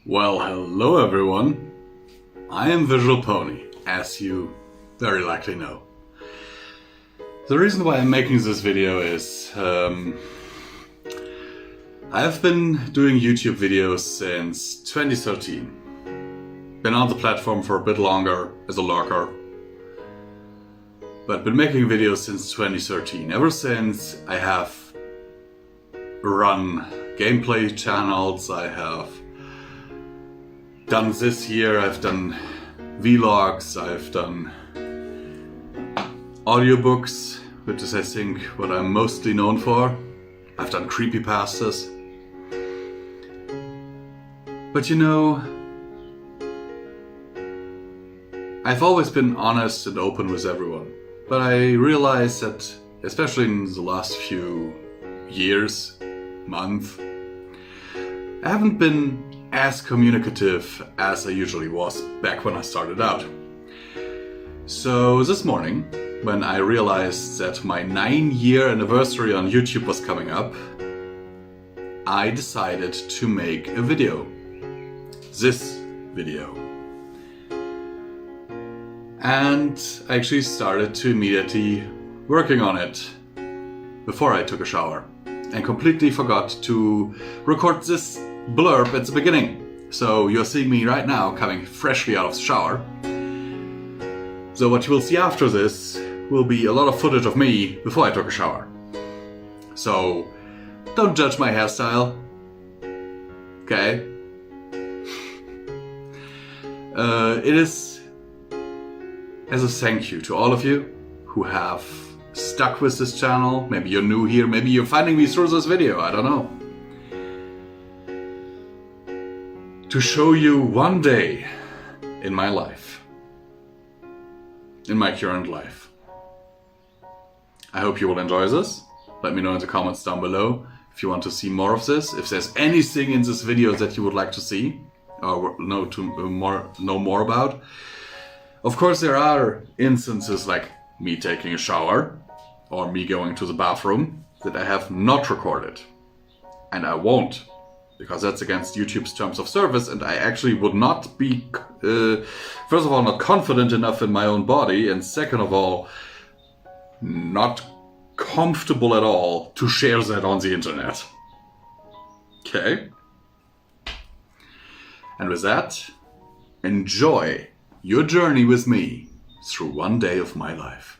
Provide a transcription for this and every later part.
Well, hello everyone. I am visualbrony, as you very likely know. The reason why I'm making this video is I've been doing YouTube videos since 2013. Been on the platform for a bit longer as a lurker, but been making videos since 2013. Ever since I have run gameplay channels, I have done this here, I've done vlogs, I've done audiobooks, which is I think what I'm mostly known for. I've done creepypastas. But you know, I've always been honest and open with everyone. But I realized that, especially in the last few years, month, I haven't been as communicative as I usually was back when I started out. So this morning, when I realized that my 9-year anniversary on YouTube was coming up, I decided to make a video. This video. And I actually started to immediately working on it before I took a shower and completely forgot to record this blurb at the beginning. So you're seeing me right now coming freshly out of the shower. So what you will see after this will be a lot of footage of me before I took a shower. So don't judge my hairstyle. Okay? It is as a thank you to all of you who have stuck with this channel. Maybe you're new here, maybe you're finding me through this video, I don't know. To show you one day in my life, in my current life. I hope you will enjoy this. Let me know in the comments down below if you want to see more of this, if there's anything in this video that you would like to see or know more about. Of course, there are instances like me taking a shower or me going to the bathroom that I have not recorded. And I won't, because that's against YouTube's terms of service, and I actually would not be, first of all, not confident enough in my own body, and second of all, not comfortable at all to share that on the internet. Okay? And with that, enjoy your journey with me through one day of my life.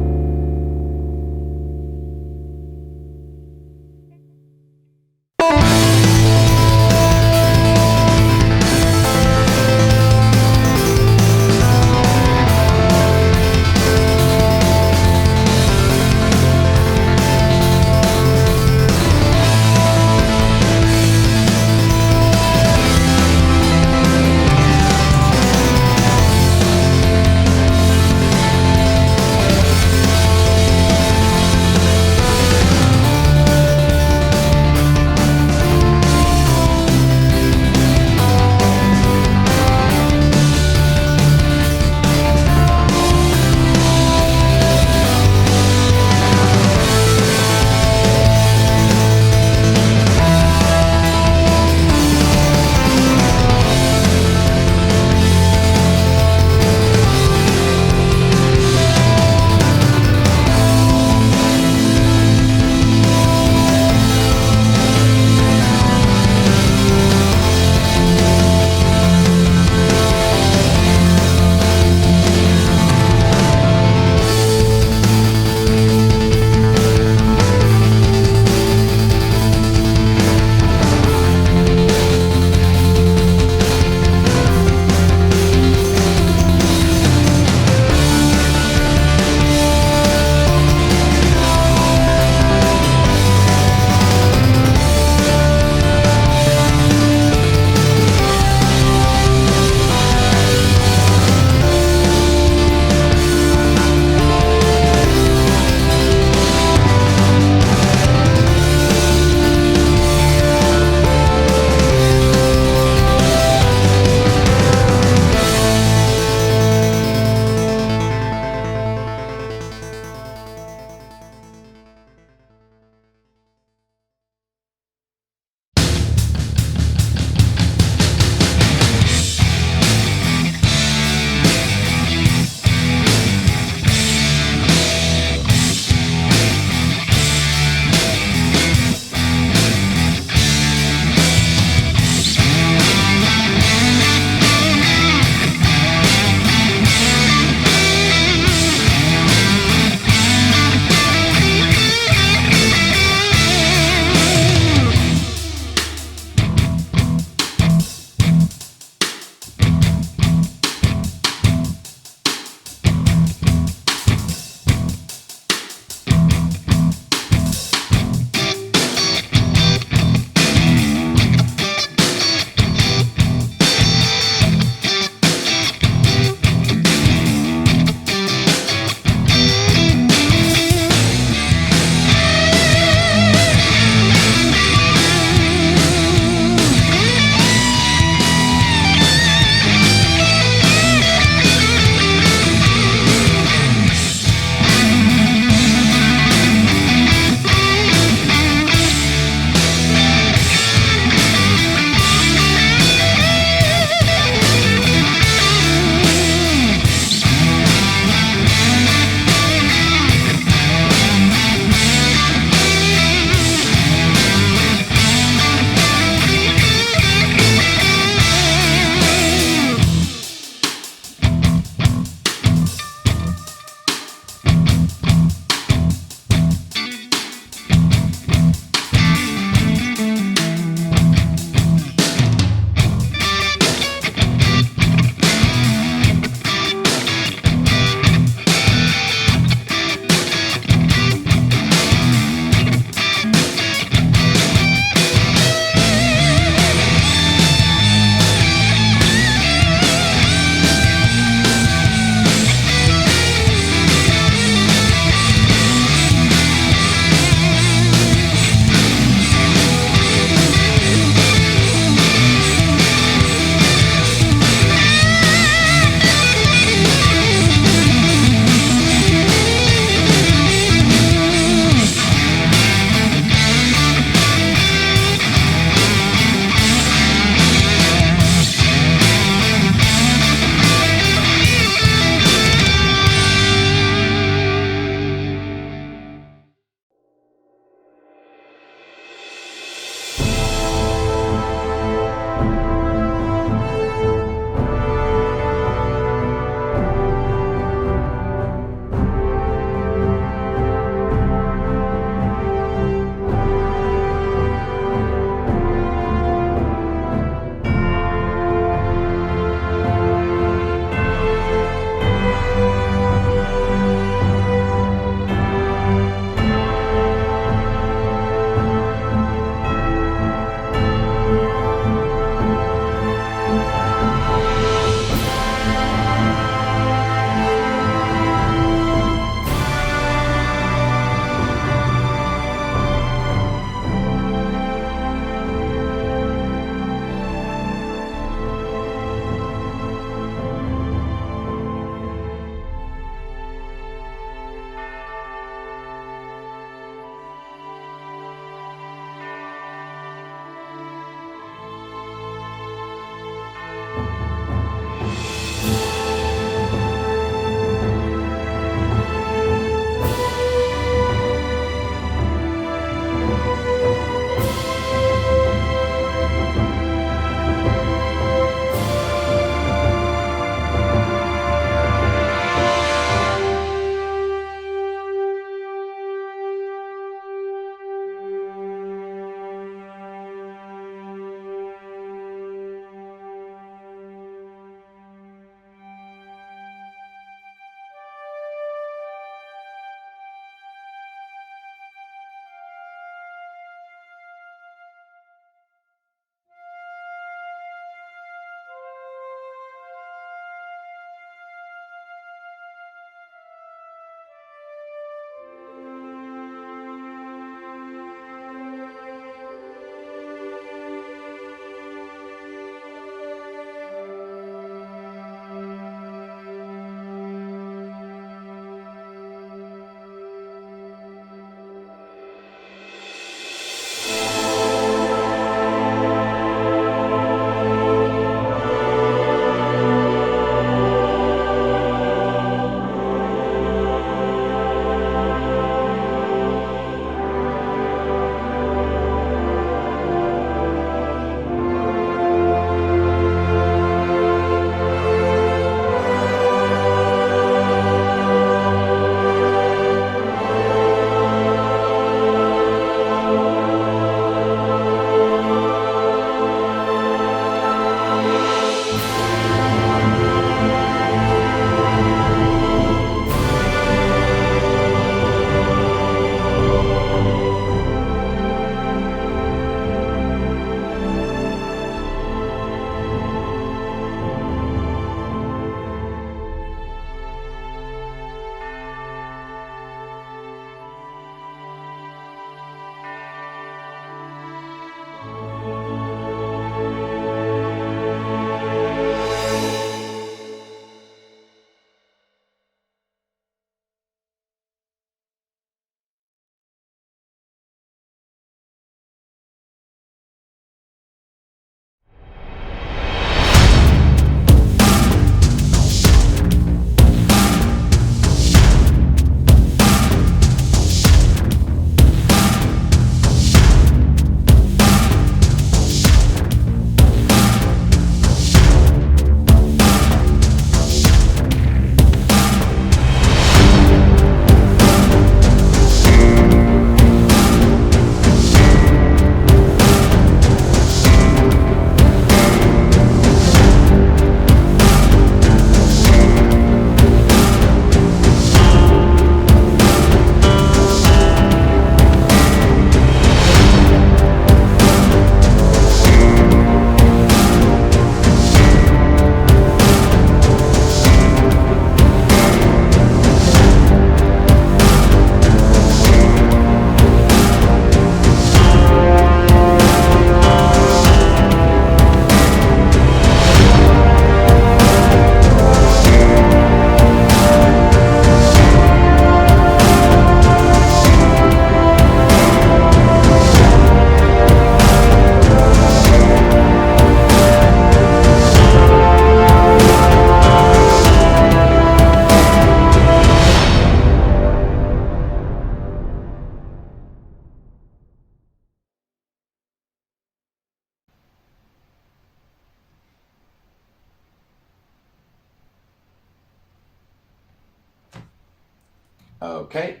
Okay.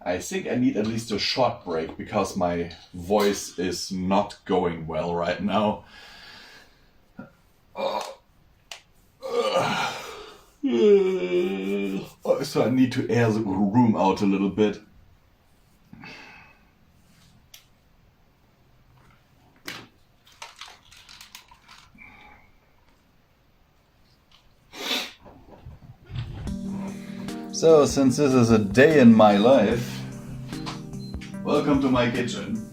I think I need at least a short break because my voice is not going well right now. So I need to air the room out a little bit. So, since this is a day in my life, welcome to my kitchen.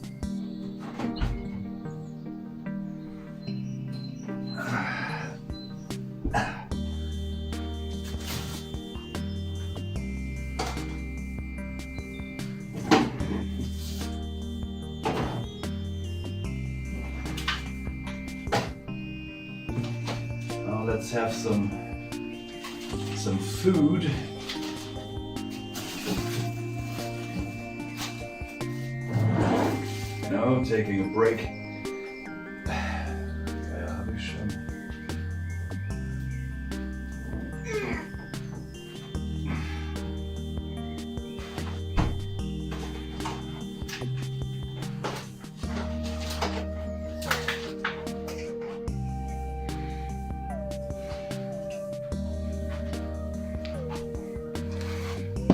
Now let's have some food. Now taking a break. Ja, hab ich schon.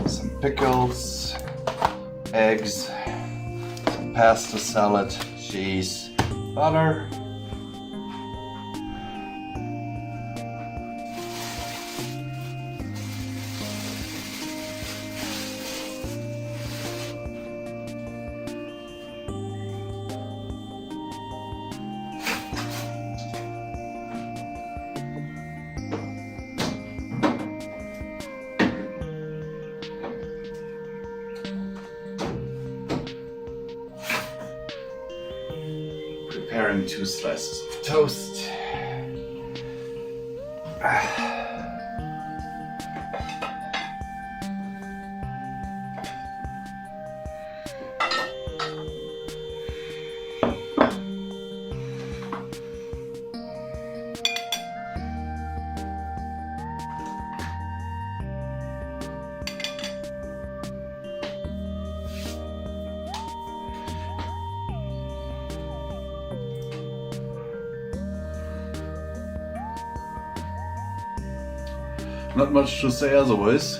Some pickles, eggs, some pasta salad, cheese, butter. Preparing 2 slices of toast. Not much to say otherwise.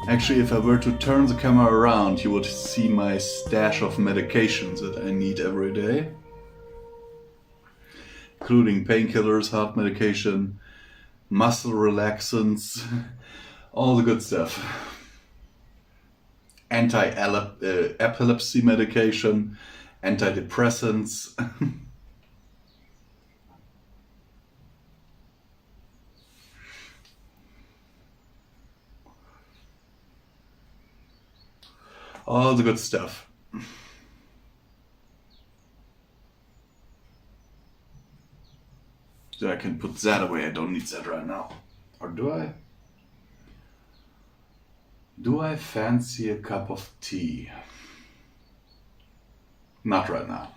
Actually, if I were to turn the camera around, you would see my stash of medications that I need every day. Including painkillers, heart medication, muscle relaxants, all the good stuff. Anti-epilepsy medication, antidepressants. All the good stuff. So I can put that away. I don't need that right now. Or do I? Do I fancy a cup of tea? Not right now.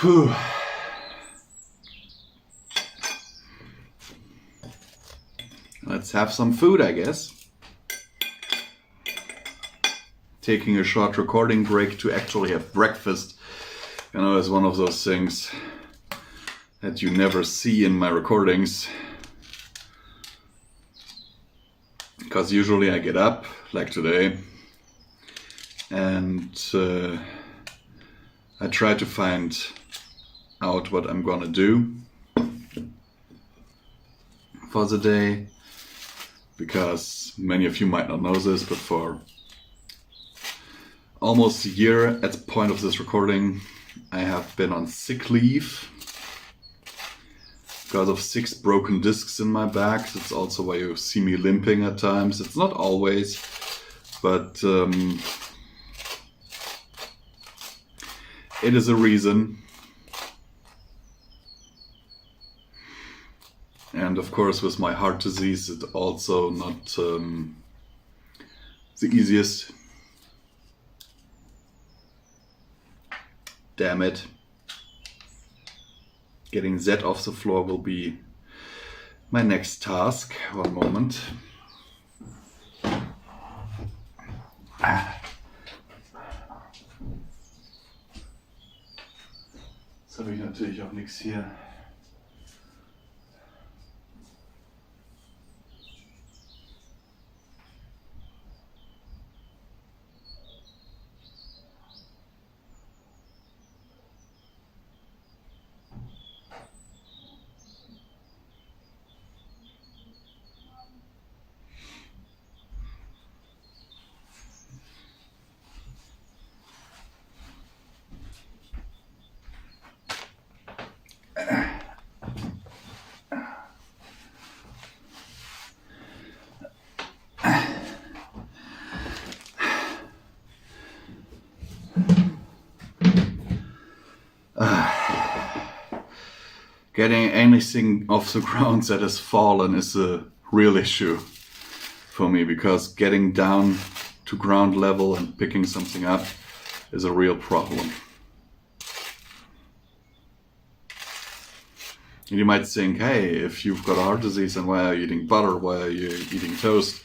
Whew. Let's have some food, I guess. Taking a short recording break to actually have breakfast, you know, is one of those things that you never see in my recordings. Because usually I get up, like today, and I try to find out what I'm gonna do for the day, because many of you might not know this, but for almost a year at the point of this recording, I have been on sick leave because of 6 broken discs in my back. That's also why you see me limping at times. It's not always, but it is a reason. And of course, with my heart disease, it's also not the easiest. Damn it. Getting that off the floor will be my next task. One moment. Jetzt habe ich natürlich auch nichts hier. Getting anything off the ground that has fallen is a real issue for me, because getting down to ground level and picking something up is a real problem. And you might think, hey, if you've got heart disease, then why are you eating butter? Why are you eating toast?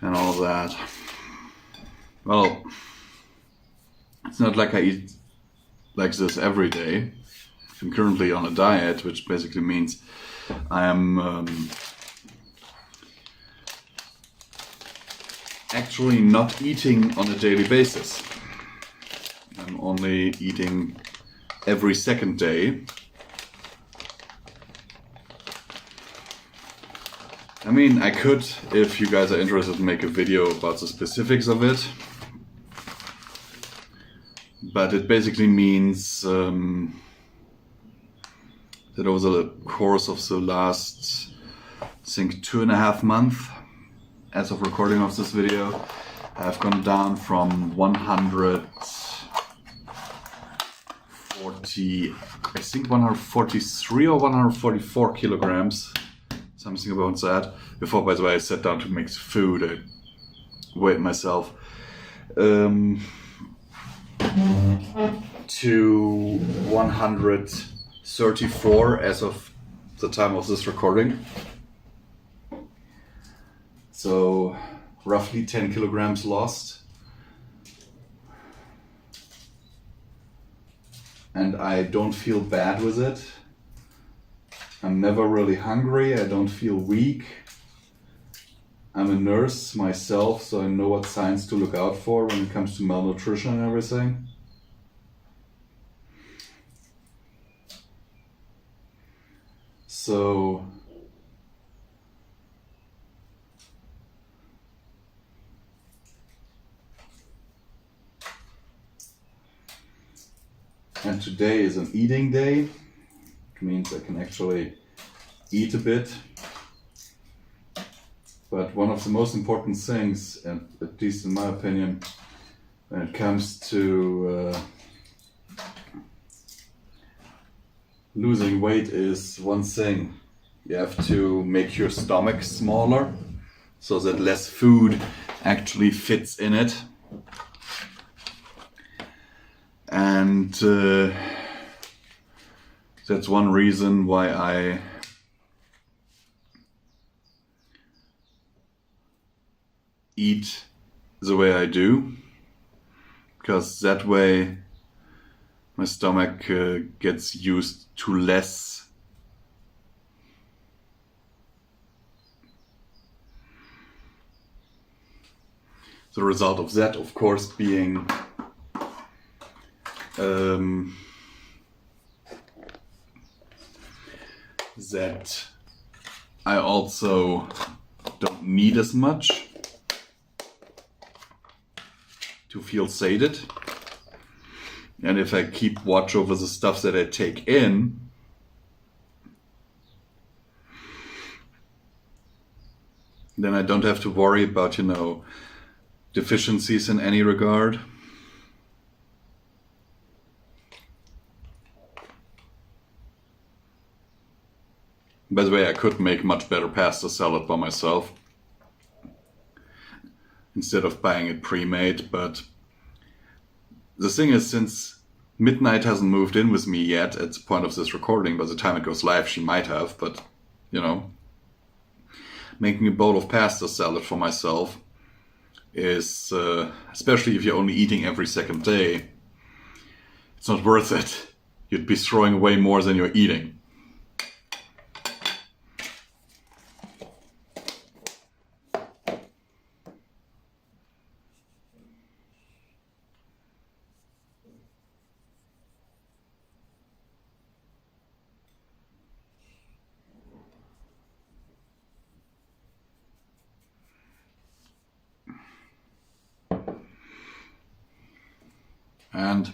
And all of that. Well, it's not like I eat like this every day. I'm currently on a diet, which basically means I am actually not eating on a daily basis. I'm only eating every second day. I mean, I could, if you guys are interested, make a video about the specifics of it. But it basically means that over the course of the last, I think, 2.5 months, as of recording of this video, I've gone down from 143 or 144 kilograms, something about that. Before, by the way, I sat down to make food, I weighed myself, to 134 as of the time of this recording. So roughly 10 kilograms lost. And I don't feel bad with it. I'm never really hungry, I don't feel weak. I'm a nurse myself, so I know what signs to look out for when it comes to malnutrition and everything. So and today is an eating day, which means I can actually eat a bit. But one of the most important things, and at least in my opinion, when it comes to losing weight, is one thing. You have to make your stomach smaller. so that less food actually fits in it. And that's one reason why I eat the way I do, because that way my stomach gets used to less the result of that, of course, being that I also don't need as much to feel sated. And if I keep watch over the stuff that I take in, then I don't have to worry about, you know, deficiencies in any regard. By the way, I could make much better pasta salad by myself instead of buying it pre-made, but the thing is, since Midnight hasn't moved in with me yet at the point of this recording, by the time it goes live she might have, but, you know, making a bowl of pasta salad for myself is, especially if you're only eating every second day, it's not worth it. You'd be throwing away more than you're eating. And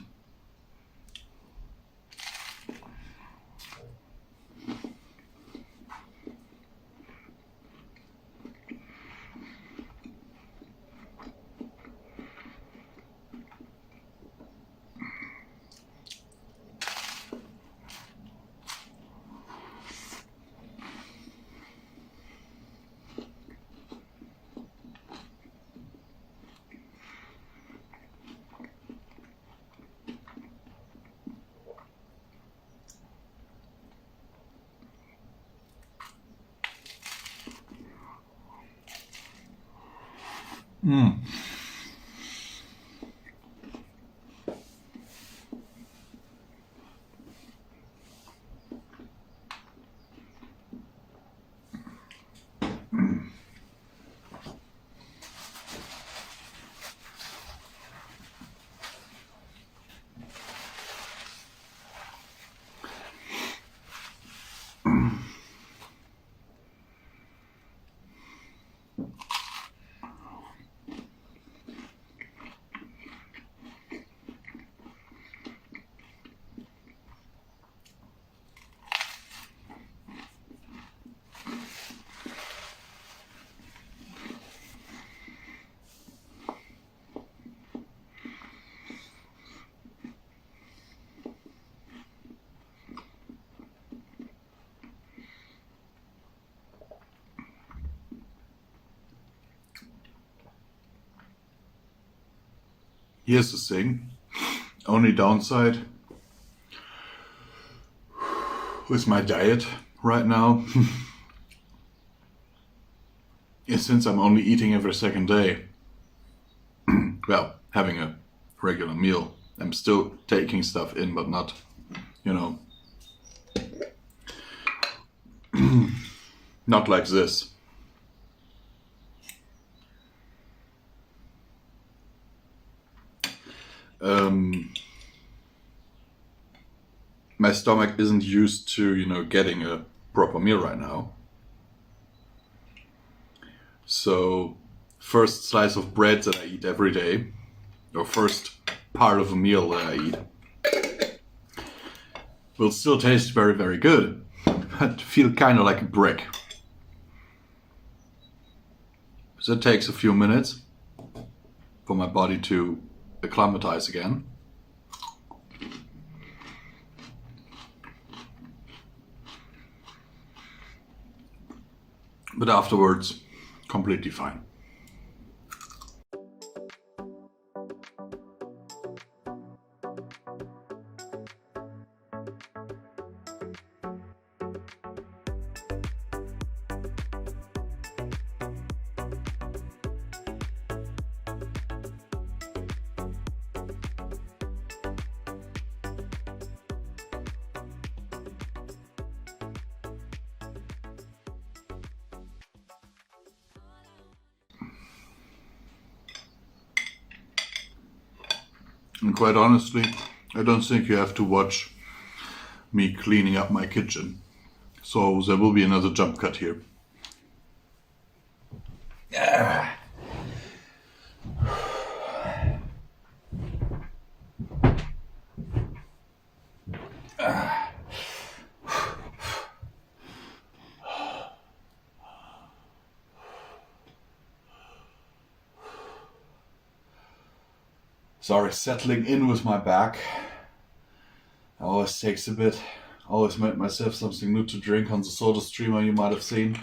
here's the thing, only downside with my diet right now is since I'm only eating every second day, well, having a regular meal, I'm still taking stuff in, but not, you know, not like this. My stomach isn't used to, you know, getting a proper meal right now. So, first slice of bread that I eat every day, or first part of a meal that I eat, will still taste very, very good, but feel kind of like a brick. So it takes a few minutes for my body to acclimatize again. But afterwards, completely fine. And quite honestly, I don't think you have to watch me cleaning up my kitchen. So there will be another jump cut here. Sorry, settling in with my back. Always takes a bit. Always made myself something new to drink on the soda streamer you might have seen.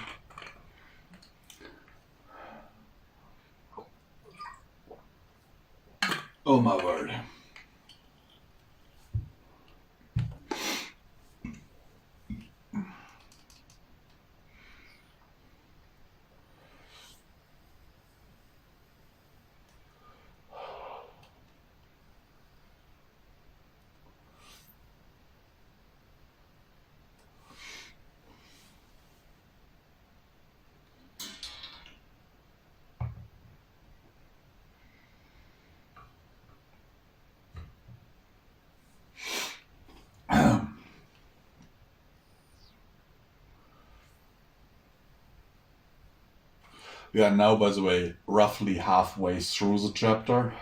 Oh my word. We are now, by the way, roughly halfway through the chapter.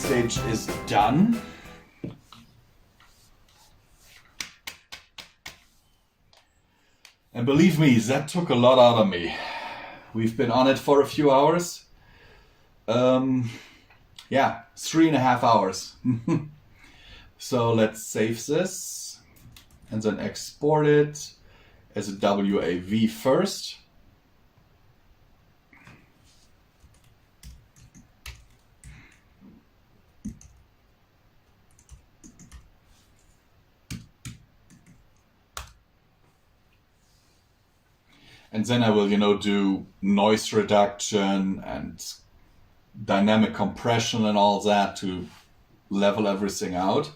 stage is done. And believe me, that took a lot out of me. We've been on it for a few hours. Yeah, 3.5 hours. So let's save this and then export it as a WAV first. And then I will, do noise reduction and dynamic compression and all that to level everything out.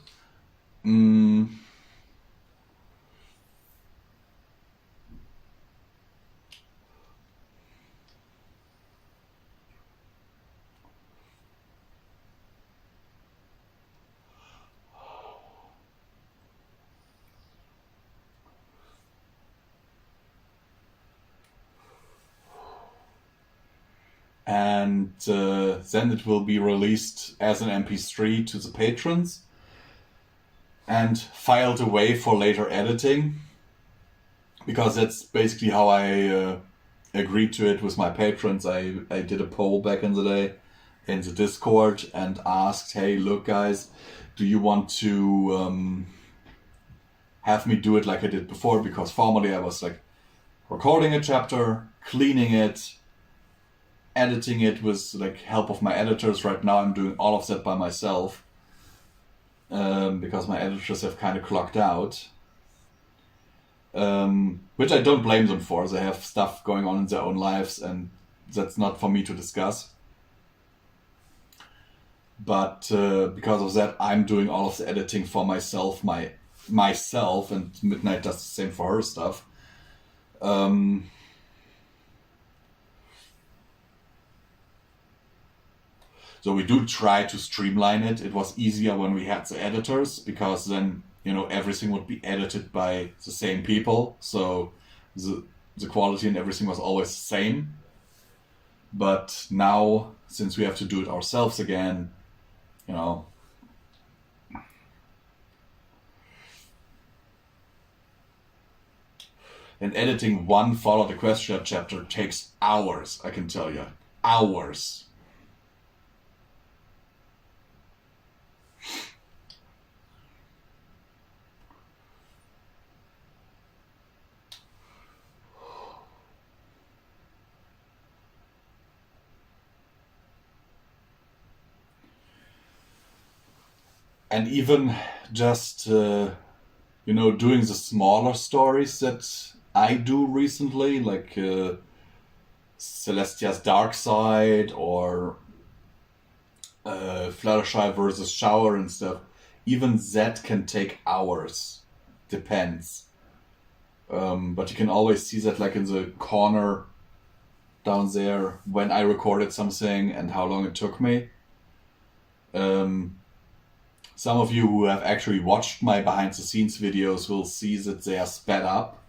And then it will be released as an MP3 to the patrons and filed away for later editing, because that's basically how I agreed to it with my patrons. I did a poll back in the day in the Discord and asked, hey, look guys, do you want to have me do it like I did before? Because formerly I was like recording a chapter, cleaning it, editing it with like help of my editors. Right now I'm doing all of that by myself because my editors have kind of clocked out, which I don't blame them for. They have stuff going on in their own lives and that's not for me to discuss. But because of that, I'm doing all of the editing for myself, and Midnight does the same for her stuff. So we do try to streamline it. It was easier when we had the editors, because then, everything would be edited by the same people. So the quality and everything was always the same. But now, since we have to do it ourselves again, and editing one Follow the Question chapter takes hours, I can tell you. Hours. And even just, doing the smaller stories that I do recently, like Celestia's Dark Side or Fluttershy versus Shower and stuff, even that can take hours. Depends. But you can always see that like in the corner down there when I recorded something and how long it took me. Some of you who have actually watched my behind the scenes videos will see that they are sped up.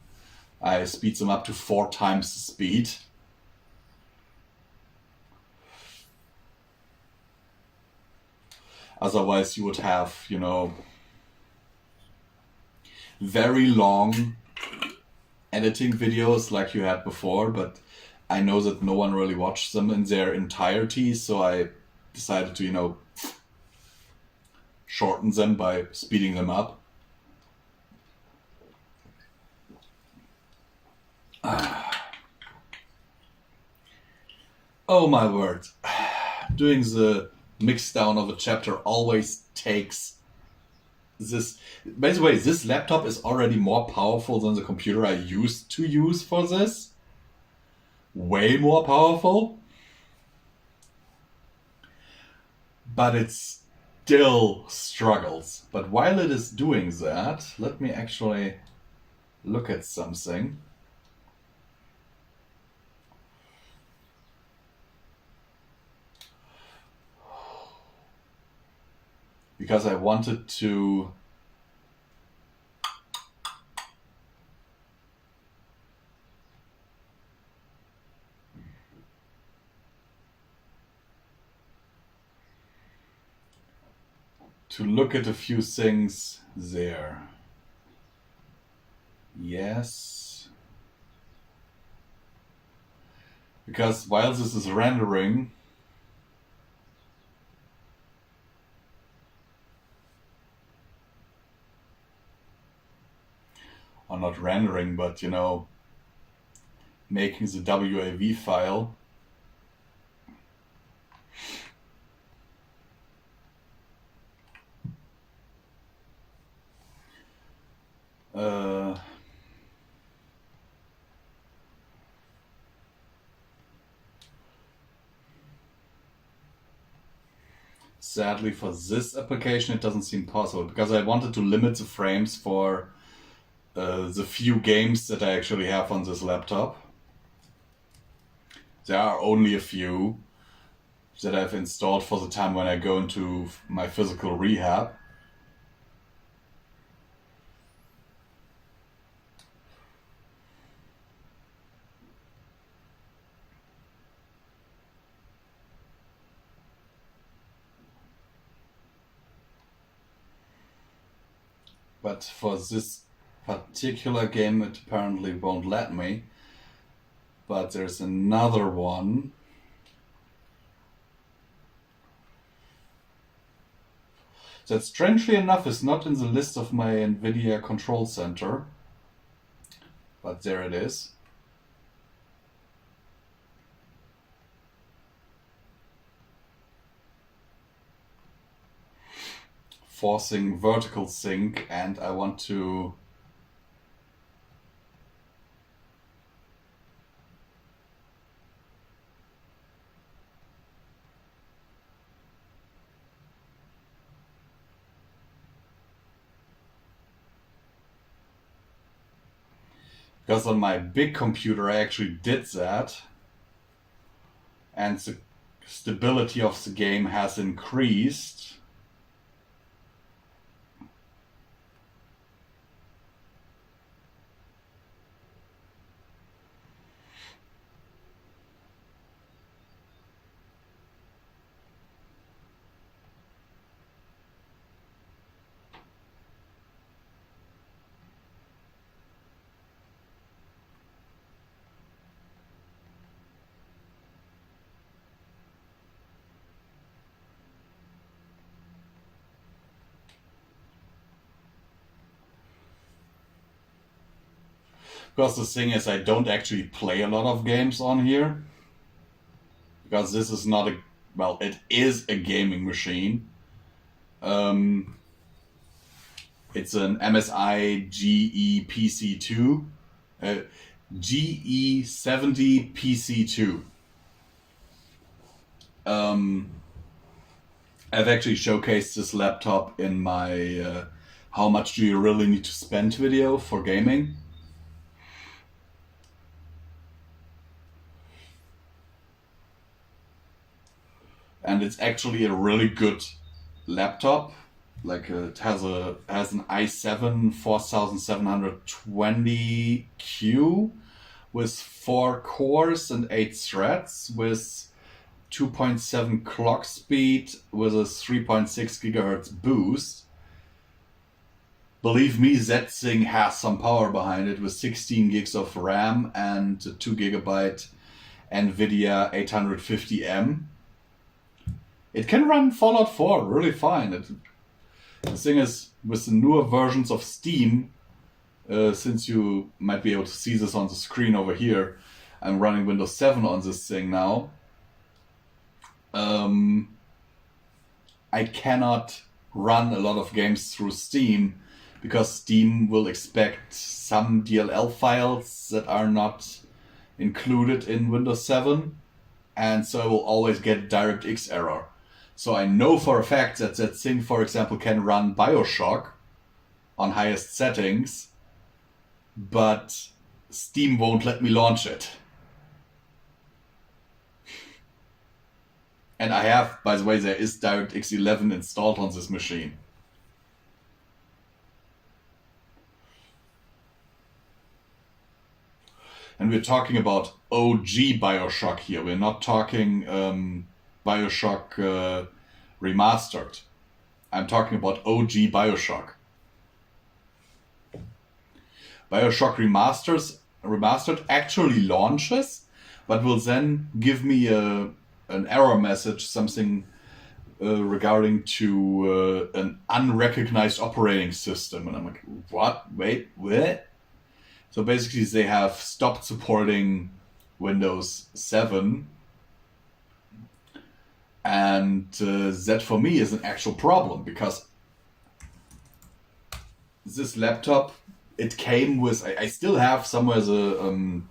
I speed them up to 4 times the speed. Otherwise you would have, very long editing videos like you had before, but I know that no one really watched them in their entirety, so I decided to, shorten them by speeding them up. Oh my word. Doing the mix down of a chapter always takes this. By the way, this laptop is already more powerful than the computer I used to use for this. Way more powerful. But it's still struggles. But while it is doing that, let me actually look at something. Because I wanted to to look at a few things there. Yes. Because while this is rendering, or not rendering, but you know, making the WAV file, sadly for this application it doesn't seem possible, because I wanted to limit the frames for the few games that I actually have on this laptop. There are only a few that I've installed for the time when I go into my physical rehab. But for this particular game it apparently won't let me. But there's another one that strangely enough is not in the list of my NVIDIA control center. But there it is. Forcing vertical sync, and I want to because on my big computer I actually did that, and the stability of the game has increased. Because the thing is, I don't actually play a lot of games on here. Because this is not a... well, it is a gaming machine. It's an MSI GE PC2. GE70 PC2. I've actually showcased this laptop in my how much do you really need to spend video for gaming. And it's actually a really good laptop. Like it has an i7 4720Q with 4 cores and 8 threads with 2.7 clock speed with a 3.6 gigahertz boost. Believe me, that thing has some power behind it, with 16 gigs of RAM and a 2 gigabyte NVIDIA 850M. It can run Fallout 4 really fine. The thing is, with the newer versions of Steam, since you might be able to see this on the screen over here, I'm running Windows 7 on this thing now. I cannot run a lot of games through Steam because Steam will expect some DLL files that are not included in Windows 7, and so I will always get DirectX error. So I know for a fact that that thing, for example, can run BioShock on highest settings, but Steam won't let me launch it. And I have, by the way, there is DirectX 11 installed on this machine. And we're talking about OG BioShock here. We're not talking BioShock Remastered. I'm talking about OG Bioshock. Bioshock Remastered actually launches, but will then give me an error message, something regarding to an unrecognized operating system. And I'm like, what? Wait, what? So basically they have stopped supporting Windows 7. And that for me is an actual problem, because this laptop, it came with, I still have somewhere the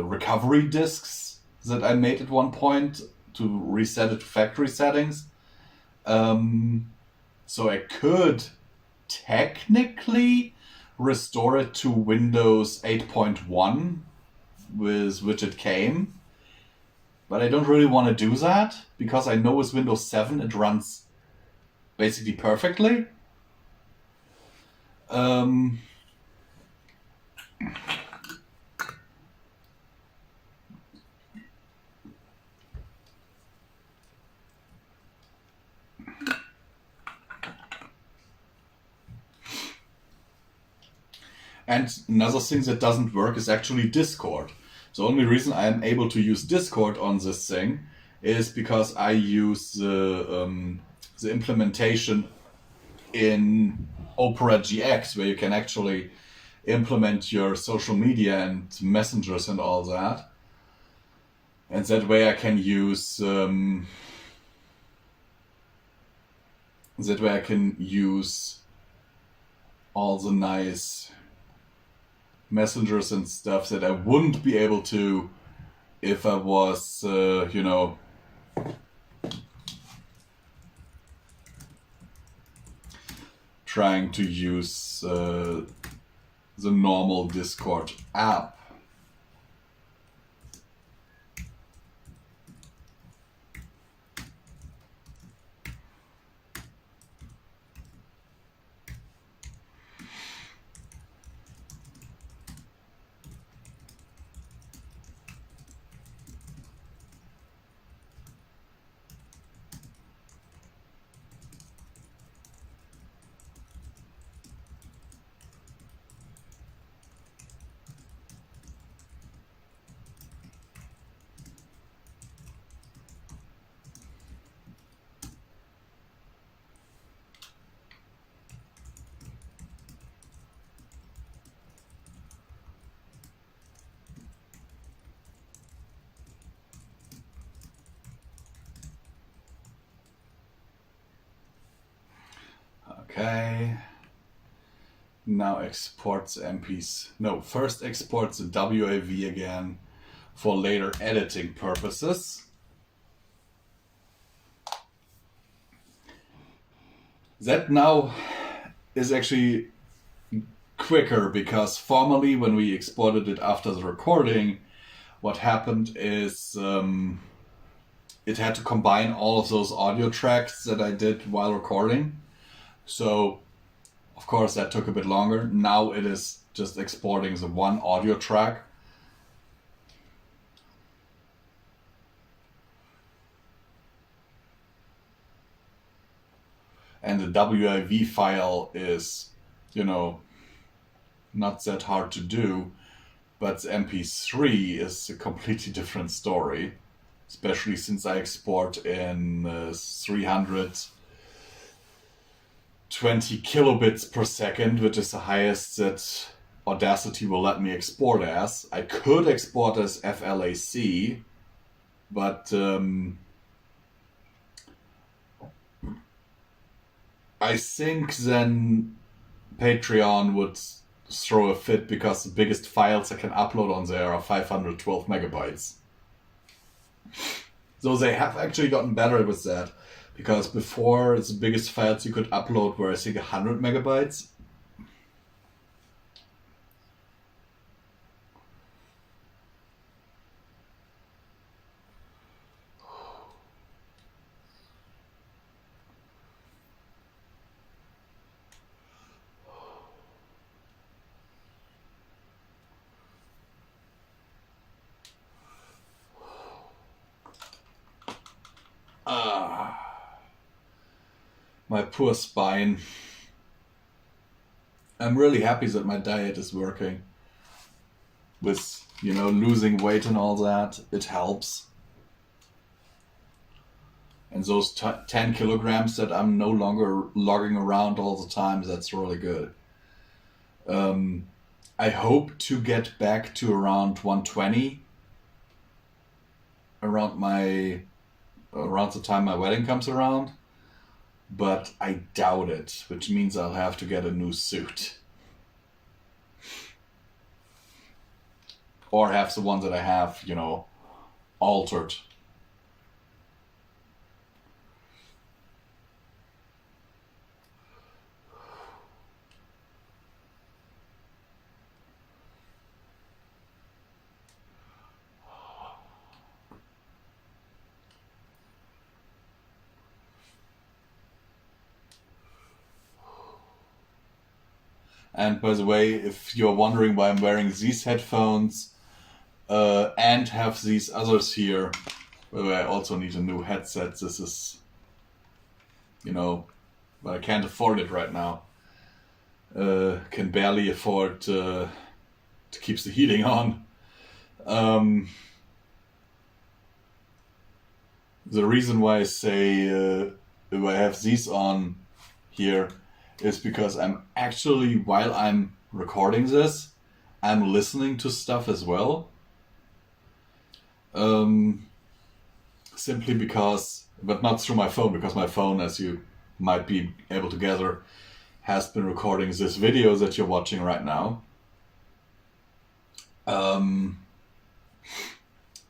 recovery disks that I made at one point to reset it to factory settings. So I could technically restore it to Windows 8.1 with which it came. But I don't really want to do that, because I know with Windows 7 it runs basically perfectly. And another thing that doesn't work is actually Discord. The only reason I am able to use Discord on this thing is because I use the implementation in Opera GX, where you can actually implement your social media and messengers and all that. And that way I can use all the nice messengers and stuff that I wouldn't be able to if I was, trying to use the normal Discord app. Okay. Now exports MPs. No, first exports the WAV again for later editing purposes. That now is actually quicker, because formerly when we exported it after the recording, what happened is it had to combine all of those audio tracks that I did while recording. So, of course, that took a bit longer. Now it is just exporting the one audio track. And the WAV file is, not that hard to do, but the MP3 is a completely different story, especially since I export in 320 kilobits per second, which is the highest that Audacity will let me export as. I could export as FLAC, but I think then Patreon would throw a fit, because the biggest files I can upload on there are 512 megabytes. So they have actually gotten better with that, because before the biggest files you could upload were, I think, 100 megabytes. My poor spine. I'm really happy that my diet is working. With, you know, losing weight and all that, it helps. And those 10 kilograms that I'm no longer lugging around all the time, that's really good. I hope to get back to around 120 around the time my wedding comes around, but I doubt it, which means I'll have to get a new suit. Or have the one that I have, you know, altered. And by the way, if you're wondering why I'm wearing these headphones and have these others here, by the way, I also need a new headset. This is, you know, but I can't afford it right now. Can barely afford to keep the heating on. The reason why I say if I have these on here is because I'm actually, while I'm recording this, I'm listening to stuff as well. Simply because, but not through my phone, because my phone, as you might be able to gather, has been recording this video that you're watching right now.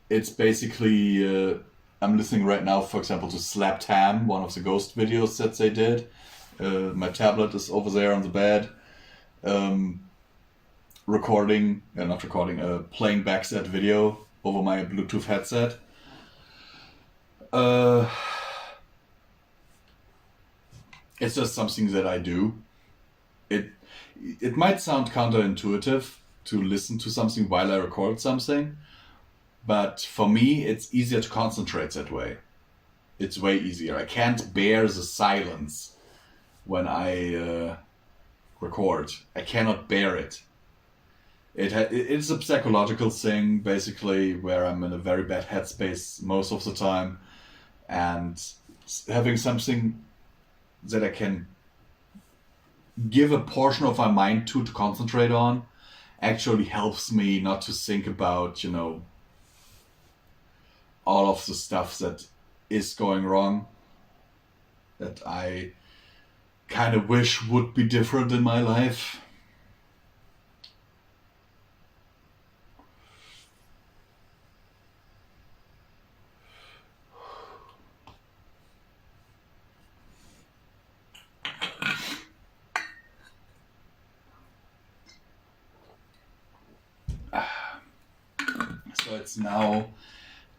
It's basically, I'm listening right now, for example, to Slapped Ham, one of the ghost videos that they did. My tablet is over there on the bed, playing back that video over my Bluetooth headset. It's just something that I do. It might sound counterintuitive to listen to something while I record something, but for me, it's easier to concentrate that way. It's way easier. I can't bear the silence when I record. I cannot bear it. It's a psychological thing, basically, where I'm in a very bad headspace most of the time, and having something that I can give a portion of my mind to concentrate on actually helps me not to think about, you know, all of the stuff that is going wrong, that I kind of wish would be different in my life. So it's now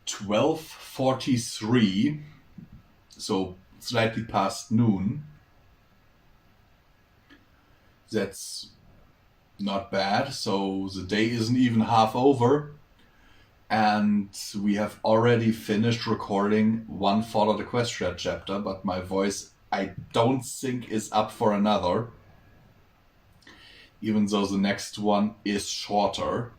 12:43, so slightly past noon. That's not bad. So the day isn't even half over, and we have already finished recording one Follow the Quest Thread chapter, but my voice, I don't think, is up for another, even though the next one is shorter.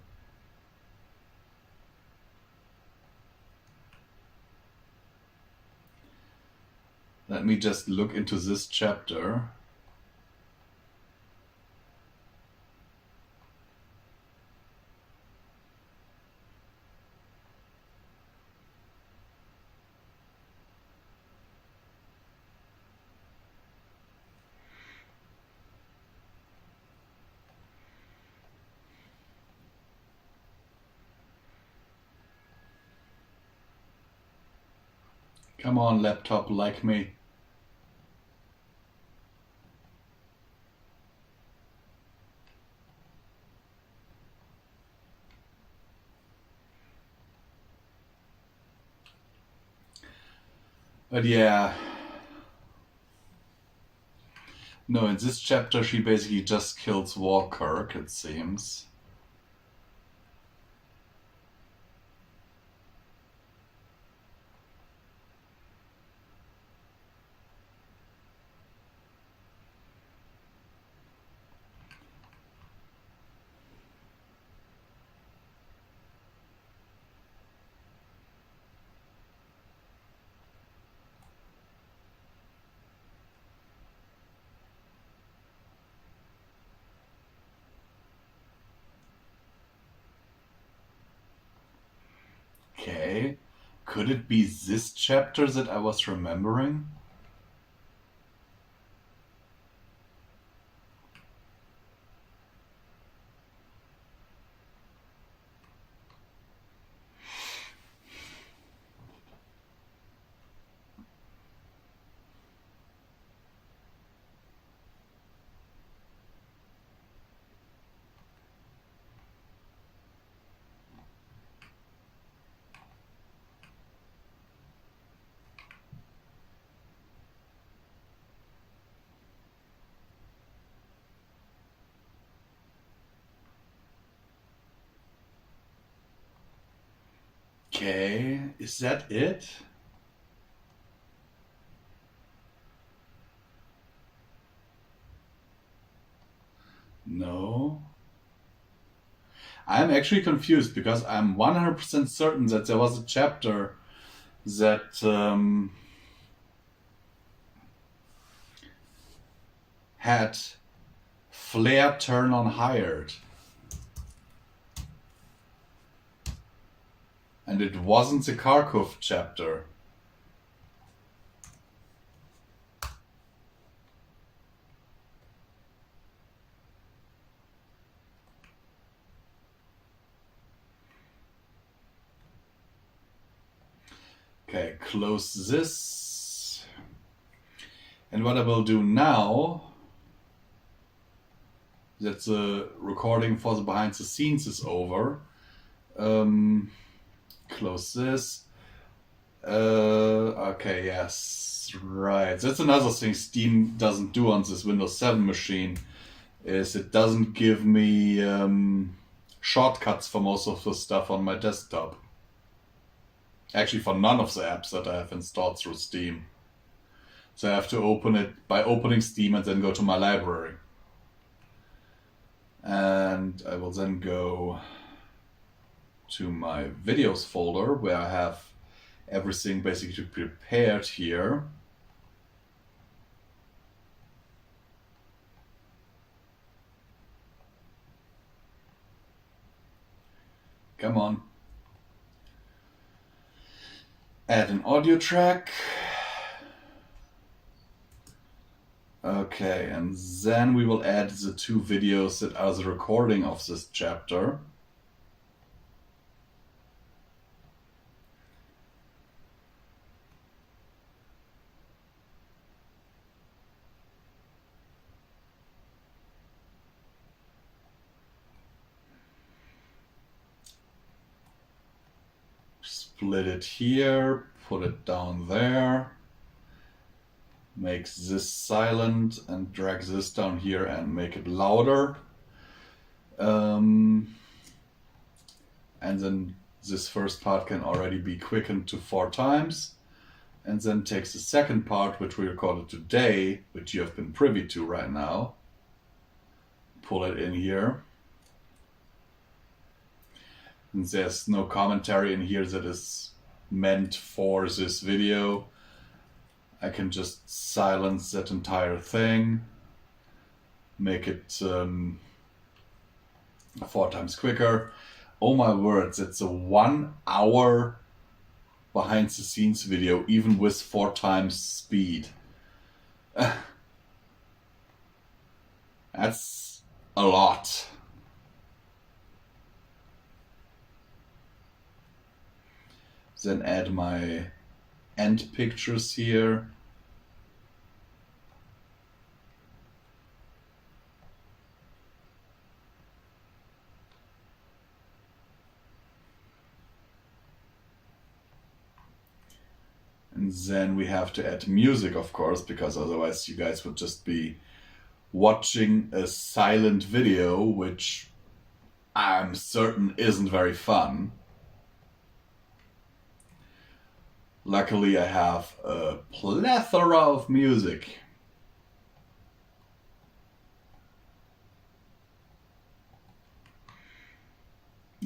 Let me just look into this chapter. Come on, laptop, like me. But yeah. No, in this chapter she basically just kills Walkirk, it seems. Could it be this chapter that I was remembering? Okay, is that it? No. I'm actually confused because I'm 100% certain that there was a chapter that had Flare turn on hired. And it wasn't the Kharkov chapter. Okay, close this. And what I will do now, that the recording for the behind the scenes is over. Close this. Okay, yes, right. That's another thing Steam doesn't do on this Windows 7 machine, is it doesn't give me shortcuts for most of the stuff on my desktop. Actually, for none of the apps that I have installed through Steam. So I have to open it by opening Steam and then go to my library. And I will then go to my videos folder where I have everything basically prepared here. Come on. Add an audio track. Okay, and then we will add the 2 videos that are the recording of this chapter. Split it here, put it down there, make this silent and drag this down here and make it louder. And then this first part can already be quickened to 4 times. And then takes the second part, which we recorded today, which you have been privy to right now. Pull it in here. And there's no commentary in here that is meant for this video. I can just silence that entire thing, make it 4 times quicker. Oh my words, it's a 1 hour behind the scenes video, even with 4 times speed. That's a lot. Then add my end pictures here. And then we have to add music, of course, because otherwise you guys would just be watching a silent video, which I'm certain isn't very fun. Luckily, I have a plethora of music.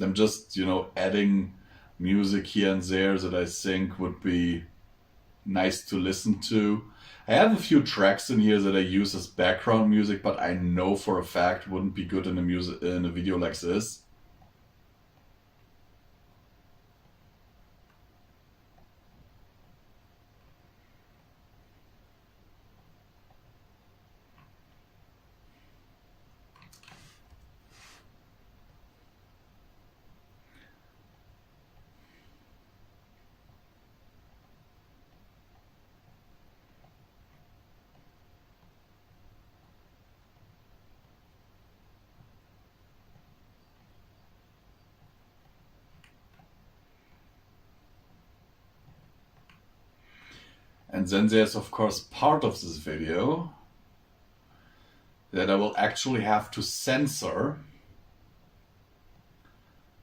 I'm just, adding music here and there that I think would be nice to listen to. I have a few tracks in here that I use as background music, but I know for a fact wouldn't be good in a video like this. And then there's of course part of this video that I will actually have to censor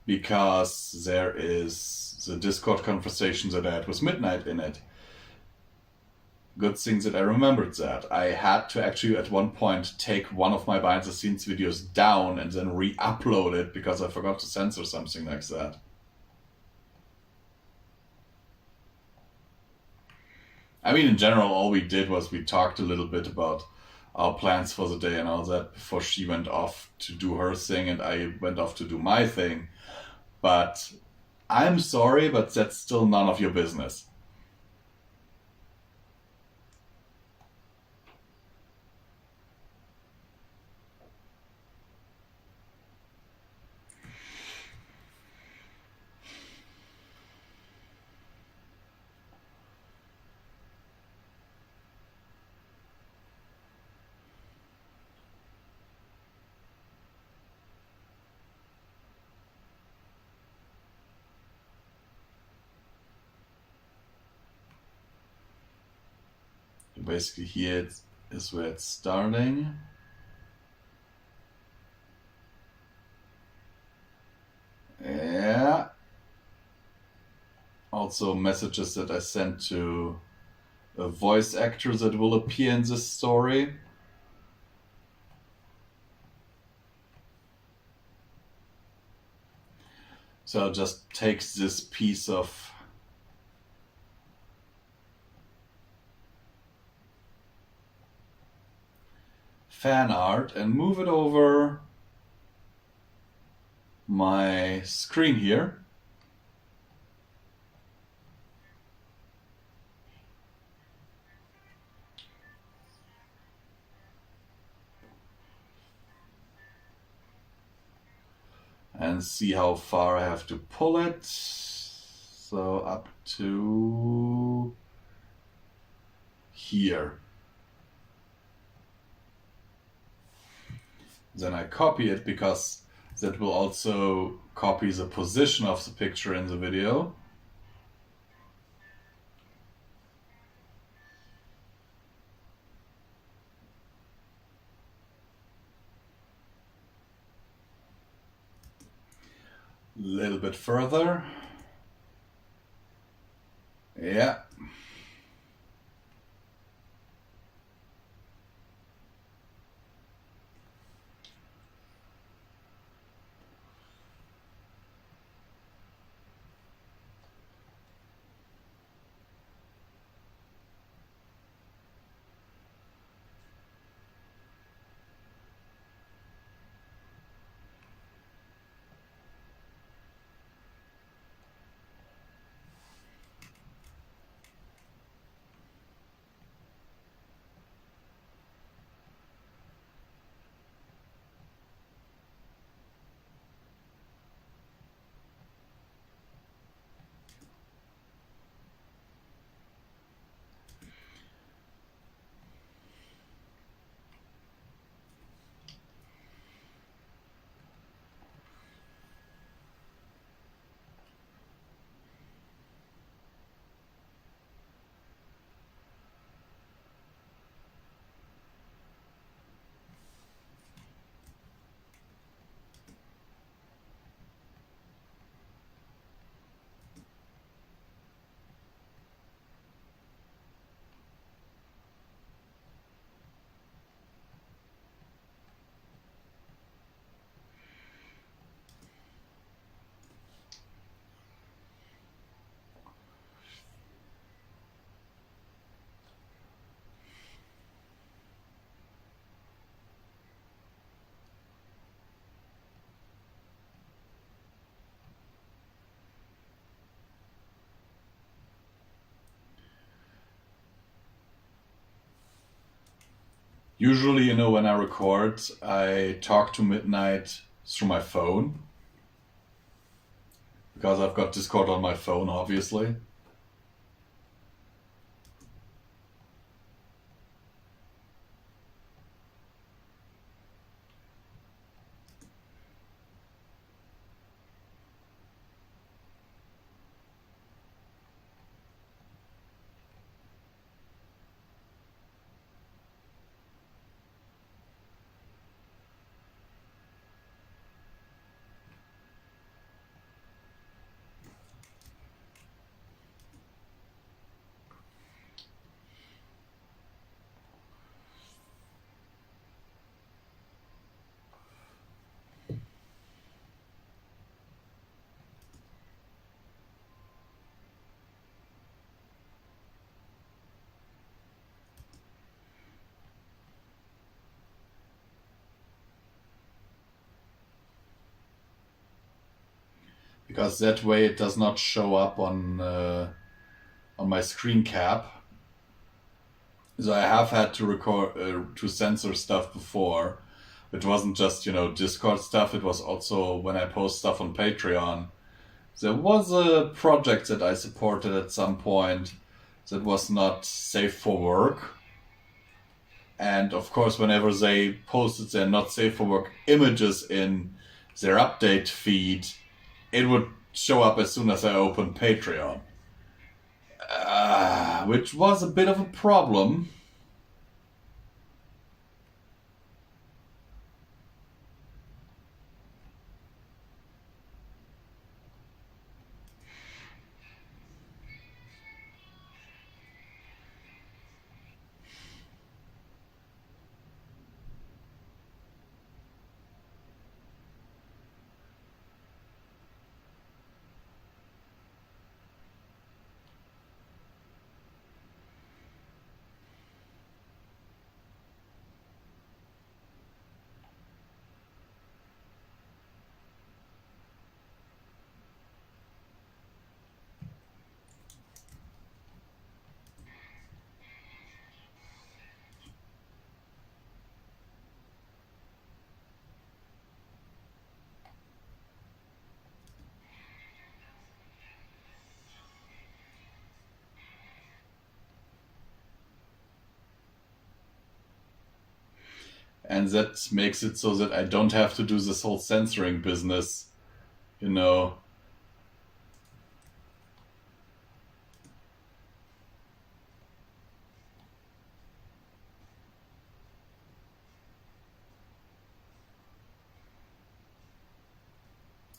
because there is the Discord conversation that I had with Midnight in it. Good thing that I remembered that. I had to actually at one point take one of my behind the scenes videos down and then re-upload it because I forgot to censor something like that. I mean, in general, all we did was we talked a little bit about our plans for the day and all that before she went off to do her thing and I went off to do my thing. But I'm sorry, but that's still none of your business. Basically here is where it's starting. Yeah. Also messages that I sent to a voice actor that will appear in this story. So I'll just take this piece of fan art and move it over my screen here. And see how far I have to pull it. So up to here. Then I copy it because that will also copy the position of the picture in the video. A little bit further. Yeah. Usually, you know, when I record, I talk to Midnight through my phone. Because I've got Discord on my phone, obviously. because that way it does not show up on my screen cap. So I have had to record to censor stuff before. It wasn't just, you know, Discord stuff, it was also when I post stuff on Patreon. There was a project that I supported at some point that was not safe for work. And of course, whenever they posted their not safe for work images in their update feed, it would show up as soon as I opened Patreon. Which was a bit of a problem. And that makes it so that I don't have to do this whole censoring business, you know.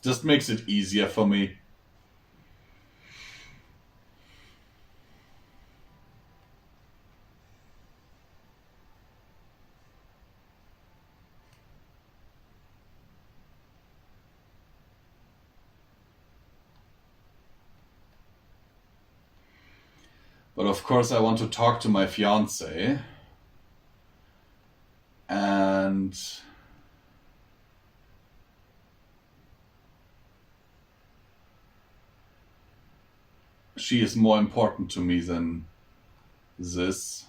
Just makes it easier for me. But of course I want to talk to my fiance. And she is more important to me than this.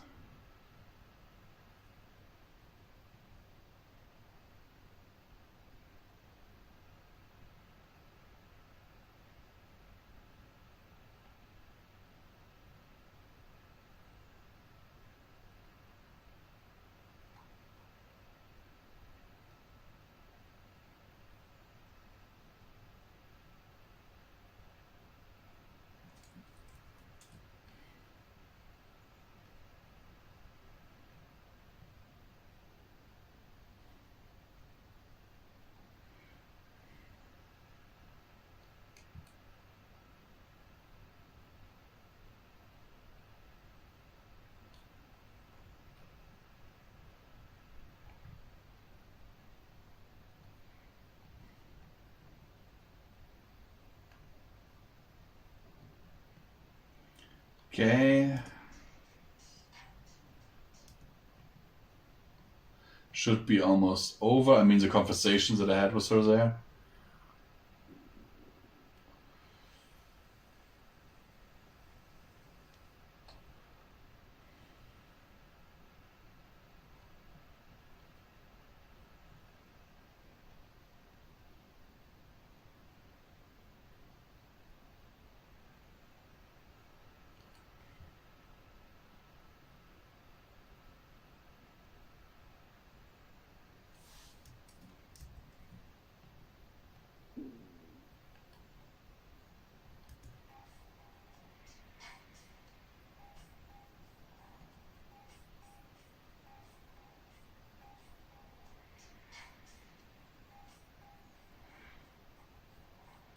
Okay. Should be almost over. I mean, the conversations that I had with her there.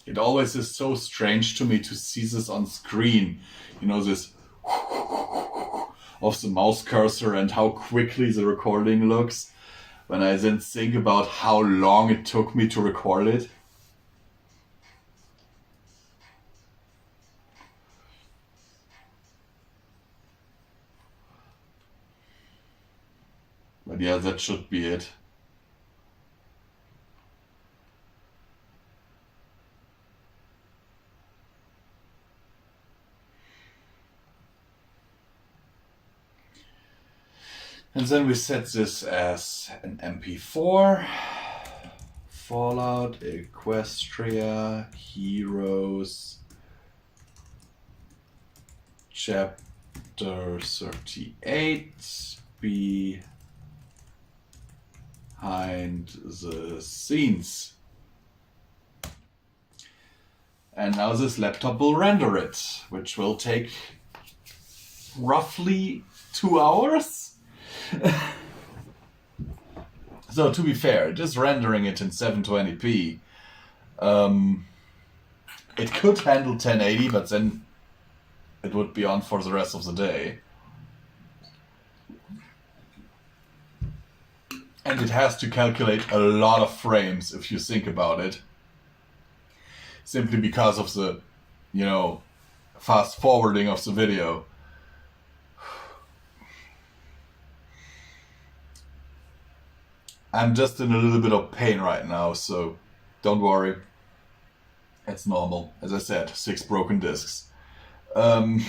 It always is so strange to me to see this on screen. You know, this of the mouse cursor and how quickly the recording looks. When I then think about how long it took me to record it. But yeah, that should be it. And then we set this as an MP4. Fallout, Equestria, Heroes, Chapter 38, Behind the Scenes. And now this laptop will render it, which will take roughly 2 hours. So to be fair, just rendering it in 720p, it could handle 1080, but then it would be on for the rest of the day. And it has to calculate a lot of frames if you think about it. Simply because of the, fast forwarding of the video. I'm just in a little bit of pain right now, so don't worry. It's normal. As I said, 6 broken discs. And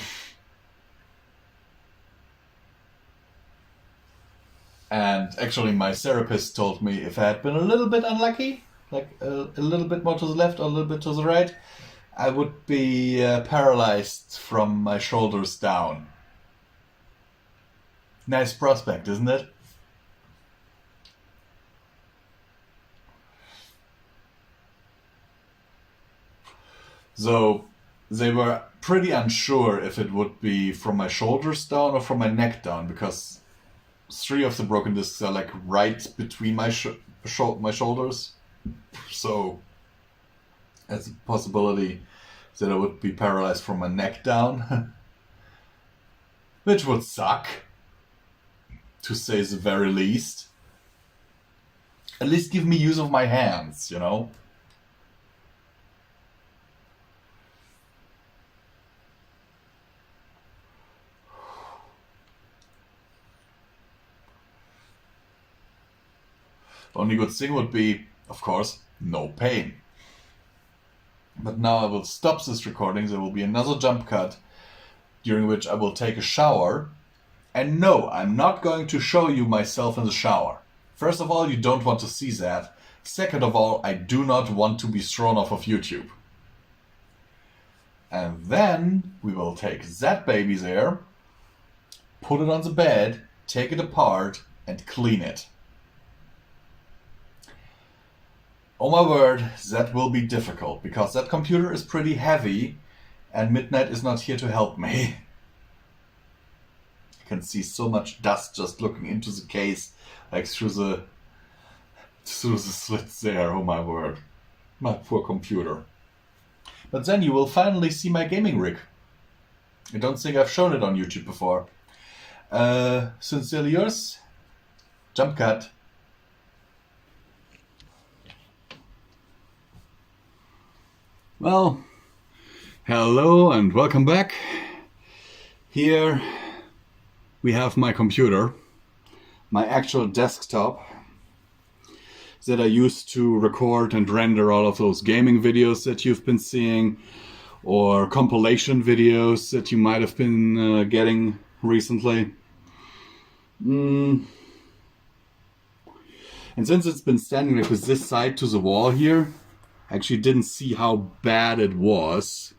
actually my therapist told me if I had been a little bit unlucky, like a little bit more to the left or a little bit to the right, I would be paralyzed from my shoulders down. Nice prospect, isn't it? So they were pretty unsure if it would be from my shoulders down or from my neck down, because 3 of the broken discs are like right between my shoulders. So there's a possibility that I would be paralyzed from my neck down, which would suck, to say the very least. At least give me use of my hands, The only good thing would be, of course, no pain. But now I will stop this recording. There will be another jump cut during which I will take a shower. And no, I'm not going to show you myself in the shower. First of all, you don't want to see that. Second of all, I do not want to be thrown off of YouTube. And then we will take that baby there, put it on the bed, take it apart, and clean it. Oh my word, that will be difficult, because that computer is pretty heavy and Midnight is not here to help me. I can see so much dust just looking into the case, like through the slits there, oh my word. My poor computer. But then you will finally see my gaming rig. I don't think I've shown it on YouTube before. Sincerely yours, jump cut. Well, hello and welcome back. Here we have my computer, my actual desktop that I used to record and render all of those gaming videos that you've been seeing, or compilation videos that you might have been getting recently. And since it's been standing like with this side to the wall here, I actually didn't see how bad it was.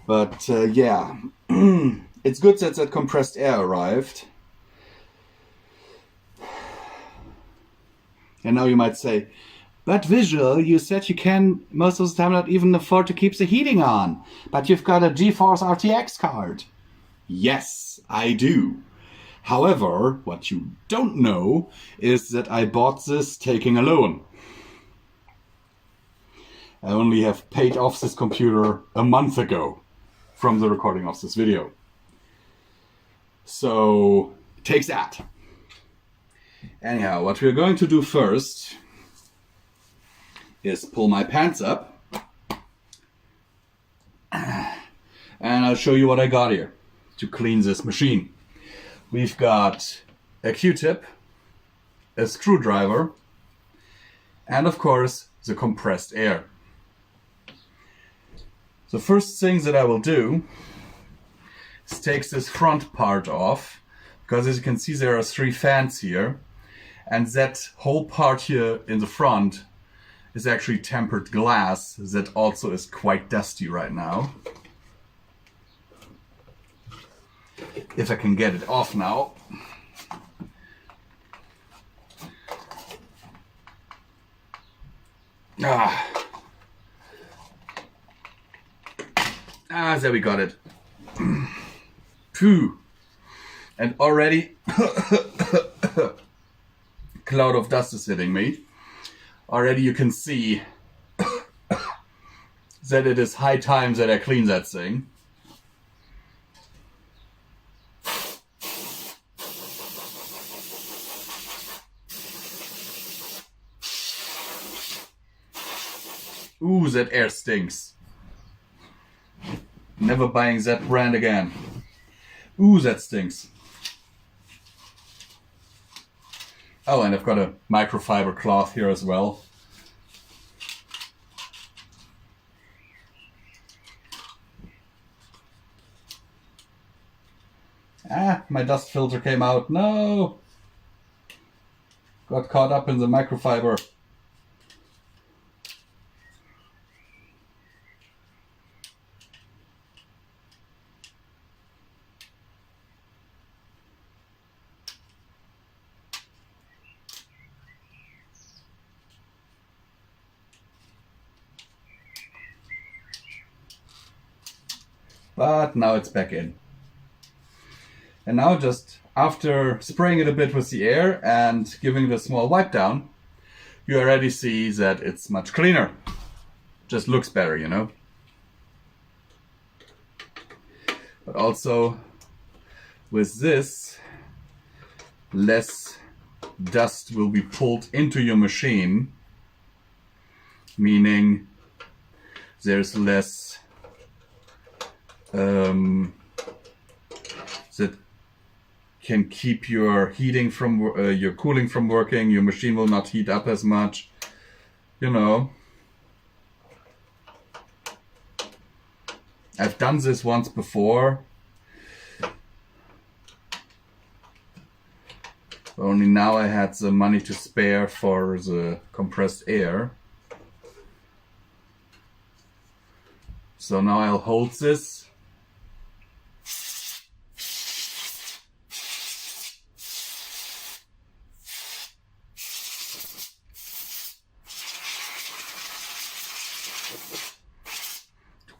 But yeah, it's good that that compressed air arrived. And now you might say, but Visual, you said you can most of the time not even afford to keep the heating on, but you've got a GeForce RTX card. Yes, I do. However, what you don't know is that I bought this taking a loan. I only have paid off this computer a month ago from the recording of this video. So, take that. Anyhow, what we're going to do first is pull my pants up. And I'll show you what I got here to clean this machine. We've got a Q-tip, a screwdriver, and of course, the compressed air. The first thing that I will do is take this front part off because as you can see there are 3 fans here, and that whole part here in the front is actually tempered glass that also is quite dusty right now. If I can get it off now. There we got it. Phew. And already cloud of dust is hitting me. Already you can see that it is high time that I clean that thing. Ooh, that air stinks. Never buying that brand again. Ooh, that stinks. Oh, and I've got a microfiber cloth here as well. My dust filter came out. No! Got caught up in the microfiber. But now it's back in. And now just after spraying it a bit with the air and giving it a small wipe down, you already see that it's much cleaner. Just looks better, you know. But also with this, less dust will be pulled into your machine, meaning there's less that can keep your heating from your cooling from working. Your machine will not heat up as much, you know. I've done this once before, only now I had the money to spare for the compressed air. So now I'll hold this.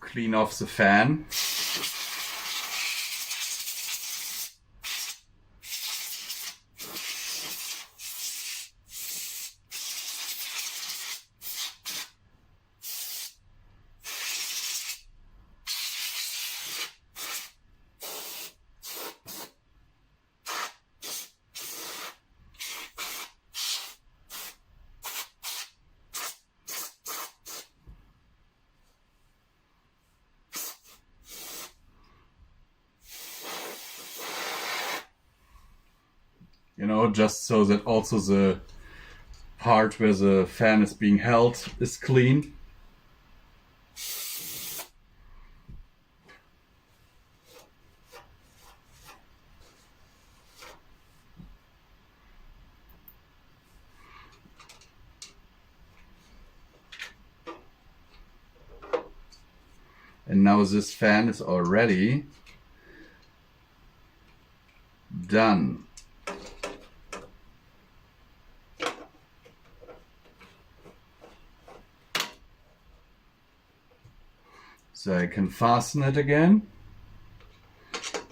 Clean off the fan. You know, just so that also the part where the fan is being held is clean. And now this fan is already done. So I can fasten it again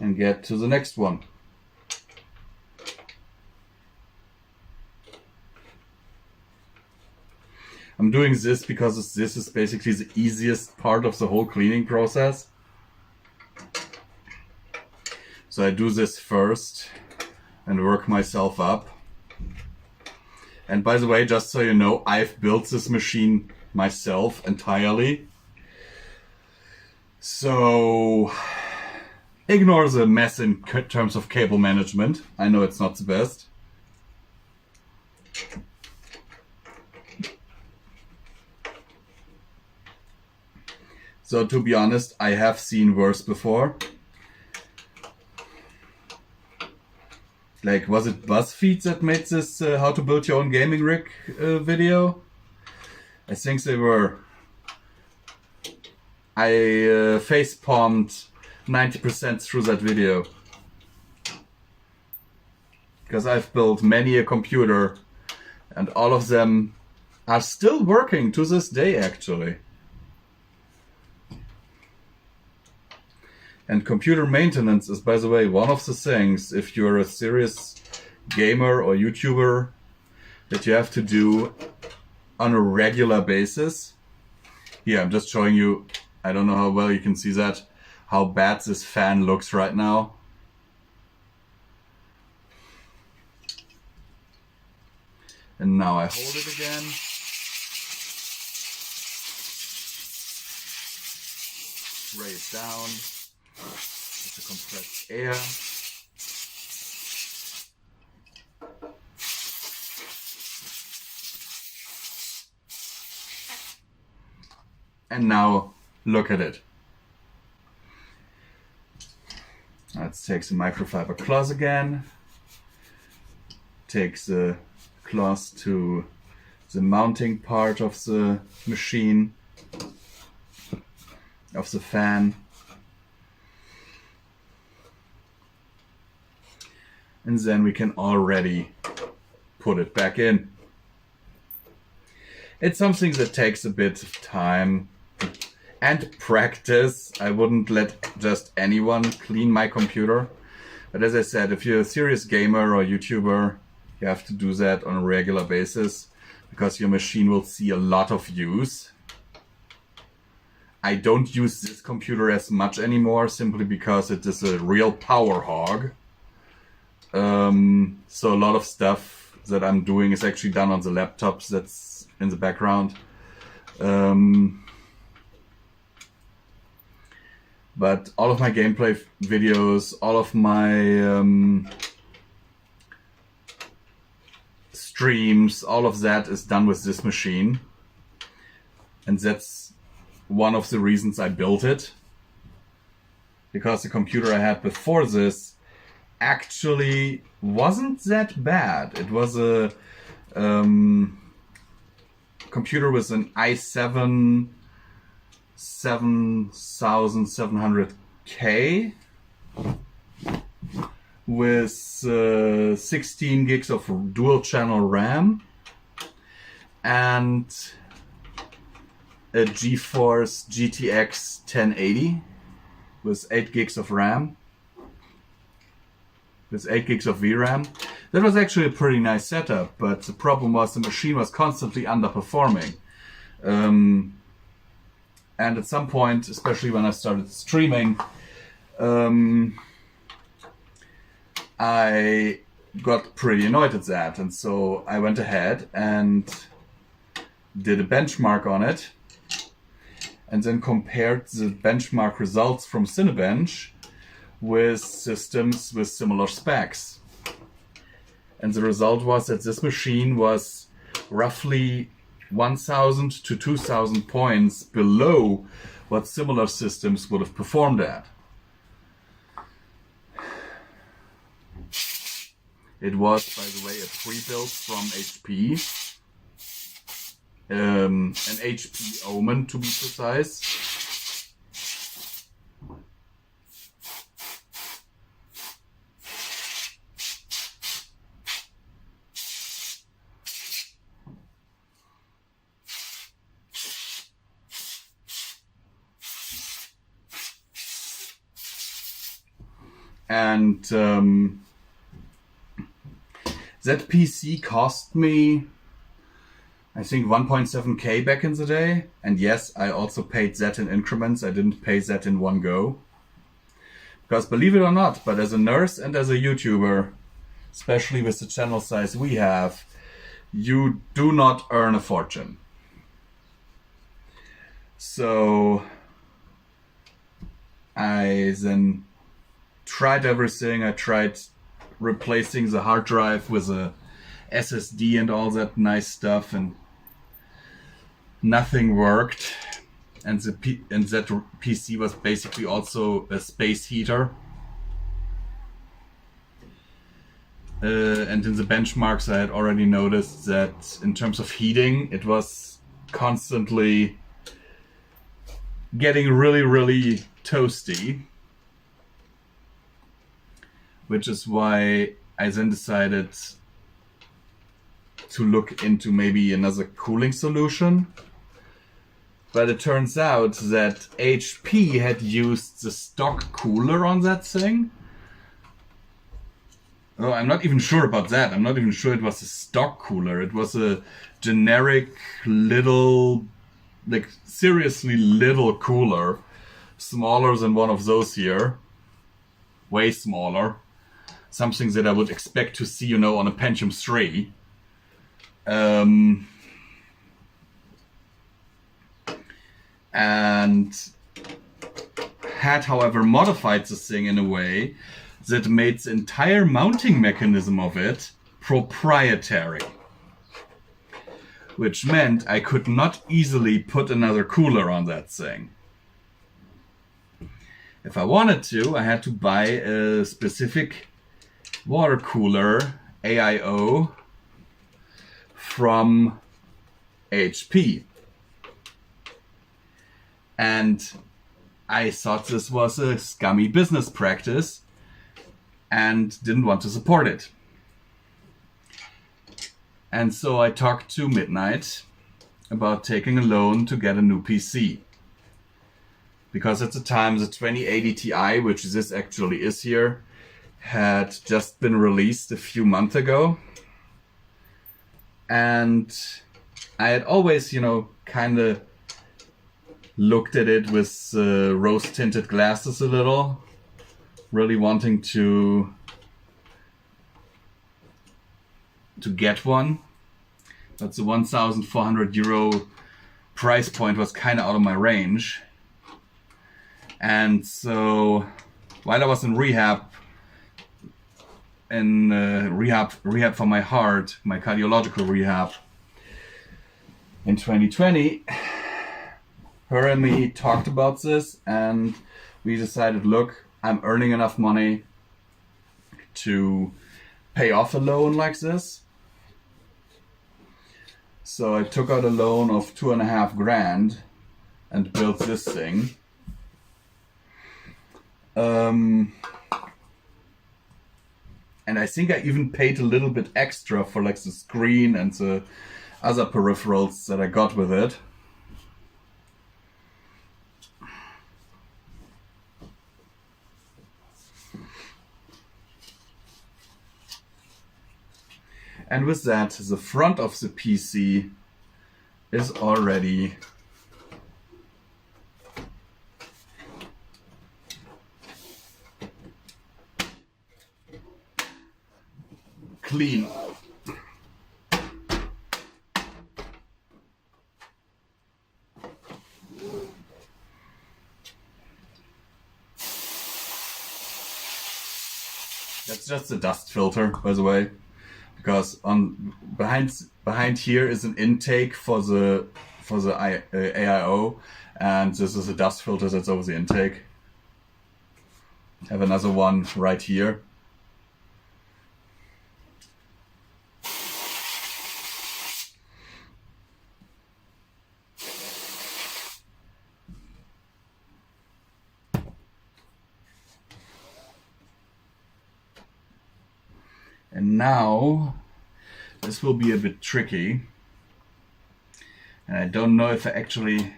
and get to the next one. I'm doing this because this is basically the easiest part of the whole cleaning process. So I do this first and work myself up. And by the way, just so you know, I've built this machine myself entirely. So ignore the mess in terms of cable management. I know it's not the best. So to be honest, I have seen worse before. like, was it BuzzFeed that made this how to build your own gaming rig video? I think they were. I face palmed 90% through that video. Because I've built many a computer and all of them are still working to this day actually. And computer maintenance is, by the way, one of the things, if you're a serious gamer or YouTuber, that you have to do on a regular basis. Here, I'm just showing you, I don't know how well you can see that, how bad this fan looks right now. And now I hold it again. Spray it down. With the compressed air. And now look at it. Let's take the microfiber cloth again. Take the cloth to the mounting part of the machine, of the fan. And then we can already put it back in. It's something that takes a bit of time and practice. I wouldn't let just anyone clean my computer. But as I said, if you're a serious gamer or YouTuber, you have to do that on a regular basis because your machine will see a lot of use. I don't use this computer as much anymore simply because it is a real power hog. So a lot of stuff that I'm doing is actually done on the laptops that's in the background. But all of my gameplay videos, all of my streams, all of that is done with this machine. And that's one of the reasons I built it. Because the computer I had before this actually wasn't that bad. It was a computer with an i7 7700K with 16 gigs of dual channel RAM and a GeForce GTX 1080 with 8 gigs of RAM. With 8 gigs of VRAM. That was actually a pretty nice setup, but the problem was the machine was constantly underperforming. And at some point, especially when I started streaming, I got pretty annoyed at that. And so I went ahead and did a benchmark on it and then compared the benchmark results from Cinebench with systems with similar specs. And the result was that this machine was roughly 1,000 to 2,000 points below what similar systems would have performed at. It was, by the way, a pre-built from HP. An HP Omen, to be precise. And that PC cost me, I think, 1.7K back in the day. And yes, I also paid that in increments. I didn't pay that in one go. Because believe it or not, but as a nurse and as a YouTuber, especially with the channel size we have, you do not earn a fortune. So I then tried everything. I tried replacing the hard drive with a SSD and all that nice stuff, and nothing worked. And that PC was basically also a space heater. and in the benchmarks I had already noticed that in terms of heating, it was constantly getting really toasty, which is why I then decided to look into maybe another cooling solution. But it turns out that HP had used the stock cooler on that thing. Oh, I'm not even sure about that. I'm not even sure it was a stock cooler. It was a generic little, like seriously little cooler. Smaller than one of those here. Way smaller. Something that I would expect to see, you know, on a Pentium 3. And had, however, modified the thing in a way that made the entire mounting mechanism of it proprietary. Which meant I could not easily put another cooler on that thing. If I wanted to, I had to buy a specific water cooler, AIO, from HP. And I thought this was a scummy business practice and didn't want to support it. And so I talked to Midnight about taking a loan to get a new PC. Because at the time the 2080 Ti, which this actually is here, had just been released a few months ago. And I had always, you know, kind of looked at it with rose-tinted glasses a little, really wanting to get one, but the 1,400 euro price point was kind of out of my range. And so while I was in rehab for my heart, my cardiological rehab in 2020, her and me talked about this, and we decided, look, I'm earning enough money to pay off a loan like this. So I took out a loan of 2.5 grand and built this thing. And I think I even paid a little bit extra for like the screen and the other peripherals that I got with it. And with that, the front of the PC is already clean. That's just a dust filter, by the way. Because on behind here is an intake for the AIO, and this is a dust filter that's over the intake. I have another one right here. And now, this will be a bit tricky. And I don't know if I actually...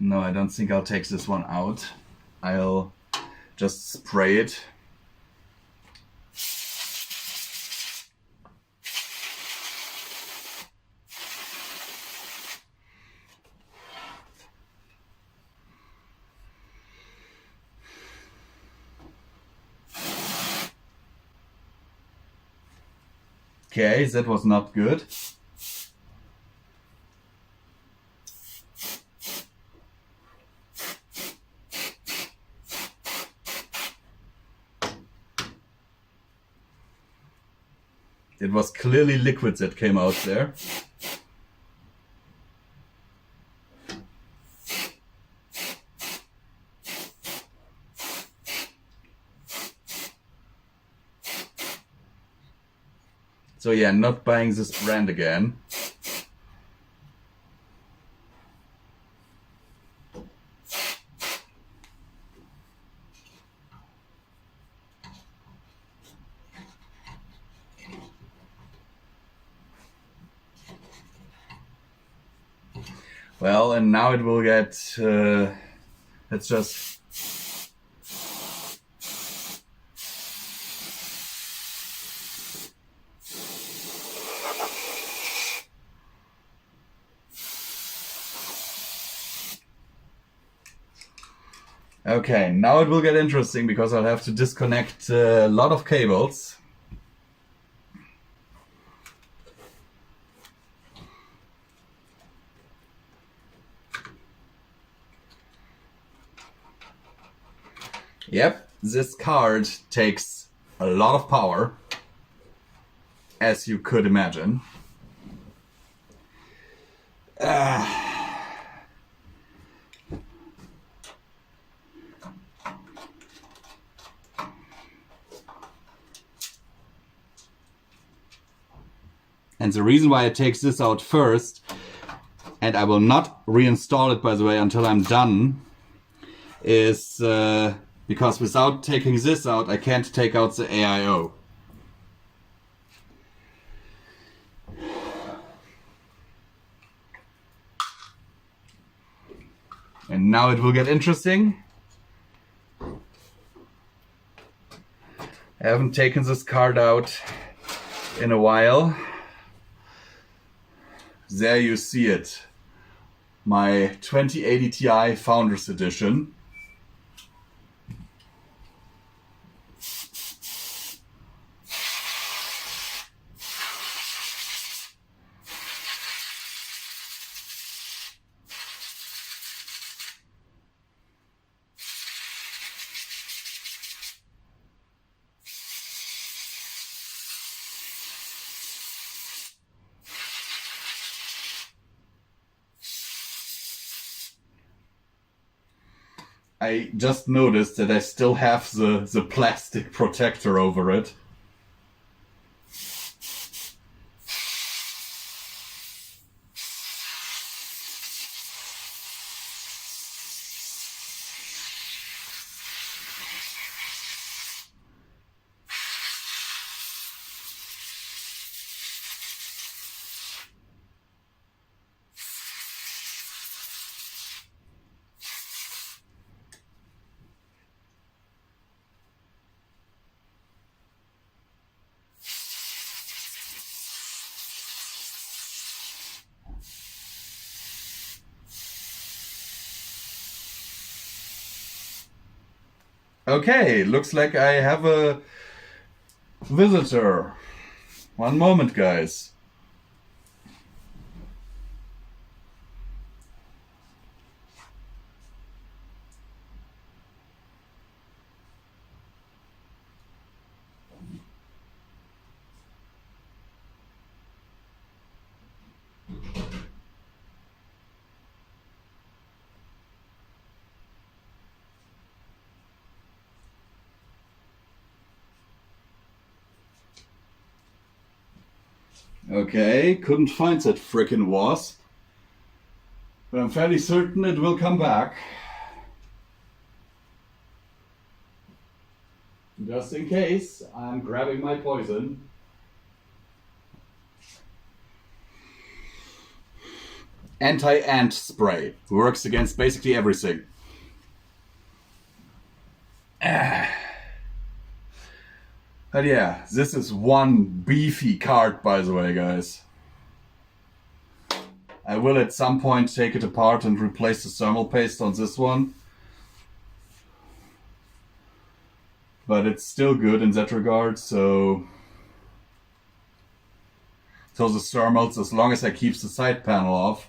No, I don't think I'll take this one out. I'll just spray it. Okay, that was not good. It was clearly liquid that came out there. So yeah, not buying this brand again. Well, and now it will get, let's just... Okay, now it will get interesting because I'll have to disconnect a lot of cables. Yep, this card takes a lot of power, as you could imagine. And the reason why it takes this out first, and I will not reinstall it by the way until I'm done, is because without taking this out, I can't take out the AIO. And now it will get interesting. I haven't taken this card out in a while. There you see it. My 2080 Ti Founders Edition. I just noticed that I still have the plastic protector over it. Okay, looks like I have a visitor. One moment, guys. Okay, couldn't find that frickin' wasp. But I'm fairly certain it will come back. Just in case, I'm grabbing my poison. Anti-ant spray. Works against basically everything. But yeah, this is one beefy card, by the way, guys. I will at some point take it apart and replace the thermal paste on this one. But it's still good in that regard, so the thermals, as long as I keep the side panel off.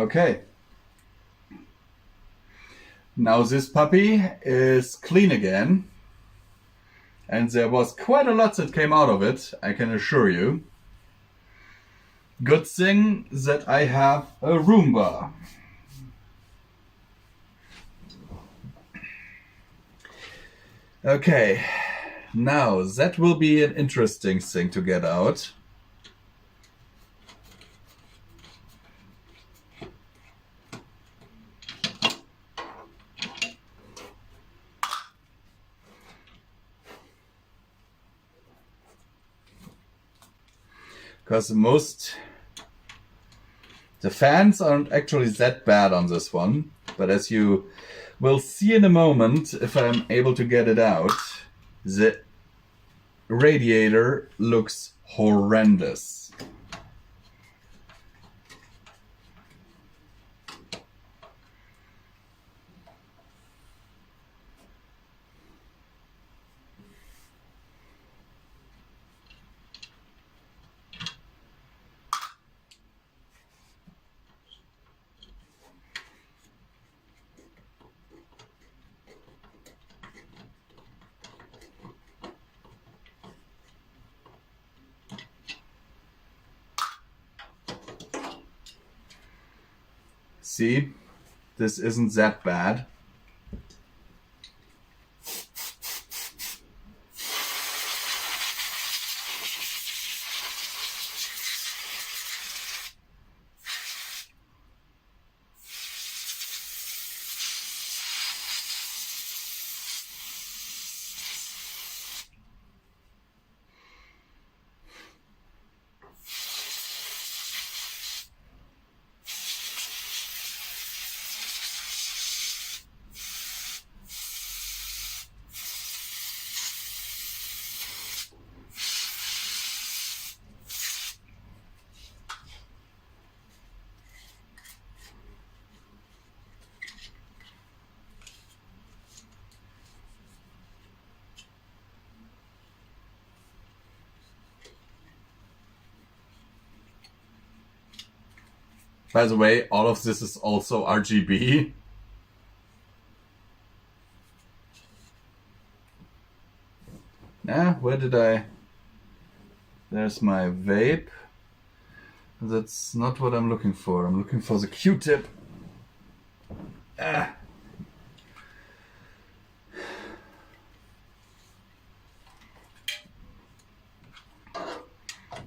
Okay. Now this puppy is clean again. And there was quite a lot that came out of it, I can assure you. Good thing that I have a Roomba. Okay, now that will be an interesting thing to get out. Because the fans aren't actually that bad on this one, but as you will see in a moment, if I'm able to get it out, the radiator looks horrendous. See, this isn't that bad. By the way, all of this is also RGB. Where did I... There's my vape. That's not what I'm looking for. I'm looking for the Q-tip. I'm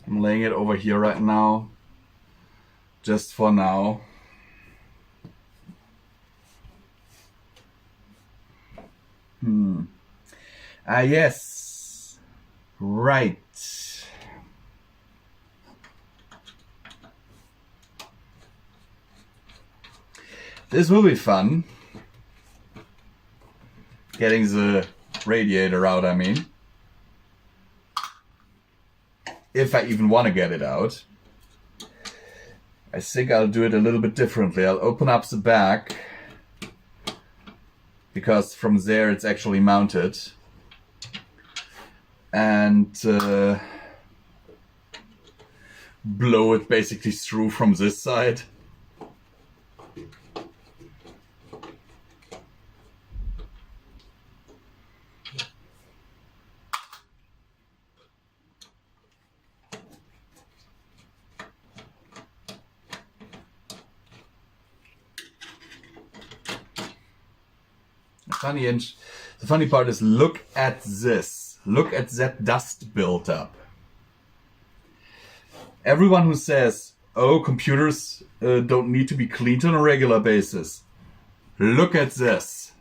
laying it over here right now. Just for now. Yes. Right. This will be fun. Getting the radiator out, I mean. If I even want to get it out. I think I'll do it a little bit differently. I'll open up the back, because from there it's actually mounted, and blow it basically through from this side. The funny part is, look at this. Look at that dust built up. Everyone who says, oh, computers don't need to be cleaned on a regular basis. Look at this.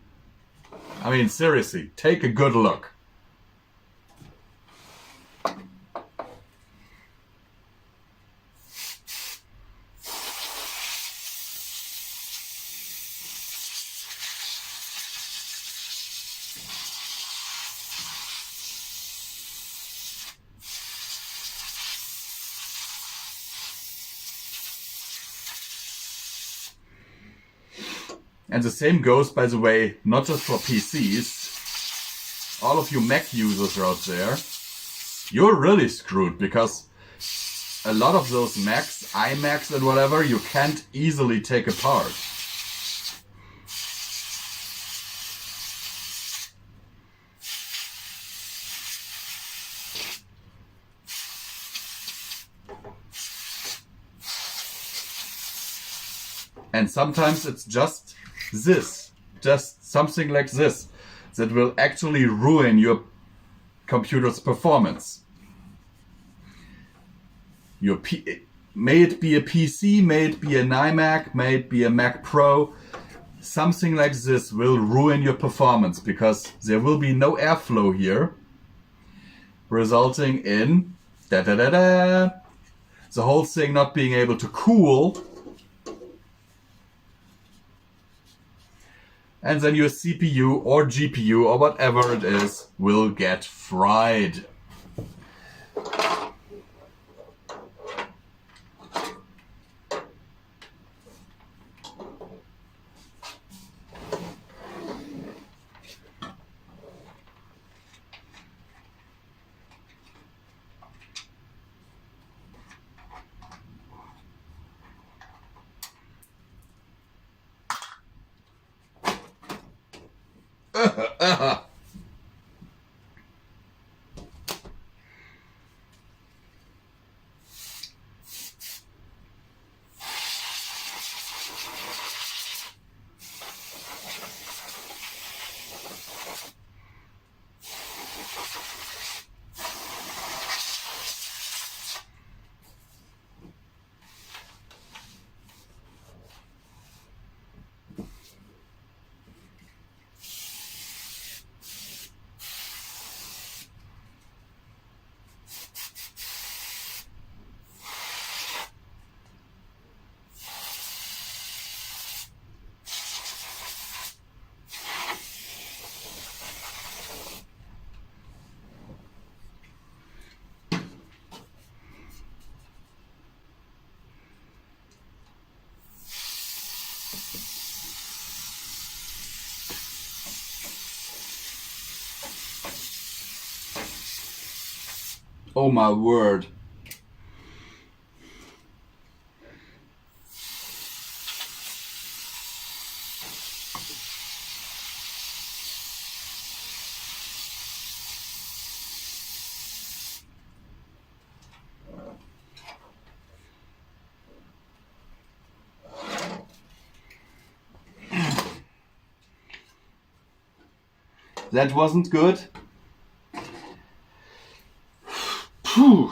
I mean, seriously, take a good look. And the same goes, by the way, not just for PCs. All of you Mac users out there, you're really screwed, because a lot of those mechs, iMechs and whatever, you can't easily take apart. And sometimes it's just this, just something like this, that will actually ruin your computer's performance. May it be a PC, may it be an iMac, may it be a Mac Pro, something like this will ruin your performance because there will be no airflow here, resulting in the whole thing not being able to cool. And then your CPU or GPU or whatever it is will get fried. Oh my word. That wasn't good. Phew.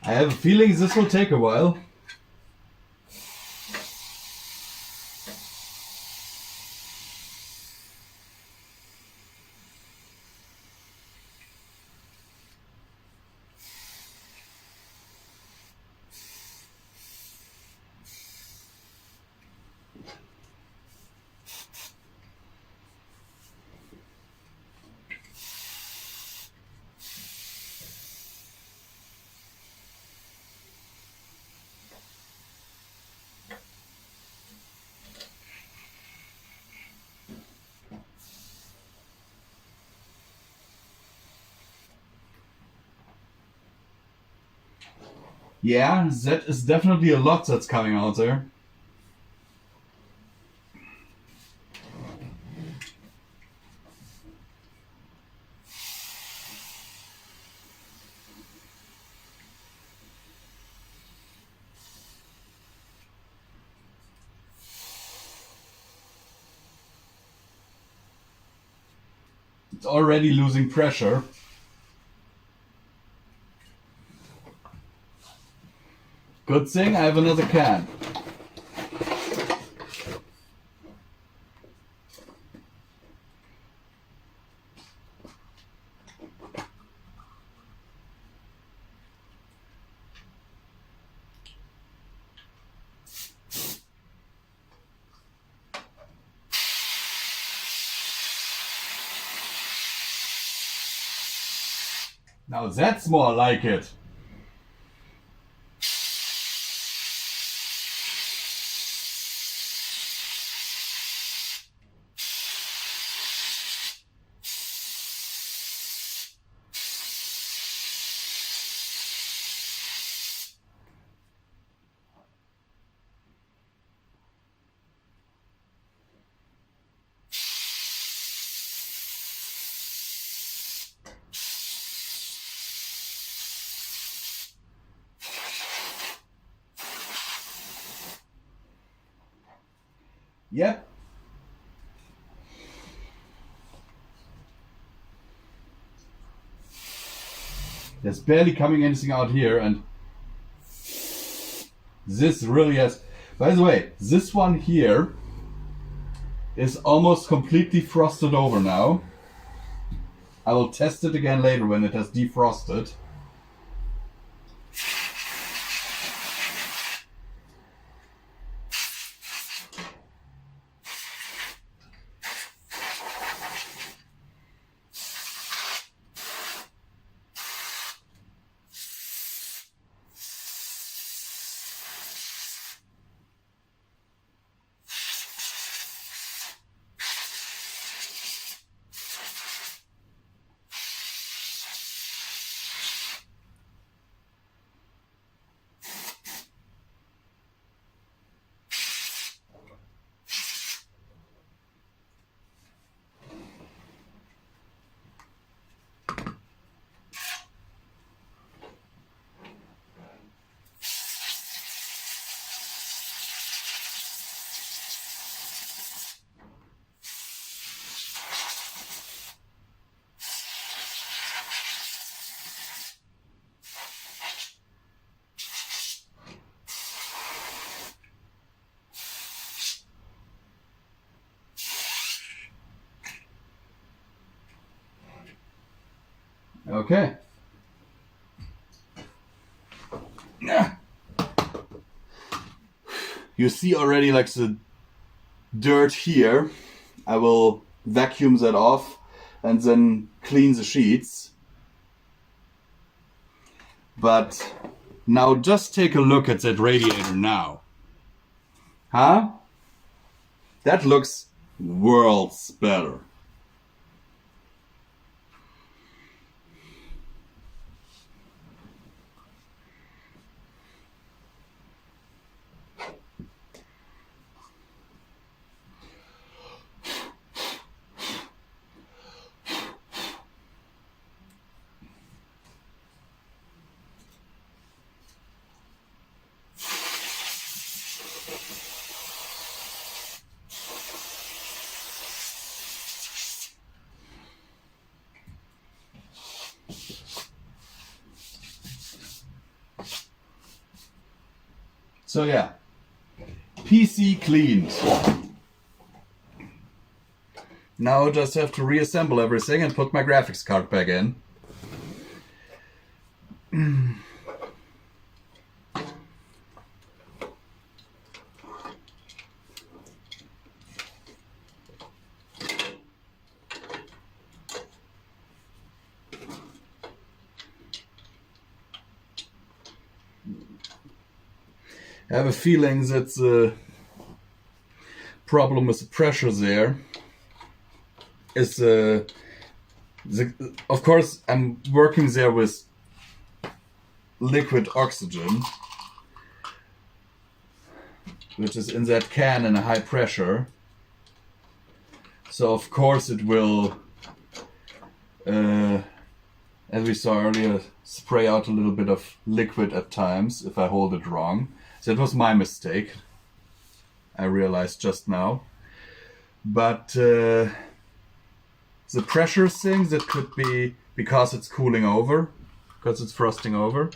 I have a feeling this will take a while. Yeah, that is definitely a lot that's coming out there. It's already losing pressure. Good thing I have another can. Now that's more like it. Yep. There's barely coming anything out here, and this really has... By the way, this one here is almost completely frosted over now. I will test it again later when it has defrosted. Okay. You see already like the dirt here. I will vacuum that off and then clean the sheets. But now just take a look at that radiator now. Huh? That looks worlds better. So yeah, PC cleaned. Now I just have to reassemble everything and put my graphics card back in. I have a feeling that the problem with the pressure there is of course I'm working there with liquid oxygen, which is in that can in a high pressure. So of course it will, as we saw earlier, spray out a little bit of liquid at times if I hold it wrong. So that was my mistake, I realized just now. But the pressure thing, that could be because it's cooling over, because it's frosting over.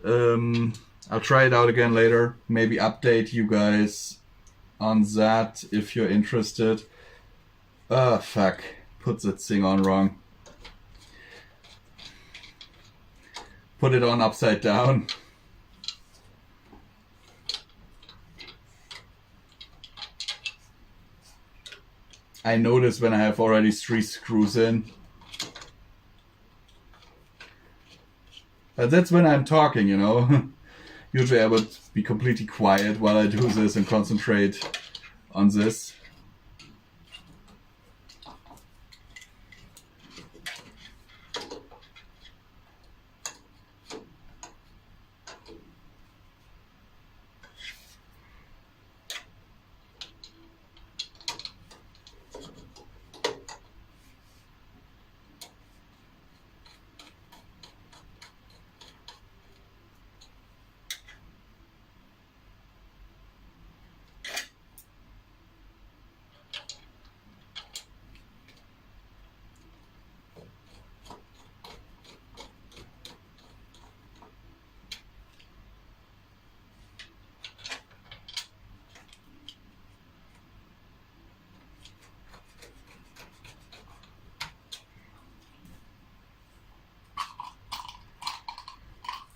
I'll try it out again later, maybe update you guys on that if you're interested. Ah, fuck, put that thing on wrong. Put it on upside down. I notice when I have already 3 screws in. But that's when I'm talking, you know. Usually I would be completely quiet while I do this and concentrate on this.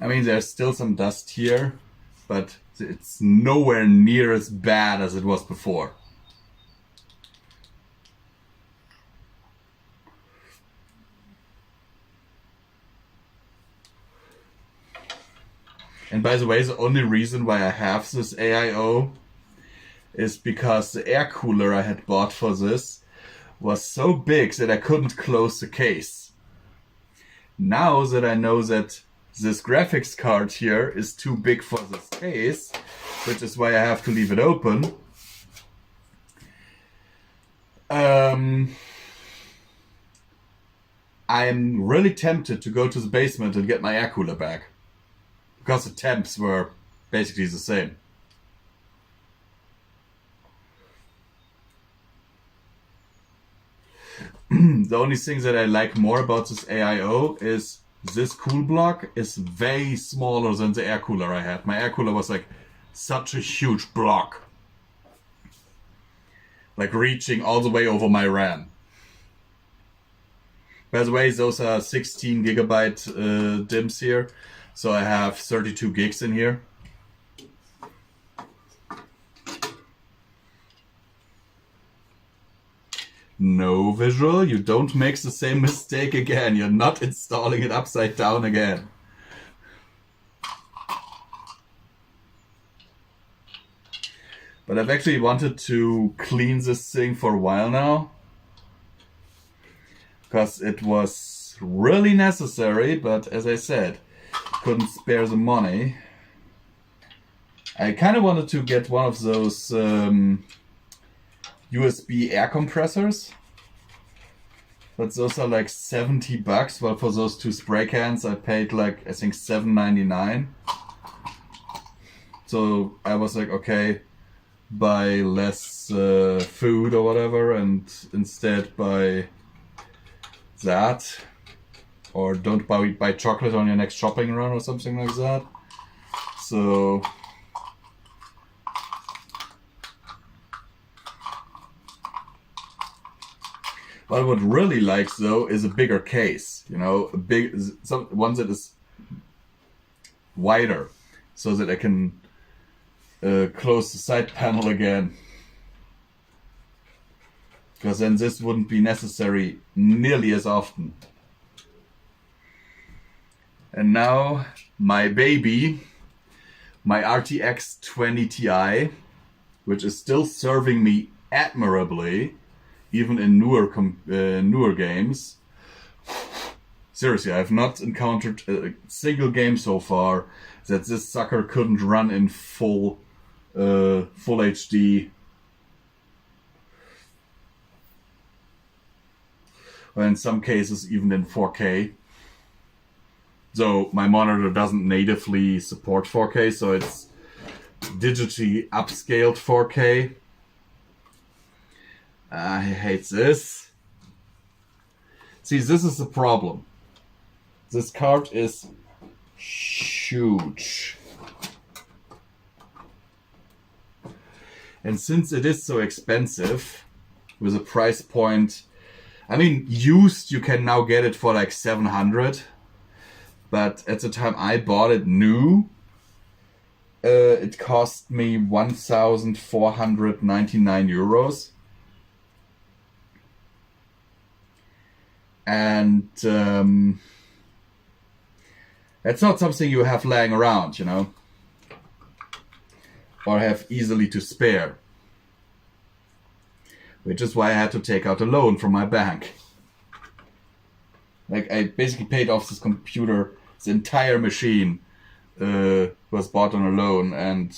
I mean, there's still some dust here, but it's nowhere near as bad as it was before. And by the way, the only reason why I have this AIO is because the air cooler I had bought for this was so big that I couldn't close the case. Now that I know that this graphics card here is too big for this case, which is why I have to leave it open, I'm really tempted to go to the basement and get my air cooler back, because the temps were basically the same. The only thing that I like more about this AIO is this cool block is way smaller than the air cooler I had. My air cooler was like such a huge block, like reaching all the way over my RAM. By the way, those are 16 gigabyte DIMMs here, so I have 32 gigs in here. No, Visual, you don't make the same mistake again. You're not installing it upside down again. But I've actually wanted to clean this thing for a while now, because it was really necessary, but as I said, couldn't spare the money. I kind of wanted to get one of those USB air compressors, but those are like $70. Well, for those 2 spray cans I paid like, I think, $7.99. So I was like, okay, buy less food or whatever and instead buy that, or don't buy chocolate on your next shopping run or something like that. So what I would really like though is a bigger case, you know, one that is wider, so that I can close the side panel again. Because then this wouldn't be necessary nearly as often. And now my baby, my RTX 20 Ti, which is still serving me admirably, even in newer games. Seriously, I've not encountered a single game so far that this sucker couldn't run in full HD. Or in some cases even in 4K. So my monitor doesn't natively support 4K, so it's digitally upscaled 4K. I hate this. See, this is the problem. This card is huge. And since it is so expensive, with a price point, I mean, used you can now get it for like 700. But at the time I bought it new, it cost me 1,499 euros. And it's not something you have laying around, you know, or have easily to spare. Which is why I had to take out a loan from my bank. Like, I basically paid off this computer, this entire machine was bought on a loan, and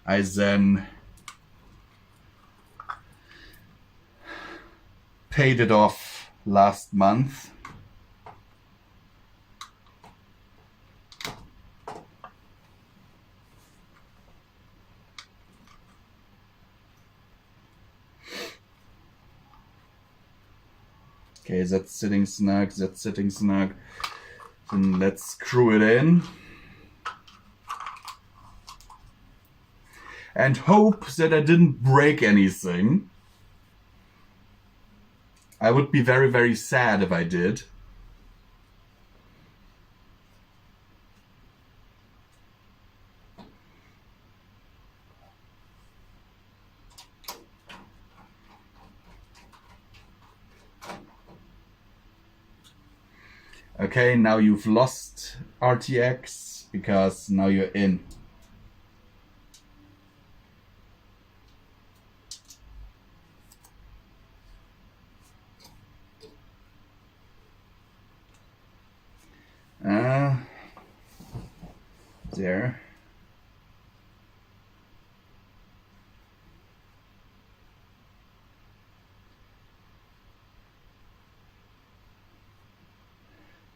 I then paid it off last month. Okay, that's sitting snug, that's sitting snug. Then let's screw it in. And hope that I didn't break anything. I would be very, very sad if I did. Okay, now you've lost RTX because now you're in. There.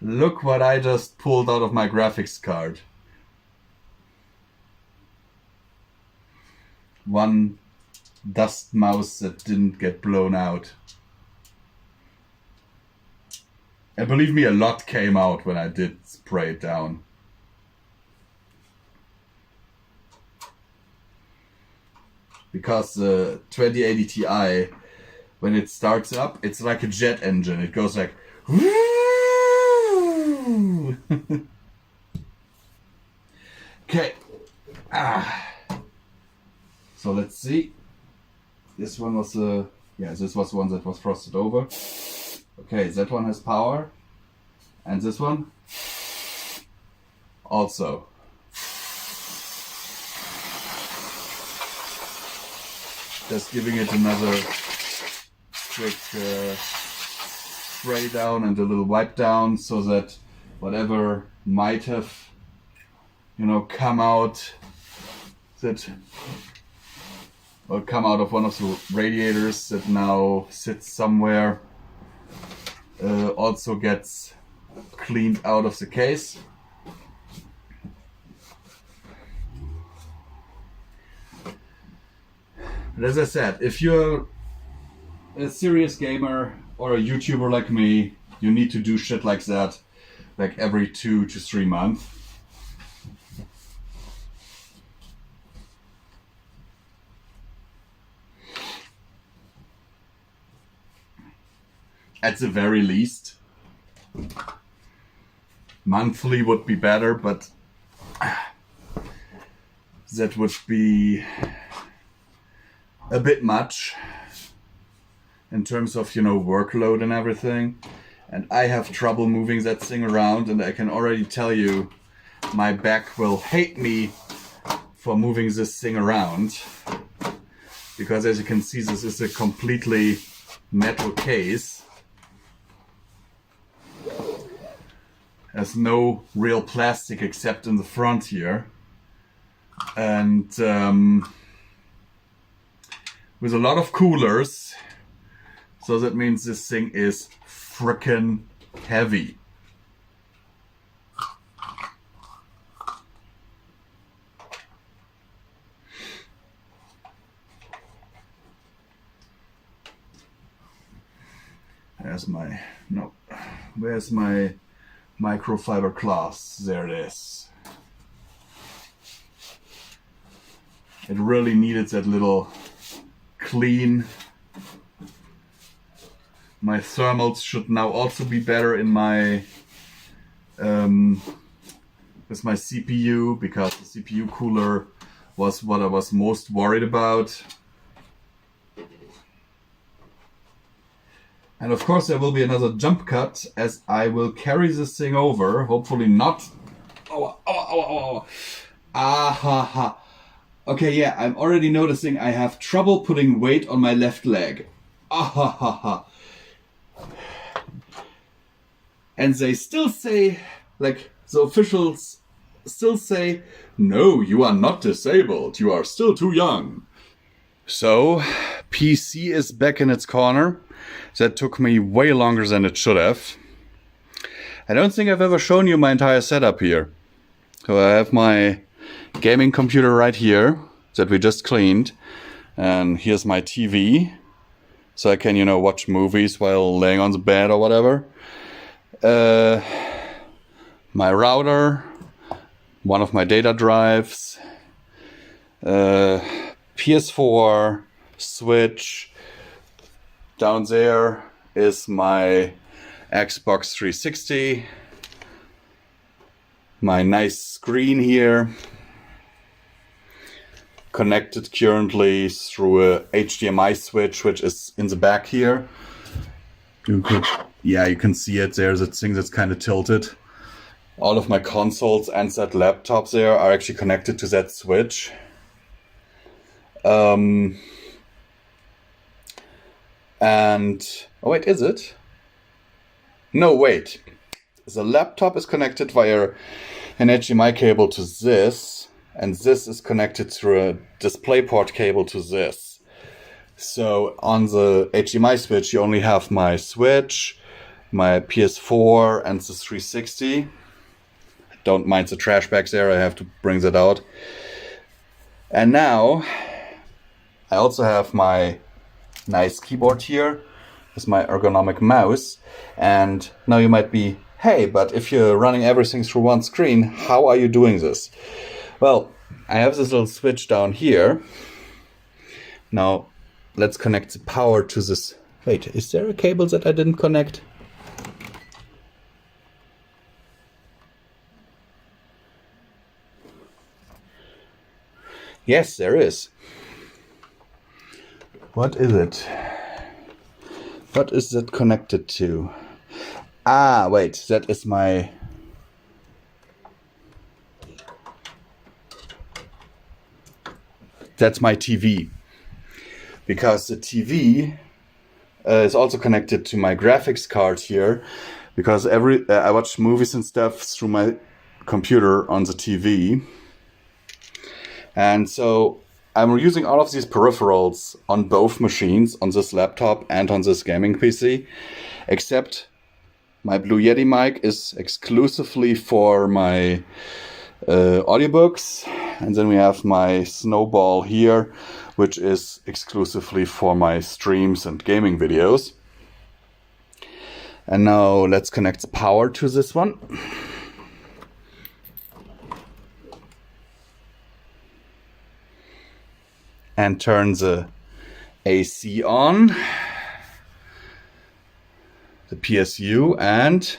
Look what I just pulled out of my graphics card. One dust mouse that didn't get blown out. And believe me, a lot came out when I did spray it down. Because the 2080 Ti, when it starts up, it's like a jet engine. It goes like... Okay. So let's see. This one was this was one that was frosted over. Okay, that one has power. And this one also. Just giving it another quick spray down and a little wipe down so that whatever might have, you know, come out of one of the radiators that now sits somewhere also gets cleaned out of the case. But as I said, if you're a serious gamer or a YouTuber like me, you need to do shit like that like every 2 to 3 months. At the very least. Monthly would be better, but that would be a bit much in terms of, you know, workload and everything. And I have trouble moving that thing around, and I can already tell you my back will hate me for moving this thing around. because as you can see, this is a completely metal case. There's no real plastic except in the front here. And with a lot of coolers, so that means this thing is frickin' heavy. Where's my microfiber cloth? There it is. It really needed that little clean. My thermals should now also be better in my with my CPU, because the CPU cooler was what I was most worried about. And of course there will be another jump cut as I will carry this thing over, hopefully not. Ahaha. Okay, yeah, I'm already noticing I have trouble putting weight on my left leg. Ahaha. And they still say, like, the officials still say, no, you are not disabled, you are still too young. So, PC is back in its corner. That took me way longer than it should have. I don't think I've ever shown you my entire setup here. So I have my gaming computer right here that we just cleaned. And here's my TV. So I can, watch movies while laying on the bed or whatever. My router, one of my data drives, PS4, Switch. Down there is my Xbox 360, my nice screen here, connected currently through a HDMI switch, which is in the back here. You can see it. There's a thing that's kind of tilted. All of my consoles and that laptop there are actually connected to that switch. Oh wait, is it? No, wait. The laptop is connected via an HDMI cable to this, and this is connected through a DisplayPort cable to this. So on the HDMI switch, you only have my Switch, my PS4, and the 360. Don't mind the trash bags there, I have to bring that out. And now, I also have my nice keyboard here with my ergonomic mouse. And now you might be, hey, but if you're running everything through one screen, how are you doing this? Well, I have this little switch down here. Now, let's connect the power to this. Wait, is there a cable that I didn't connect? Yes, there is. What is it? What is that connected to? Ah, wait, that is my... That's my TV. Because the TV is also connected to my graphics card here. Because I watch movies and stuff through my computer on the TV. And so I'm using all of these peripherals on both machines, on this laptop and on this gaming PC, except my Blue Yeti mic is exclusively for my audiobooks, and then we have my Snowball here, which is exclusively for my streams and gaming videos. And now let's connect the power to this one. And turn the AC on, the PSU, and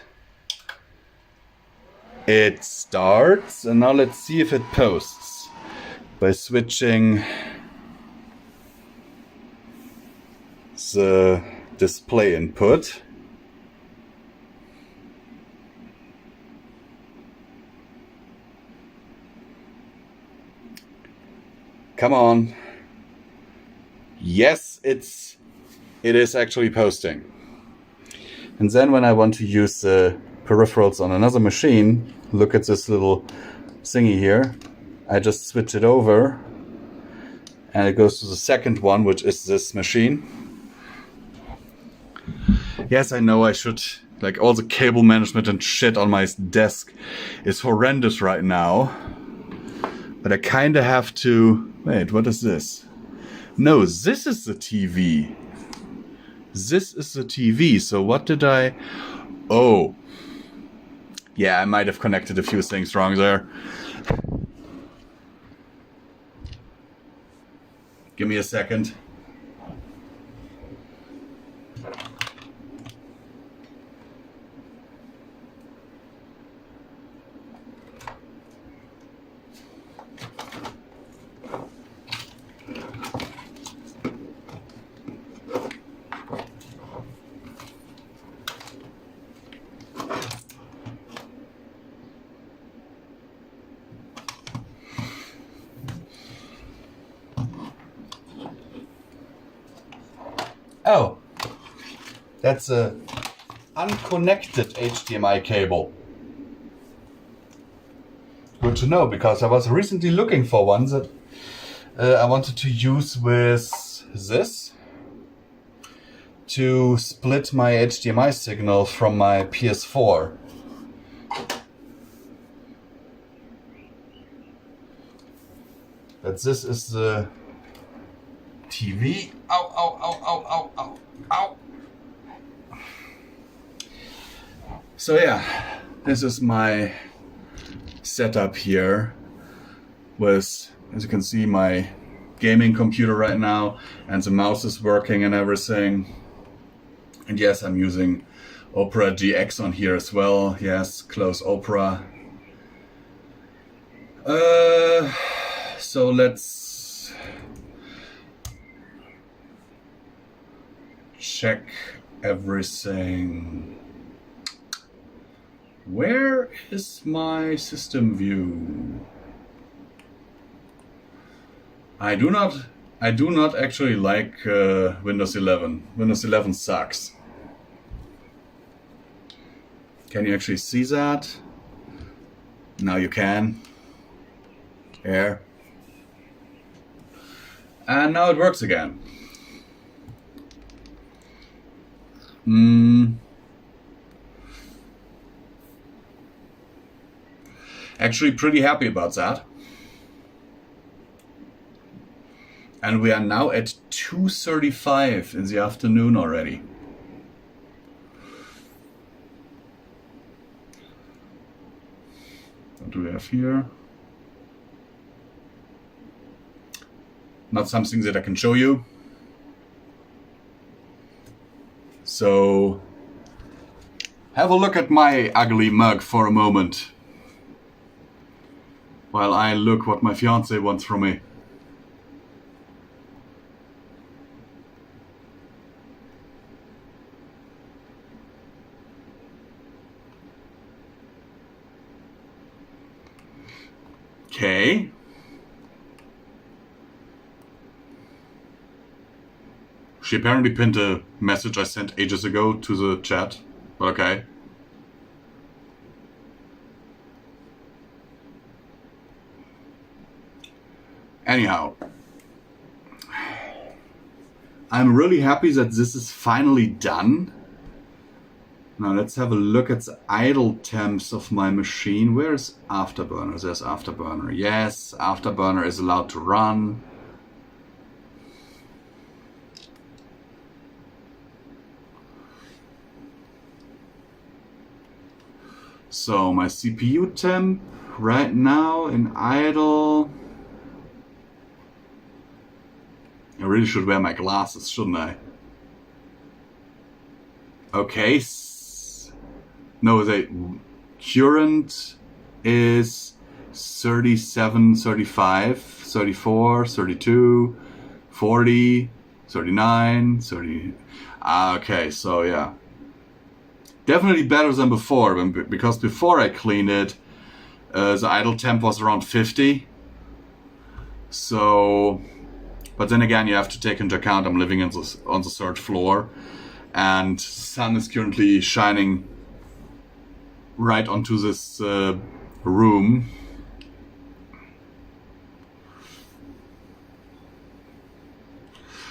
it starts. And now let's see if it posts by switching the display input. Come on. Yes, it is actually posting. And then when I want to use the peripherals on another machine, look at this little thingy here. I just switch it over and it goes to the second one, which is this machine. Yes, I know I should, like, all the cable management and shit on my desk is horrendous right now. But I kind of have to... Wait, what is this? No, this is the TV. This is the TV. So what did I... Oh. Yeah, I might have connected a few things wrong there. Give me a second. Oh, that's a unconnected HDMI cable. Good to know, because I was recently looking for one that I wanted to use with this to split my HDMI signal from my PS4. But this is the TV. Ow, ow, ow, ow, ow, ow, ow. So yeah, this is my setup here with, as you can see, my gaming computer right now, and the mouse is working and everything. And yes, I'm using Opera GX on here as well. Yes, close Opera. So let's check everything. Where is my system view? I do not actually like Windows 11. Windows 11 sucks. Can you actually see that? Now you can. There. And now it works again. Actually pretty happy about that. And we are now at 2:35 in the afternoon already. What do we have here? Not something that I can show you. So have a look at my ugly mug for a moment, while I look what my fiance wants from me. Okay. She apparently pinned a message I sent ages ago to the chat. Okay. Anyhow, I'm really happy that this is finally done. Now let's have a look at the idle temps of my machine. Where's Afterburner? There's Afterburner. Yes, Afterburner is allowed to run. So my CPU temp right now in idle. I really should wear my glasses, shouldn't I? Okay. No, the current is 37, 35, 34, 32, 40, 39, 30. Okay, so yeah. Definitely better than before, because before I cleaned it, the idle temp was around 50. So But then again, you have to take into account I'm living on the third floor, and sun is currently shining right onto this room.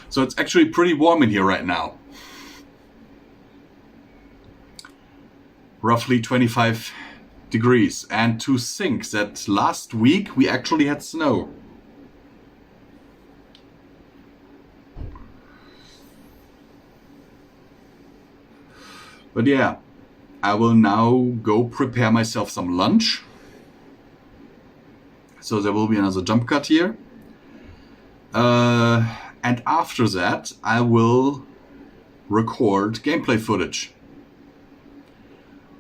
So it's actually pretty warm in here right now. Roughly 25 degrees. And to think that last week we actually had snow. But yeah, I will now go prepare myself some lunch. So there will be another jump cut here. And after that, I will record gameplay footage.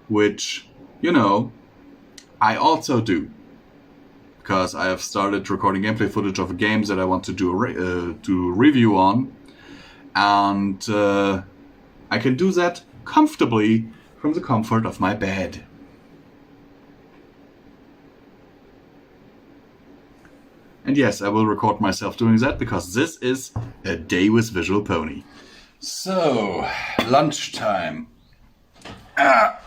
Which, you know, I also do. Because I have started recording gameplay footage of games that I want to do a review on. And I can do that comfortably from the comfort of my bed. And yes, I will record myself doing that because this is a day with Visual Pony. So, lunchtime. Yeah,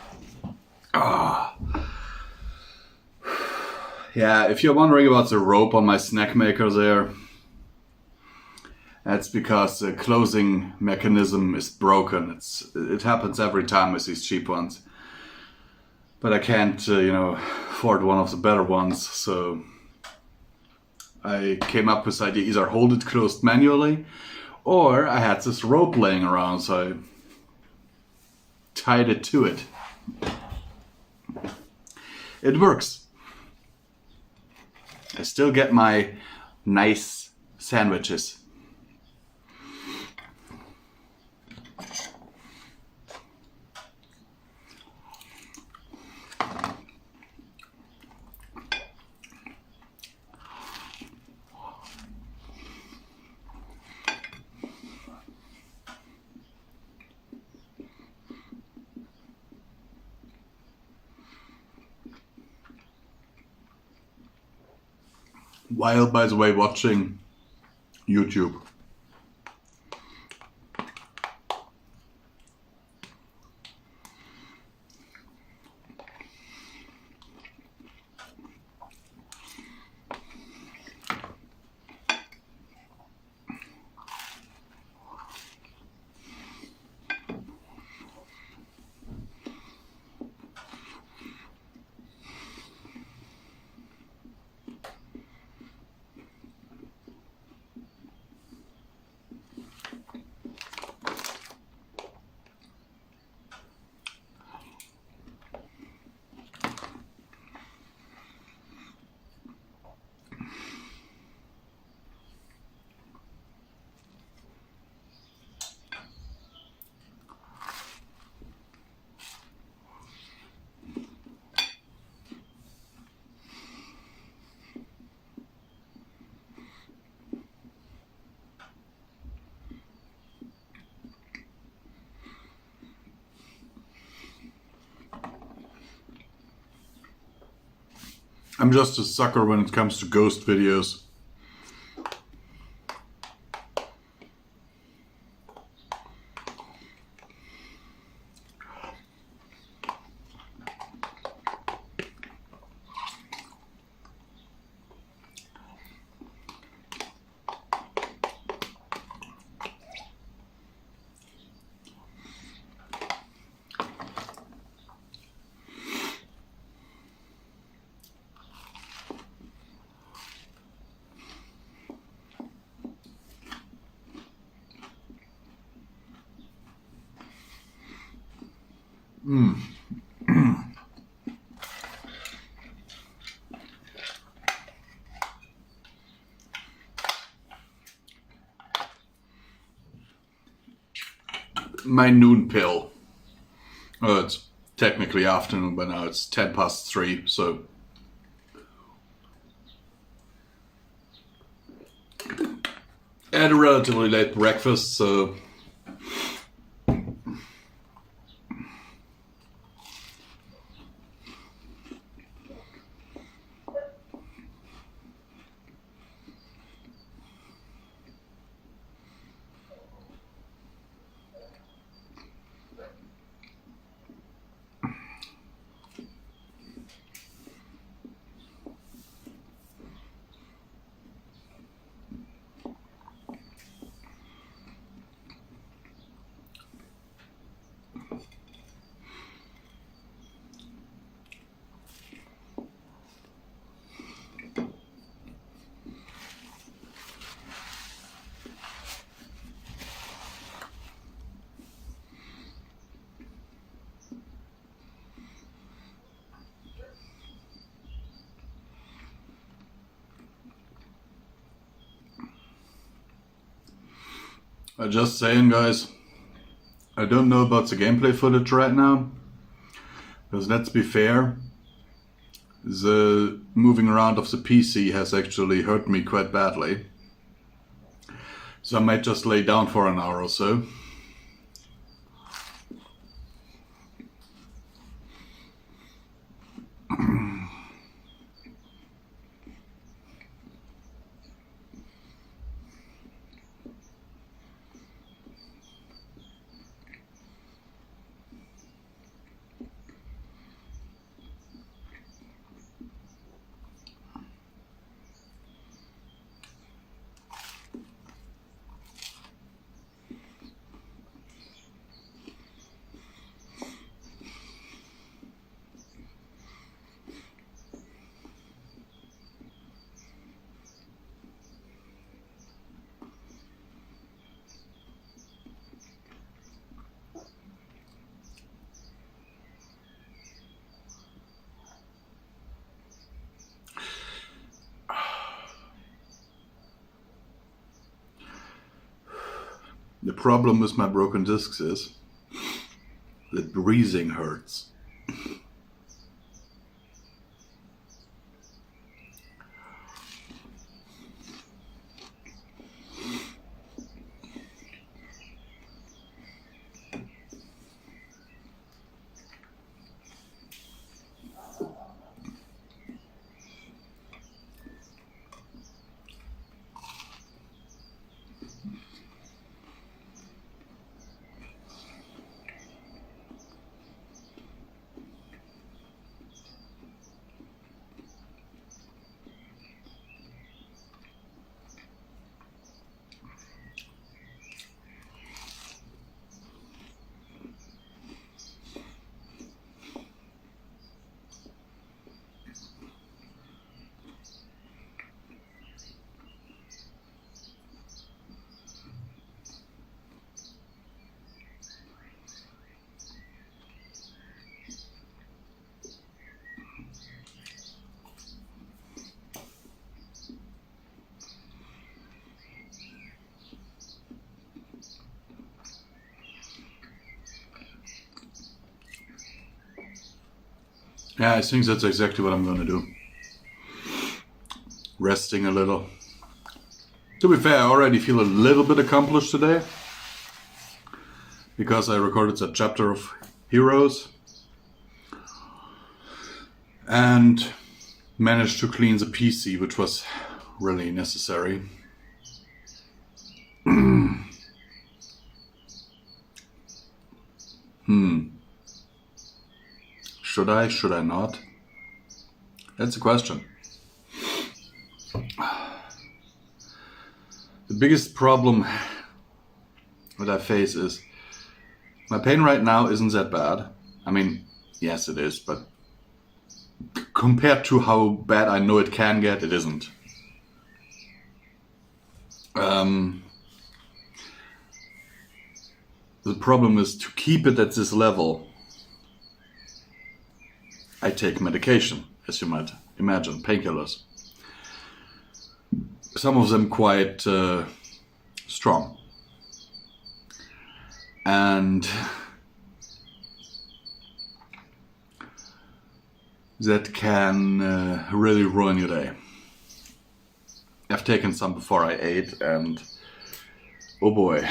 if you're wondering about the rope on my snack maker there, that's because the closing mechanism is broken. It happens every time with these cheap ones. But I can't, afford one of the better ones, so I came up with the idea either hold it closed manually, or I had this rope laying around, so I tied it to it. It works. I still get my nice sandwiches. While, by the way, watching YouTube. I'm just a sucker when it comes to ghost videos. My noon pill. Oh, it's technically afternoon, but now it's 3:10, so I had a relatively late breakfast, so Just saying, guys, I don't know about the gameplay footage right now, because let's be fair, the moving around of the PC has actually hurt me quite badly. So I might just lay down for an hour or so. The problem with my broken discs is that breathing hurts. Yeah, I think that's exactly what I'm going to do. Resting a little. To be fair, I already feel a little bit accomplished today, because I recorded that chapter of Heroes and managed to clean the PC, which was really necessary. Should I not? That's a question. The biggest problem that I face is my pain right now isn't that bad. I mean, yes it is, but compared to how bad I know it can get, it isn't. The problem is to keep it at this level. I take medication, as you might imagine, painkillers. Some of them quite strong. And that can really ruin your day. I've taken some before I ate and oh boy.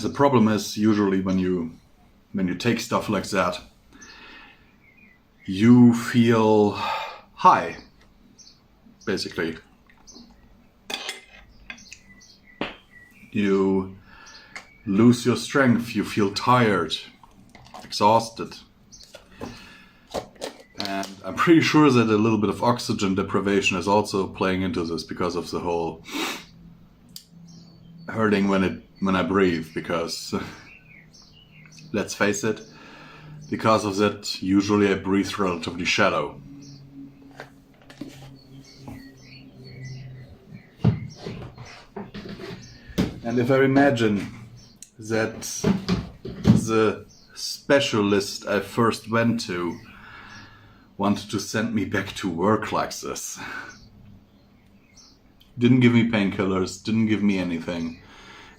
The problem is usually when you take stuff like that, you feel high, basically. You lose your strength, you feel tired, exhausted. And I'm pretty sure that a little bit of oxygen deprivation is also playing into this because of the whole hurting when I breathe, because let's face it, because of that usually I breathe relatively shallow. And if I imagine that the specialist I first went to wanted to send me back to work like this, didn't give me painkillers, didn't give me anything,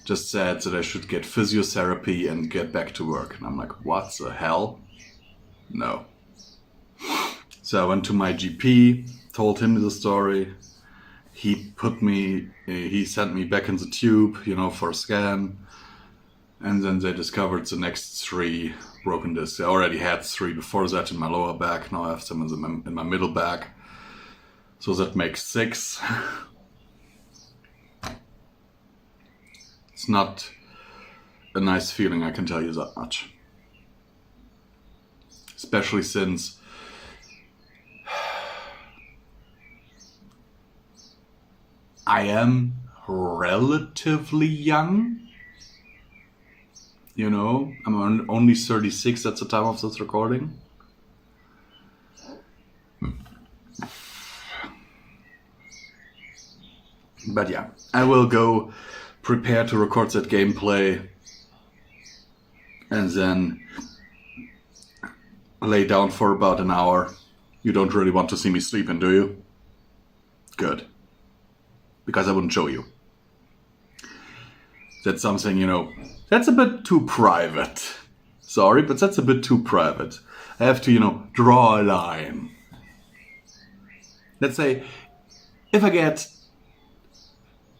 just said that I should get physiotherapy and get back to work. And I'm like, what the hell? No. So I went to my GP, told him the story. He sent me back in the tube, for a scan. And then they discovered the next 3 broken discs. I already had 3 before that in my lower back. Now I have some in my middle back. So that makes 6. It's not a nice feeling, I can tell you that much. Especially since I am relatively young. I'm only 36 at the time of this recording. But yeah, I will go prepare to record that gameplay and then lay down for about an hour. You don't really want to see me sleeping, do you? Good. Because I wouldn't show you. That's something, that's a bit too private. Sorry, but that's a bit too private. I have to, draw a line. Let's say, if I get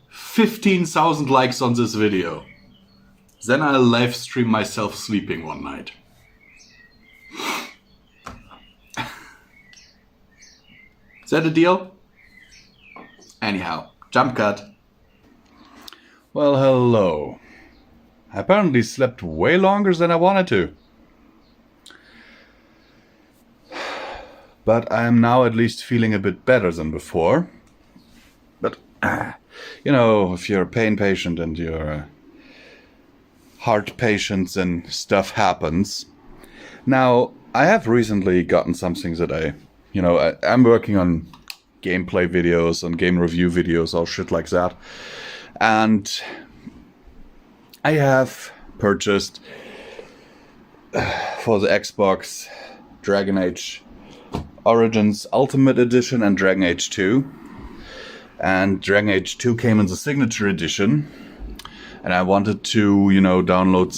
15,000 likes on this video, then I'll live stream myself sleeping one night. Is that a deal? Anyhow, jump cut. Well, hello. I apparently slept way longer than I wanted to. But I am now at least feeling a bit better than before. But, if you're a pain patient and you're a heart patient, then stuff happens. Now, I have recently gotten something that I'm working on gameplay videos, on game review videos, all shit like that. And I have purchased for the Xbox Dragon Age Origins Ultimate Edition and Dragon Age 2. And Dragon Age 2 came in the Signature Edition. And I wanted to, download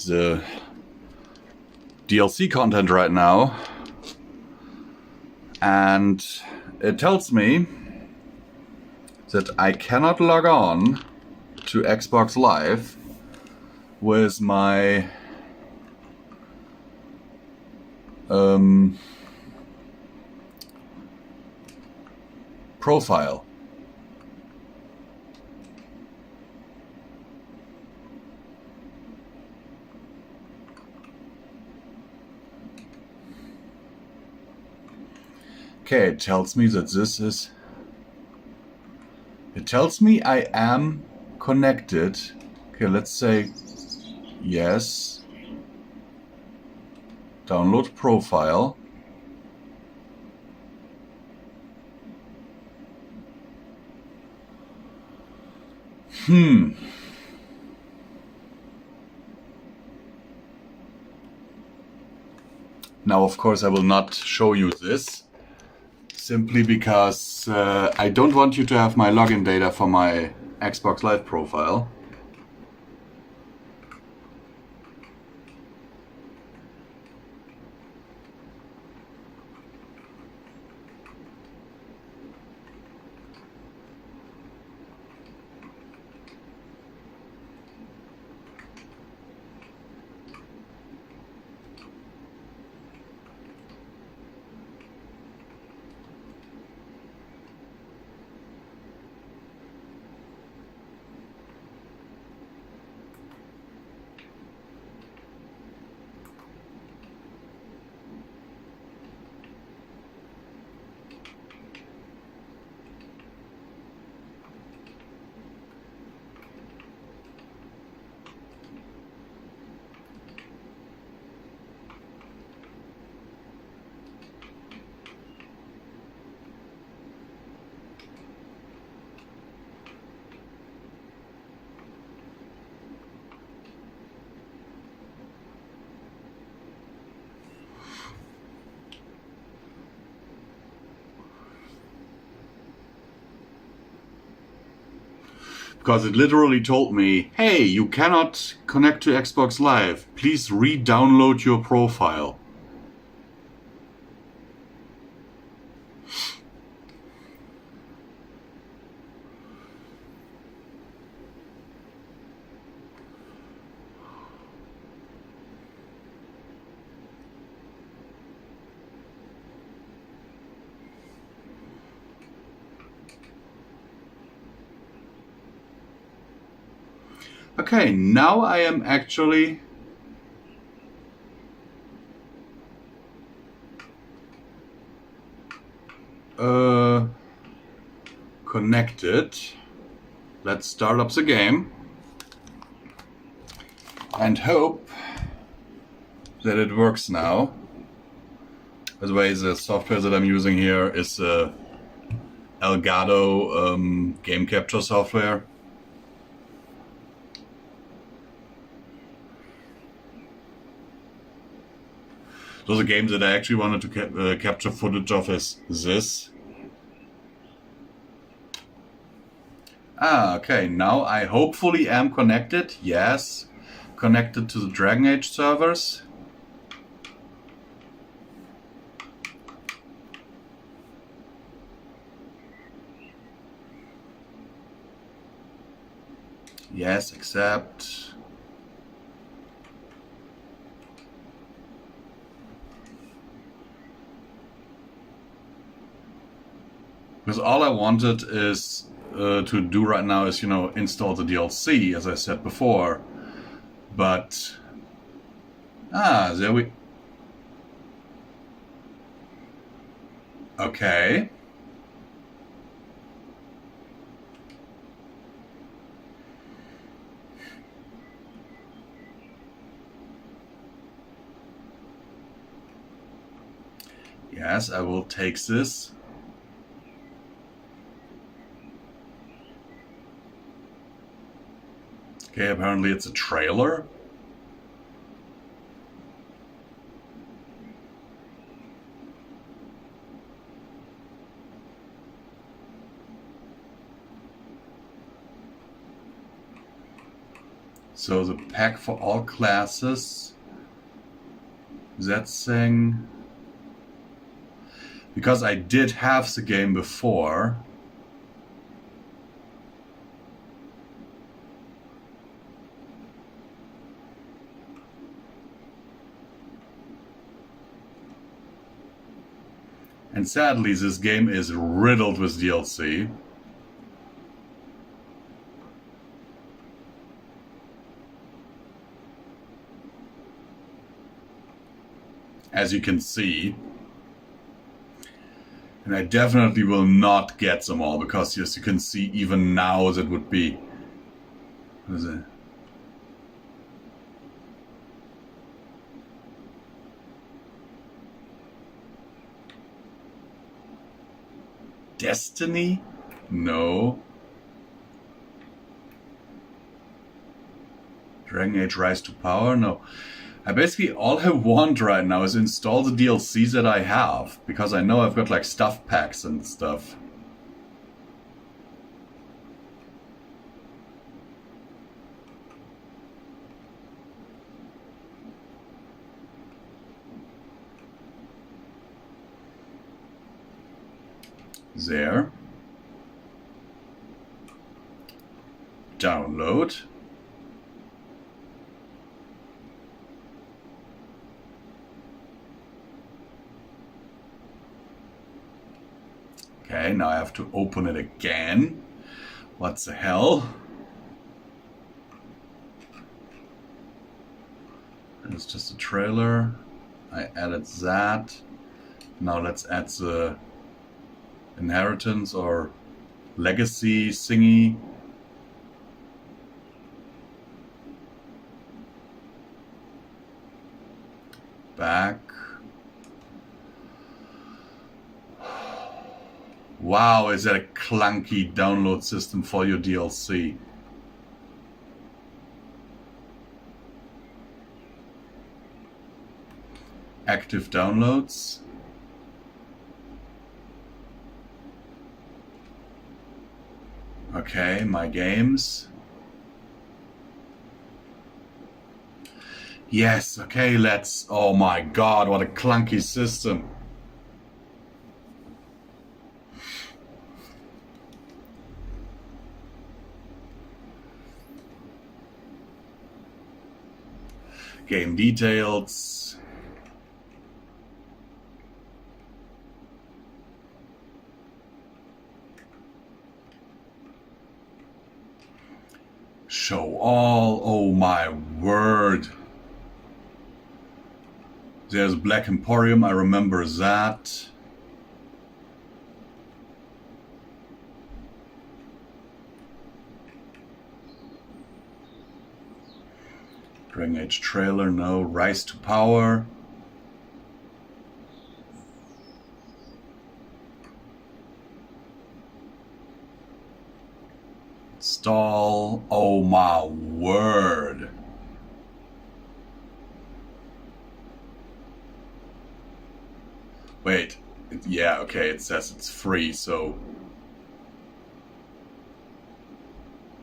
the DLC content right now. And it tells me that I cannot log on to Xbox Live with my profile. Okay, it tells me that it tells me I am connected. Okay, let's say yes. Download profile. Now, of course, I will not show you this. Simply because I don't want you to have my login data for my Xbox Live profile. Because it literally told me, hey, you cannot connect to Xbox Live. Please re-download your profile. Okay, now I am actually connected. Let's start up the game and hope that it works now. By the way, the software that I'm using here is Elgato game capture software. So the game that I actually wanted to capture footage of is this. Okay, now I hopefully am connected. Yes, connected to the Dragon Age servers. Yes, accept. Because all I wanted is to do right now is, you know, install the DLC, as I said before. But there we. Okay. Yes, I will take this. Okay, apparently it's a trailer. So the pack for all classes. That thing. Because I did have the game before. And sadly, this game is riddled with DLC. As you can see. And I definitely will not get them all, because as you can see, even now that would be... What is it? Destiny? No. Dragon Age Rise to Power? No. All I want right now is install the DLCs that I have, because I know I've got like stuff packs and stuff. There. Download. Okay, now I have to open it again. What the hell? It's just a trailer. I added that. Now let's add the inheritance or legacy thingy. Back. Wow, is that a clunky download system for your DLC? Active downloads. Okay, my games. Yes, okay, let's... Oh my god, what a clunky system. Game details. Show all. Oh my word. There's Black Emporium, I remember that. Dragon Age trailer, no. Rise to Power. Install. Oh my word. Wait, yeah, okay, it says it's free, so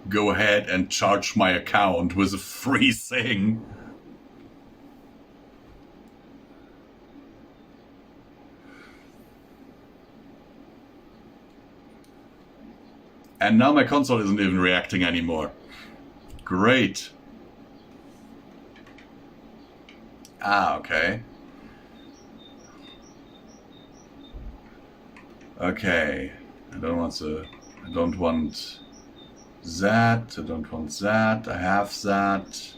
go ahead and charge my account with a free thing. And now my console isn't even reacting anymore. Great. Ah, okay. Okay, I don't want that, I don't want that, I have that.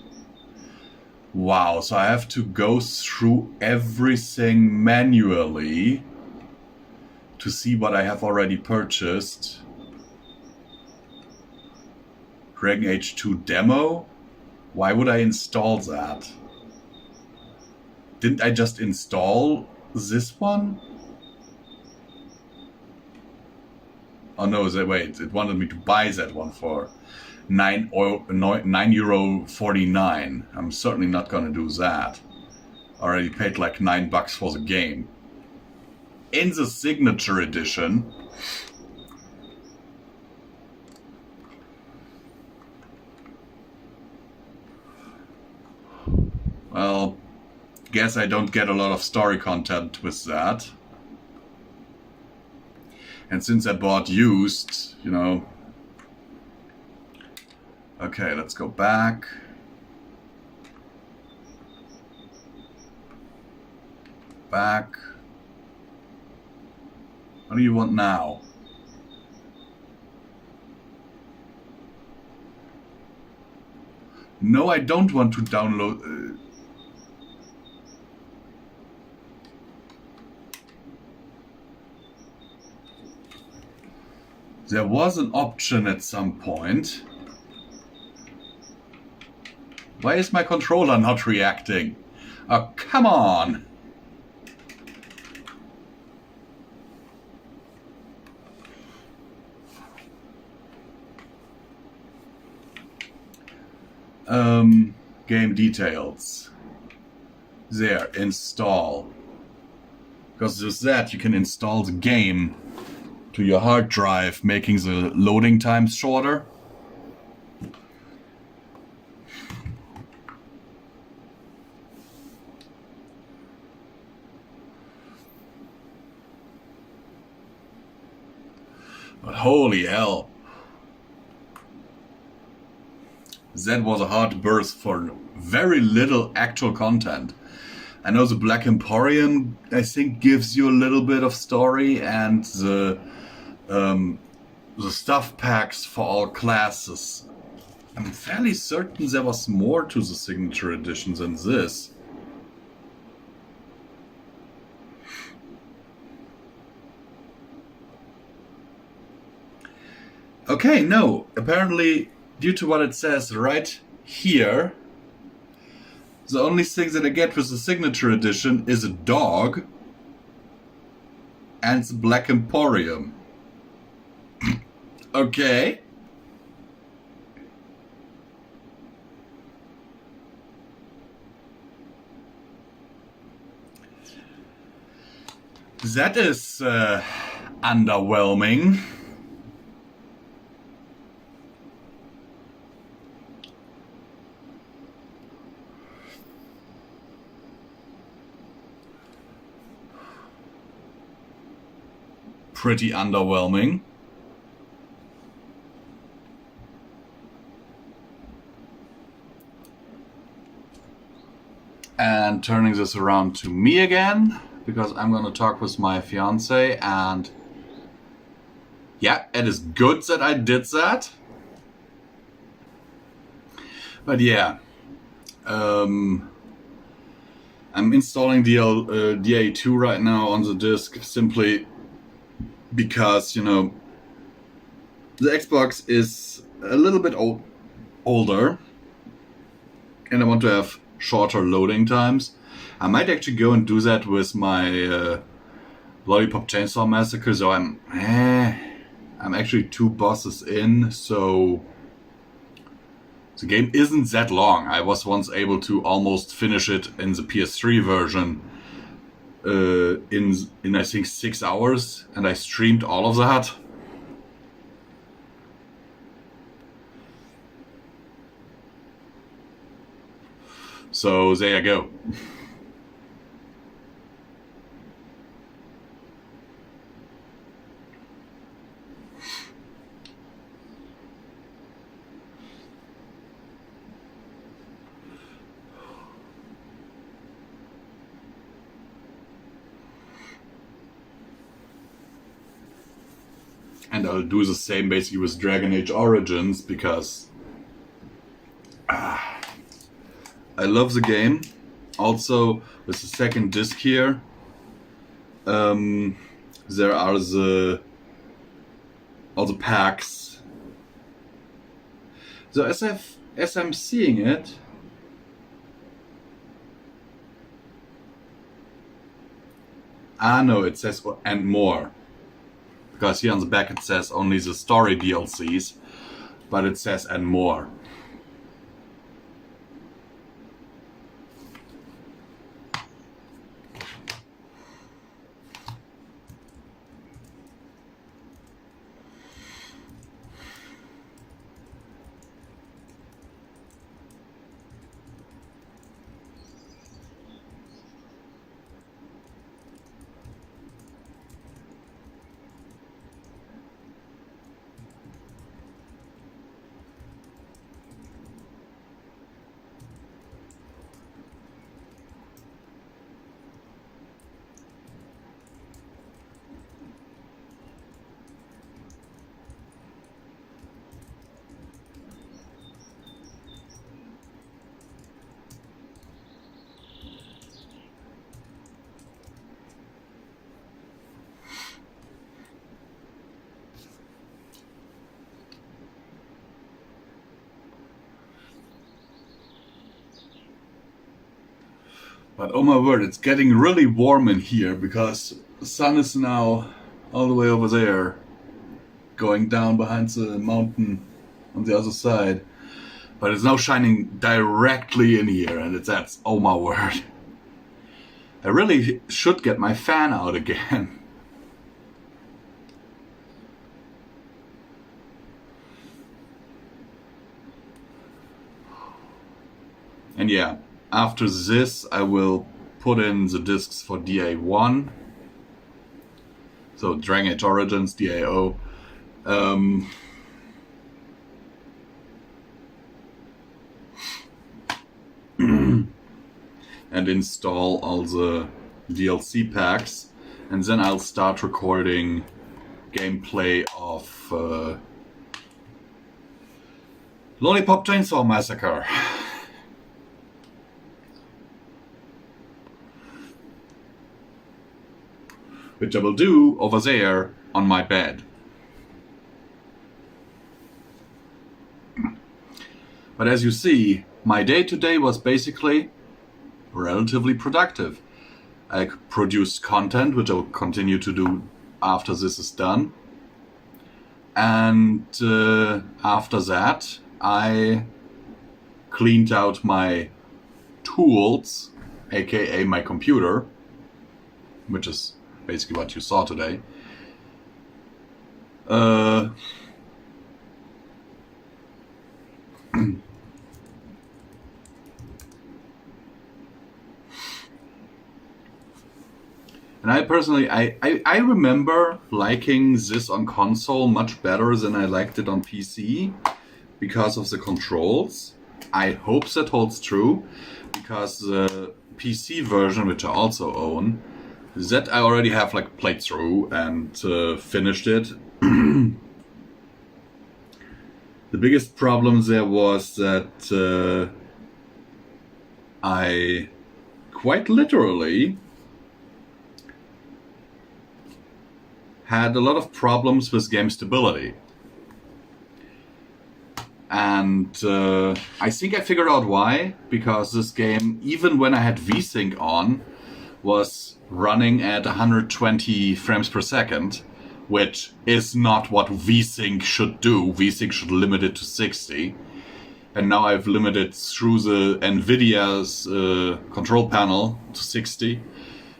Wow, so I have to go through everything manually to see what I have already purchased. Dragon Age 2 demo? Why would I install that? Didn't I just install this one? Oh no, wait, it wanted me to buy that one for €9.49. I'm certainly not gonna do that. Already paid like $9 for the game. In the signature edition. Well, guess I don't get a lot of story content with that. And since I bought used, you know... Okay, let's go back. Back. What do you want now? No, I don't want to download... There was an option at some point. Why is my controller not reacting? Oh, come on! Game details. There, install. Because with that you can install the game to your hard drive, making the loading times shorter. But holy hell. That was a hard birth for very little actual content. I know the Black Emporium, I think, gives you a little bit of story, and the stuff packs for all classes. I'm fairly certain there was more to the signature edition than this. Okay, no. Apparently, due to what it says right here, the only thing that I get with the signature edition is a dog and the Black Emporium. Okay. That is underwhelming. pretty underwhelming. And turning this around to me again, because I'm going to talk with my fiance, and yeah, it is good that I did that. But yeah, I'm installing DA2 right now on the disc simply because, you know, the Xbox is a little bit older and I want to have shorter loading times. I might actually go and do that with my Lollipop Chainsaw Massacre, so I'm actually 2 bosses in, so the game isn't that long. I was once able to almost finish it in the PS3 version in I think 6 hours, and I streamed all of that. So there you go. And I'll do the same basically with Dragon Age Origins, because I love the game. Also, with the second disc here, there are all the packs. So as I'm seeing it, no, it says and more. Because here on the back it says only the story DLCs, but it says and more. But oh my word, it's getting really warm in here because the sun is now all the way over there, going down behind the mountain on the other side. But it's now shining directly in here, and that's oh my word. I really should get my fan out again. And yeah, after this I will put in the discs for DA1. So Dragon Age Origins, DAO. And install all the DLC packs. And then I'll start recording gameplay of Lollipop Chainsaw Massacre. Which I will do over there on my bed. But as you see, my day today was basically relatively productive. I produced content, which I will continue to do after this is done. And after that, I cleaned out my tools, aka my computer, which is basically what you saw today. And And I personally, I remember liking this on console much better than I liked it on PC because of the controls. I hope that holds true, because the PC version, which I also own, that I already have like played through and finished it. The biggest problem there was that I quite literally had a lot of problems with game stability. And I think I figured out why, because this game, even when I had VSync on, was running at 120 frames per second, which is not what VSync should do. VSync should limit it to 60. And now I've limited through the NVIDIA's control panel to 60.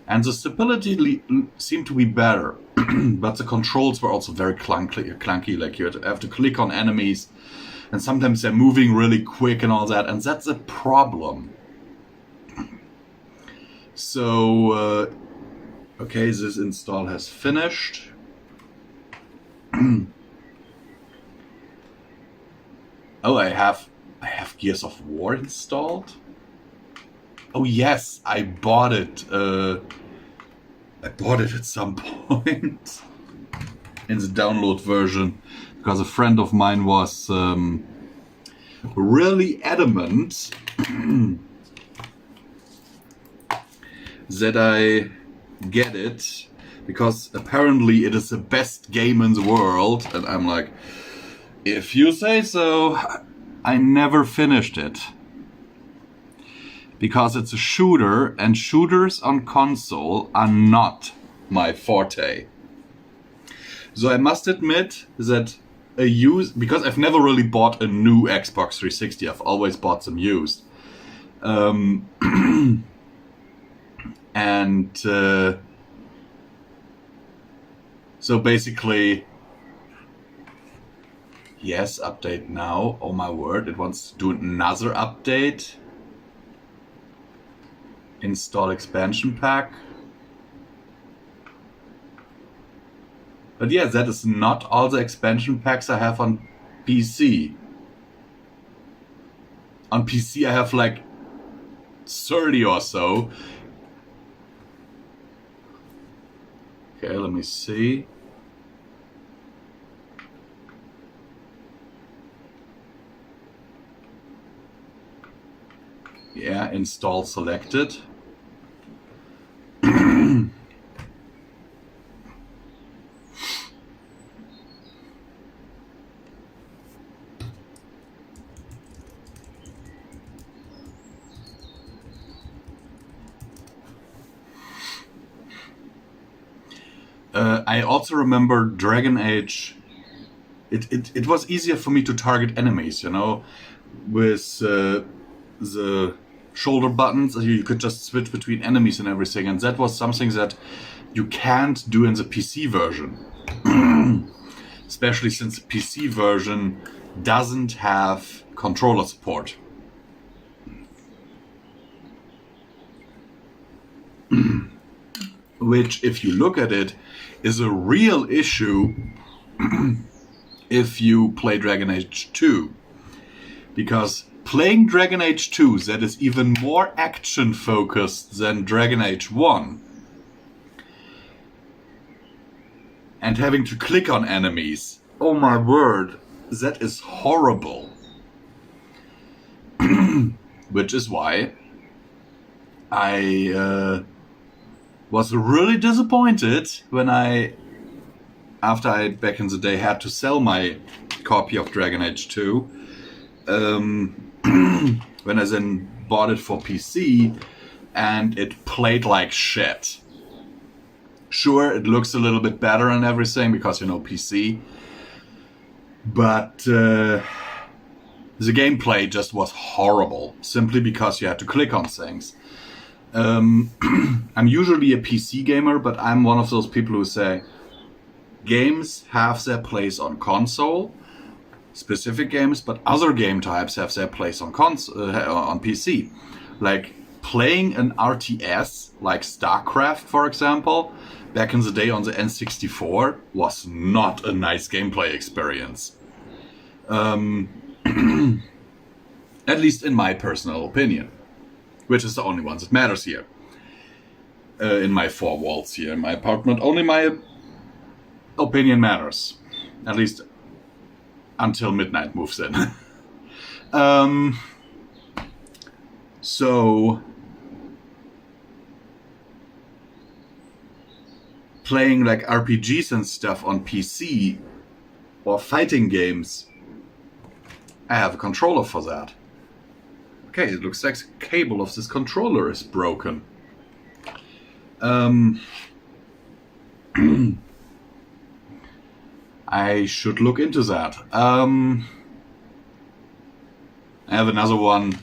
And the stability seemed to be better. But the controls were also very clunky. Like you have to click on enemies, and sometimes they're moving really quick and all that. And that's a problem. So, okay, this install has finished. Oh, I have Gears of War installed. Oh yes, I bought it. I bought it at some point in the download version, because a friend of mine was really adamant that I get it, because apparently it is the best game in the world, and I'm like, if you say so. I never finished it, because it's a shooter, and shooters on console are not my forte. So I must admit that because I've never really bought a new Xbox 360, I've always bought them used. So basically, yes, update now. Oh my word, it wants to do another update. Install expansion pack. But yeah, that is not all the expansion packs I have on PC. On PC I have like 30 or so. Okay, let me see. Yeah, install selected. I also remember Dragon Age. It was easier for me to target enemies, you know, with the shoulder buttons. You could just switch between enemies and everything, and that was something that you can't do in the PC version. Especially since the PC version doesn't have controller support. Which, if you look at it, is a real issue if you play Dragon Age 2. Because playing Dragon Age 2, that is even more action focused than Dragon Age 1, and having to click on enemies, oh my word, that is horrible. Which is why I was really disappointed when after I back in the day had to sell my copy of Dragon Age 2, when I then bought it for PC, and it played like shit. Sure, it looks a little bit better and everything because, you know, PC, but the gameplay just was horrible, simply because you had to click on things. I'm usually a PC gamer, but I'm one of those people who say games have their place on console, specific games, but other game types have their place on PC. Like playing an RTS, like StarCraft, for example, back in the day on the N64 was not a nice gameplay experience. At least in my personal opinion, which is the only one that matters here. In my four walls here in my apartment, only my opinion matters. At least until midnight moves in. So playing like RPGs and stuff on PC or fighting games, I have a controller for that. Okay, it looks like the cable of this controller is broken. I should look into that. I have another one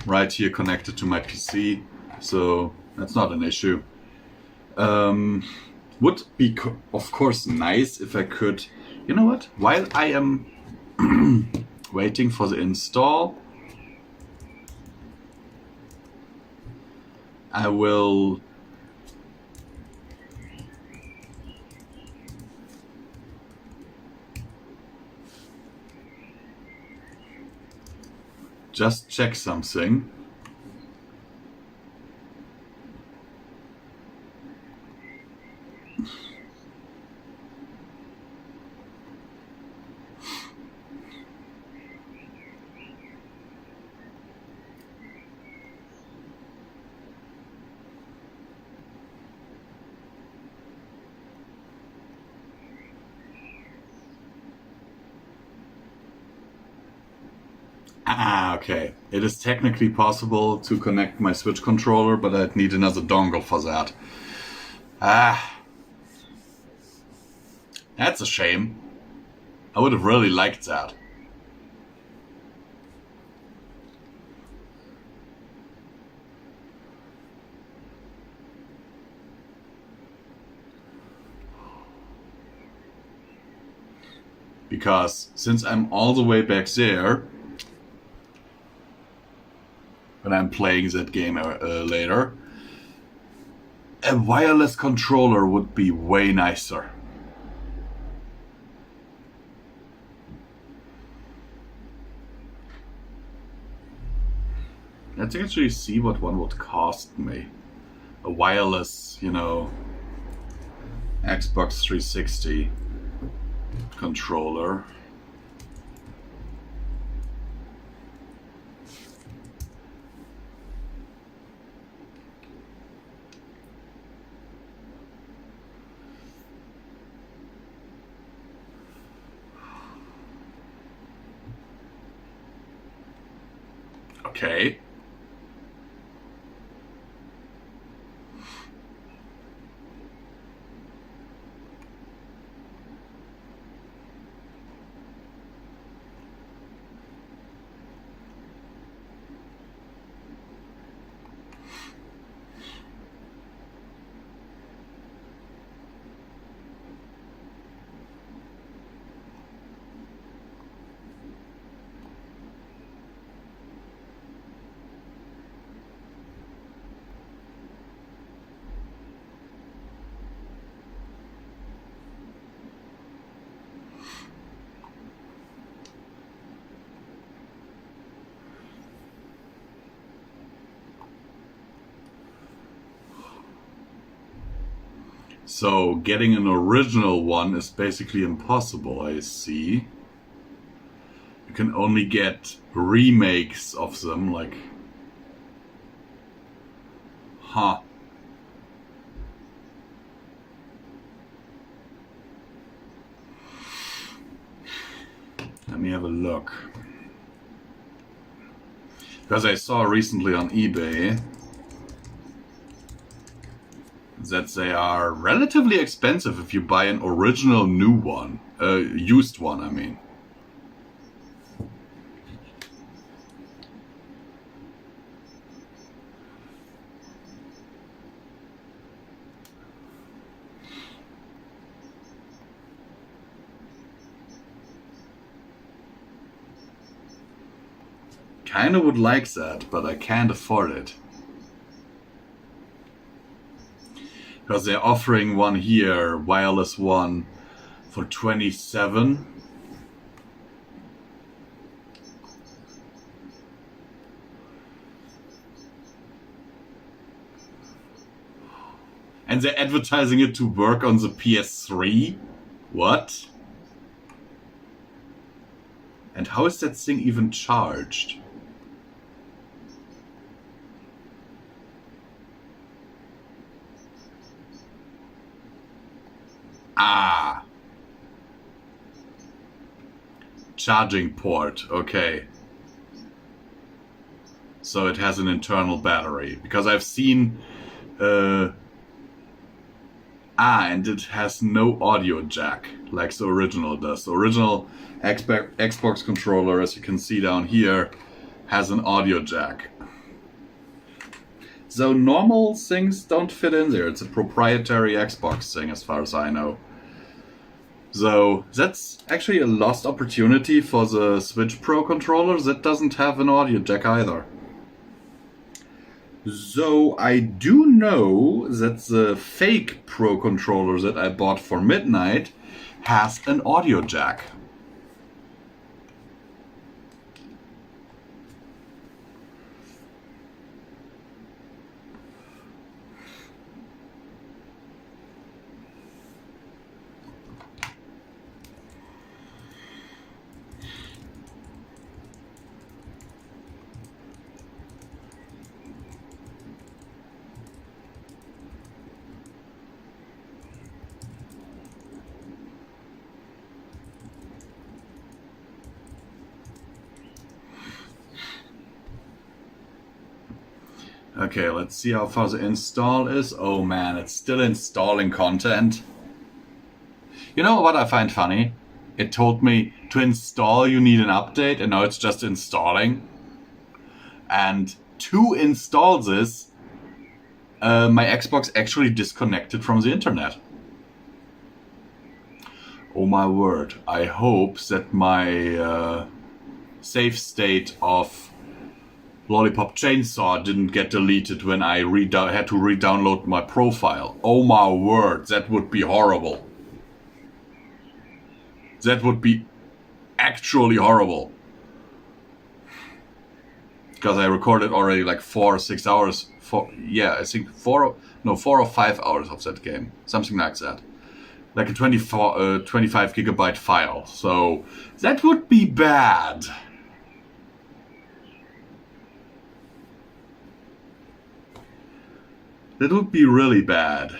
right here connected to my PC, so that's not an issue. Would be, of course, nice if I could... You know what? While I am waiting for the install, I will... just check something. Okay. It is technically possible to connect my Switch controller, but I'd need another dongle for that. That's a shame. I would have really liked that. Because since I'm all the way back there, when I'm playing that game later, a wireless controller would be way nicer. Let's actually see what one would cost me. A wireless, you know, Xbox 360 controller. Okay. So getting an original one is basically impossible, I see. You can only get remakes of them, like... Huh. Let me have a look. Because I saw recently on eBay that they are relatively expensive if you buy an original new one. Used one, I mean. Kinda would like that, but I can't afford it. Because they're offering one here, wireless one, for 27. And they're advertising it to work on the PS3? What? And how is that thing even charged? Ah. Charging port, okay. So it has an internal battery. Because I've seen... and it has no audio jack, like the original does. The original Xbox controller, as you can see down here, has an audio jack. So normal things don't fit in there. It's a proprietary Xbox thing, as far as I know. So that's actually a lost opportunity for the Switch Pro controller that doesn't have an audio jack either. So I do know that the fake Pro controller that I bought for midnight has an audio jack. Okay, let's see how far the install is. Oh man, it's still installing content. You know what I find funny? It told me to install you need an update, and now it's just installing. And to install this, my Xbox actually disconnected from the internet. Oh my word, I hope that my save state of Lollipop Chainsaw didn't get deleted when I had to re-download my profile. Oh my word, that would be horrible. That would be actually horrible. Because I recorded already like 4 or 6 hours. I think 4 or 5 hours of that game. Something like that. Like a 25 gigabyte file. So that would be bad. That would be really bad.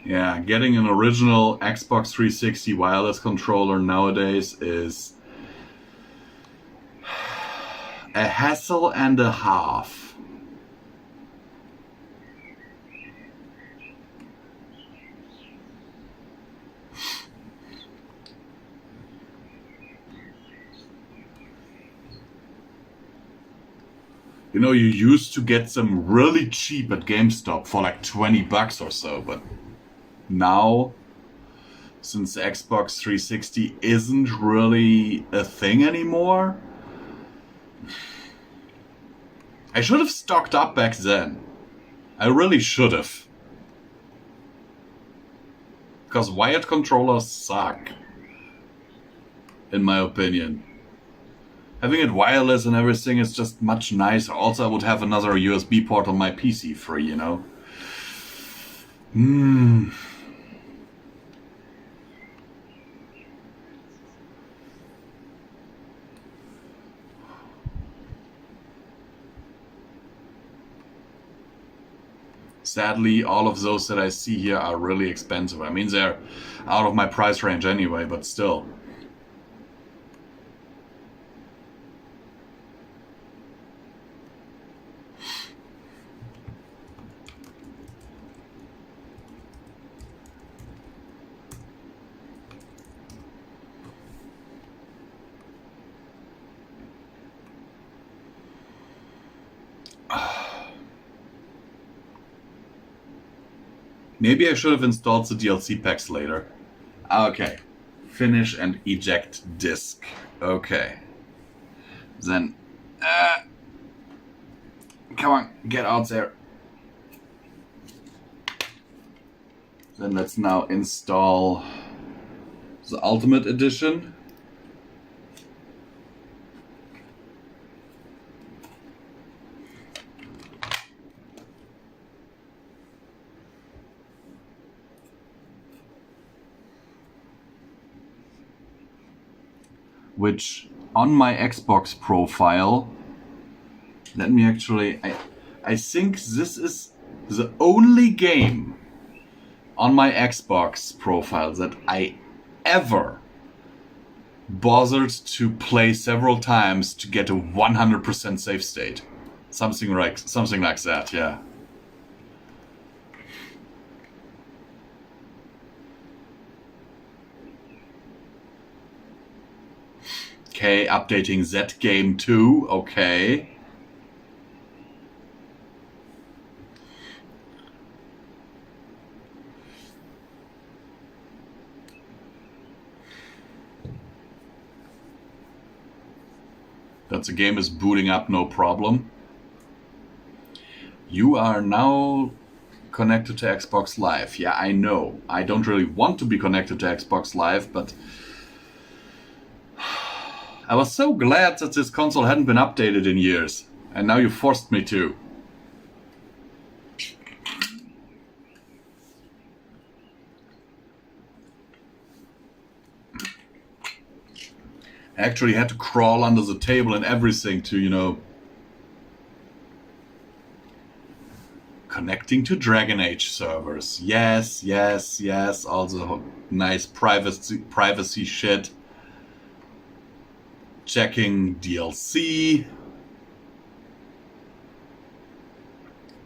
Yeah, getting an original Xbox 360 wireless controller nowadays is a hassle and a half. You know, you used to get them really cheap at GameStop for like 20 bucks or so, but now, since the Xbox 360 isn't really a thing anymore, I should have stocked up back then. I really should have. Because wired controllers suck. In my opinion. Having it wireless and everything is just much nicer. Also, I would have another USB port on my PC free, you know? Sadly, all of those that I see here are really expensive. I mean, they're out of my price range anyway, but still. Maybe I should have installed the DLC packs later. Okay. Finish and eject disk. Okay. Then, come on, get out there. Then let's now install the Ultimate Edition. Which on my Xbox profile, let me actually, I think this is the only game on my Xbox profile that I ever bothered to play several times to get a 100% save state. Something like that, yeah. Okay, updating that game too. Okay. That the game is booting up, no problem. You are now connected to Xbox Live. Yeah, I know. I don't really want to be connected to Xbox Live, but I was so glad that this console hadn't been updated in years, and now you forced me to. I actually had to crawl under the table and everything to, you know, connecting to Dragon Age servers. Yes, yes, yes, all the nice privacy shit. Checking DLC.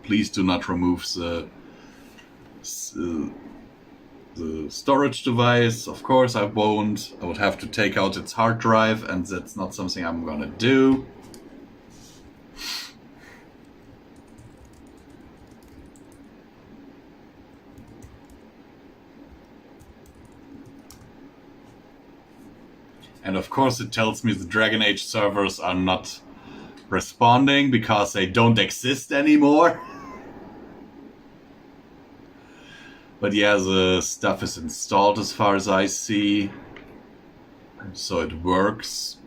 Please do not remove the storage device. Of course I won't. I would have to take out its hard drive, and that's not something I'm gonna do. And of course it tells me the Dragon Age servers are not responding because they don't exist anymore. But yeah, the stuff is installed as far as I see. So it works.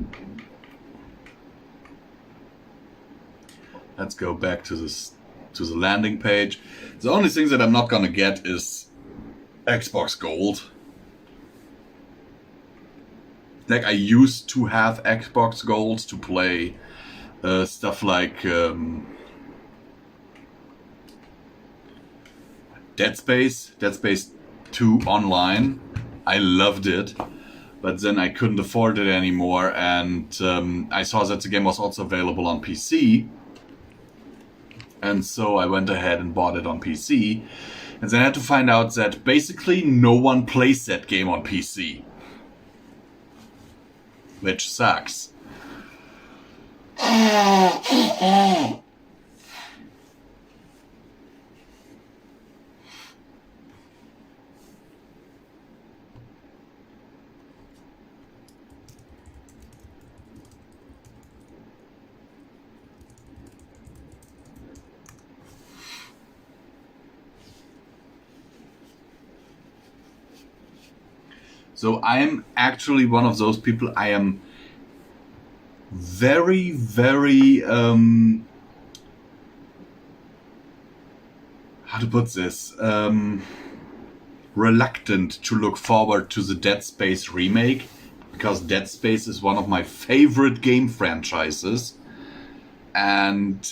Let's go back to the landing page. The only thing that I'm not gonna get is Xbox Gold. Like, I used to have Xbox Gold to play stuff like Dead Space 2 online. I loved it, but then I couldn't afford it anymore, and I saw that the game was also available on PC, and so I went ahead and bought it on PC, and then I had to find out that basically no one plays that game on PC. Which sucks. So I'm actually one of those people. I am very, very, how to put this, reluctant to look forward to the Dead Space remake, because Dead Space is one of my favorite game franchises. And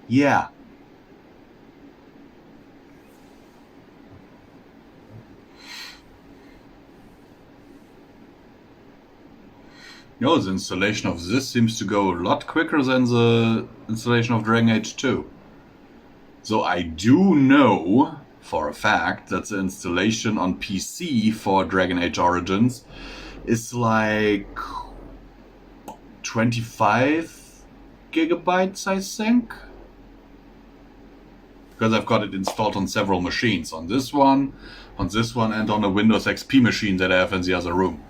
yeah. No, the installation of this seems to go a lot quicker than the installation of Dragon Age 2. So I do know for a fact that the installation on PC for Dragon Age Origins is like 25 gigabytes, I think. Because I've got it installed on several machines. On this one, and on a Windows XP machine that I have in the other room.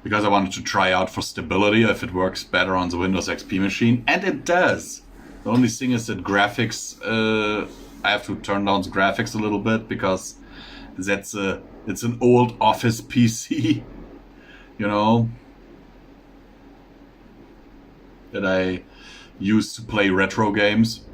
Because I wanted to try out for stability if it works better on the Windows XP machine. And it does. The only thing is that graphics, I have to turn down the graphics a little bit because it's an old office PC, you know, that I use to play retro games.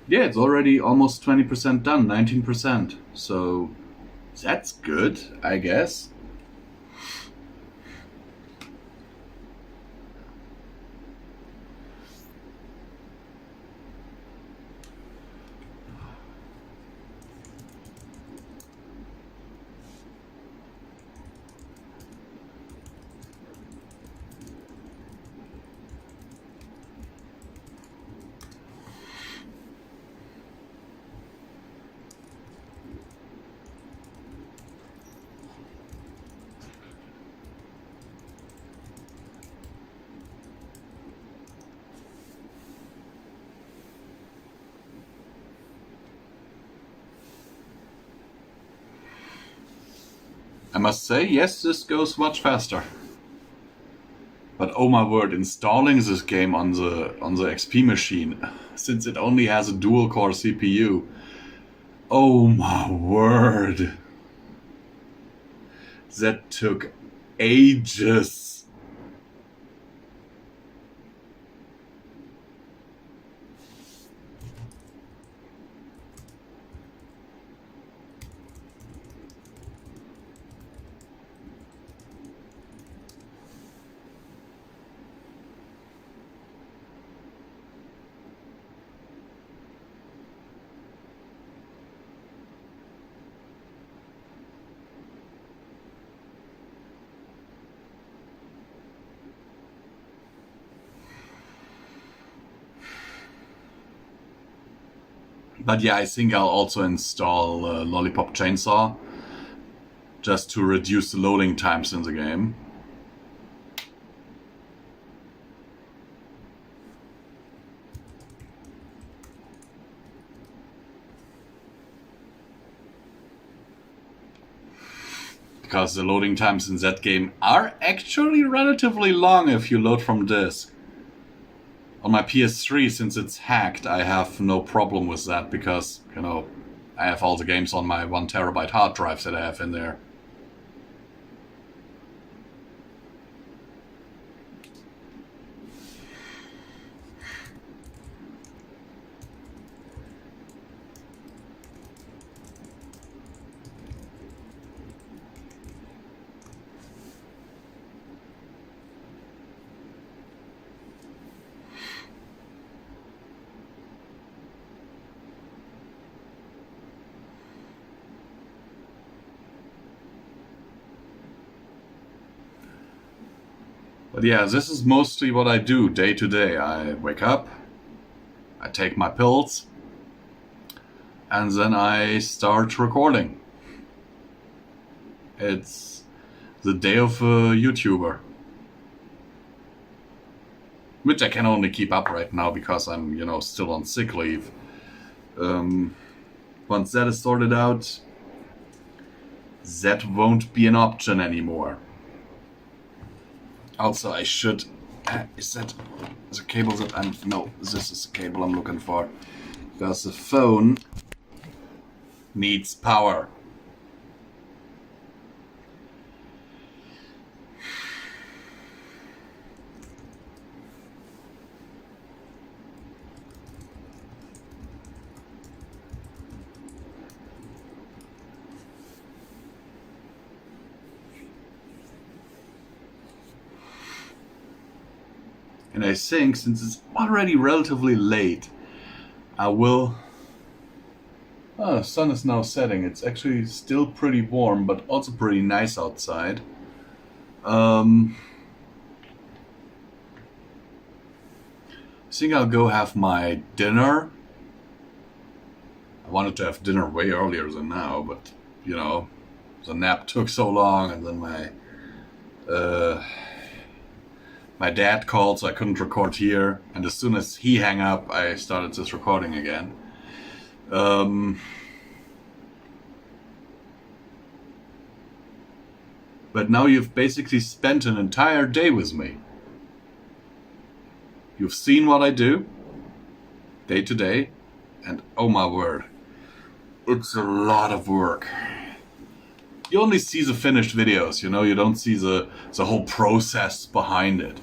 Yeah, it's already almost 20% done, 19%. So that's good, I guess. I must say, yes, this goes much faster. But oh my word, installing this game on the XP machine, since it only has a dual-core CPU, oh my word, that took ages. But yeah, I think I'll also install Lollipop Chainsaw, just to reduce the loading times in the game. Because the loading times in that game are actually relatively long if you load from disk. On my PS3, since it's hacked, I have no problem with that because, you know, I have all the games on my 1 terabyte hard drive that I have in there. But yeah, this is mostly what I do day to day. I wake up, I take my pills, and then I start recording. It's the day of a YouTuber. Which I can only keep up right now because I'm, you know, still on sick leave. Once that is sorted out, that won't be an option anymore. Also, I should... is that the cable that I'm... No, this is the cable I'm looking for. Because the phone needs power. And I think, since it's already relatively late, I will... Oh, the sun is now setting. It's actually still pretty warm, but also pretty nice outside. I think I'll go have my dinner. I wanted to have dinner way earlier than now, but, you know, the nap took so long, and then my dad called, so I couldn't record here. And as soon as he hung up, I started this recording again. But now you've basically spent an entire day with me. You've seen what I do, day to day, and oh my word, it's a lot of work. You only see the finished videos, you know, you don't see the whole process behind it.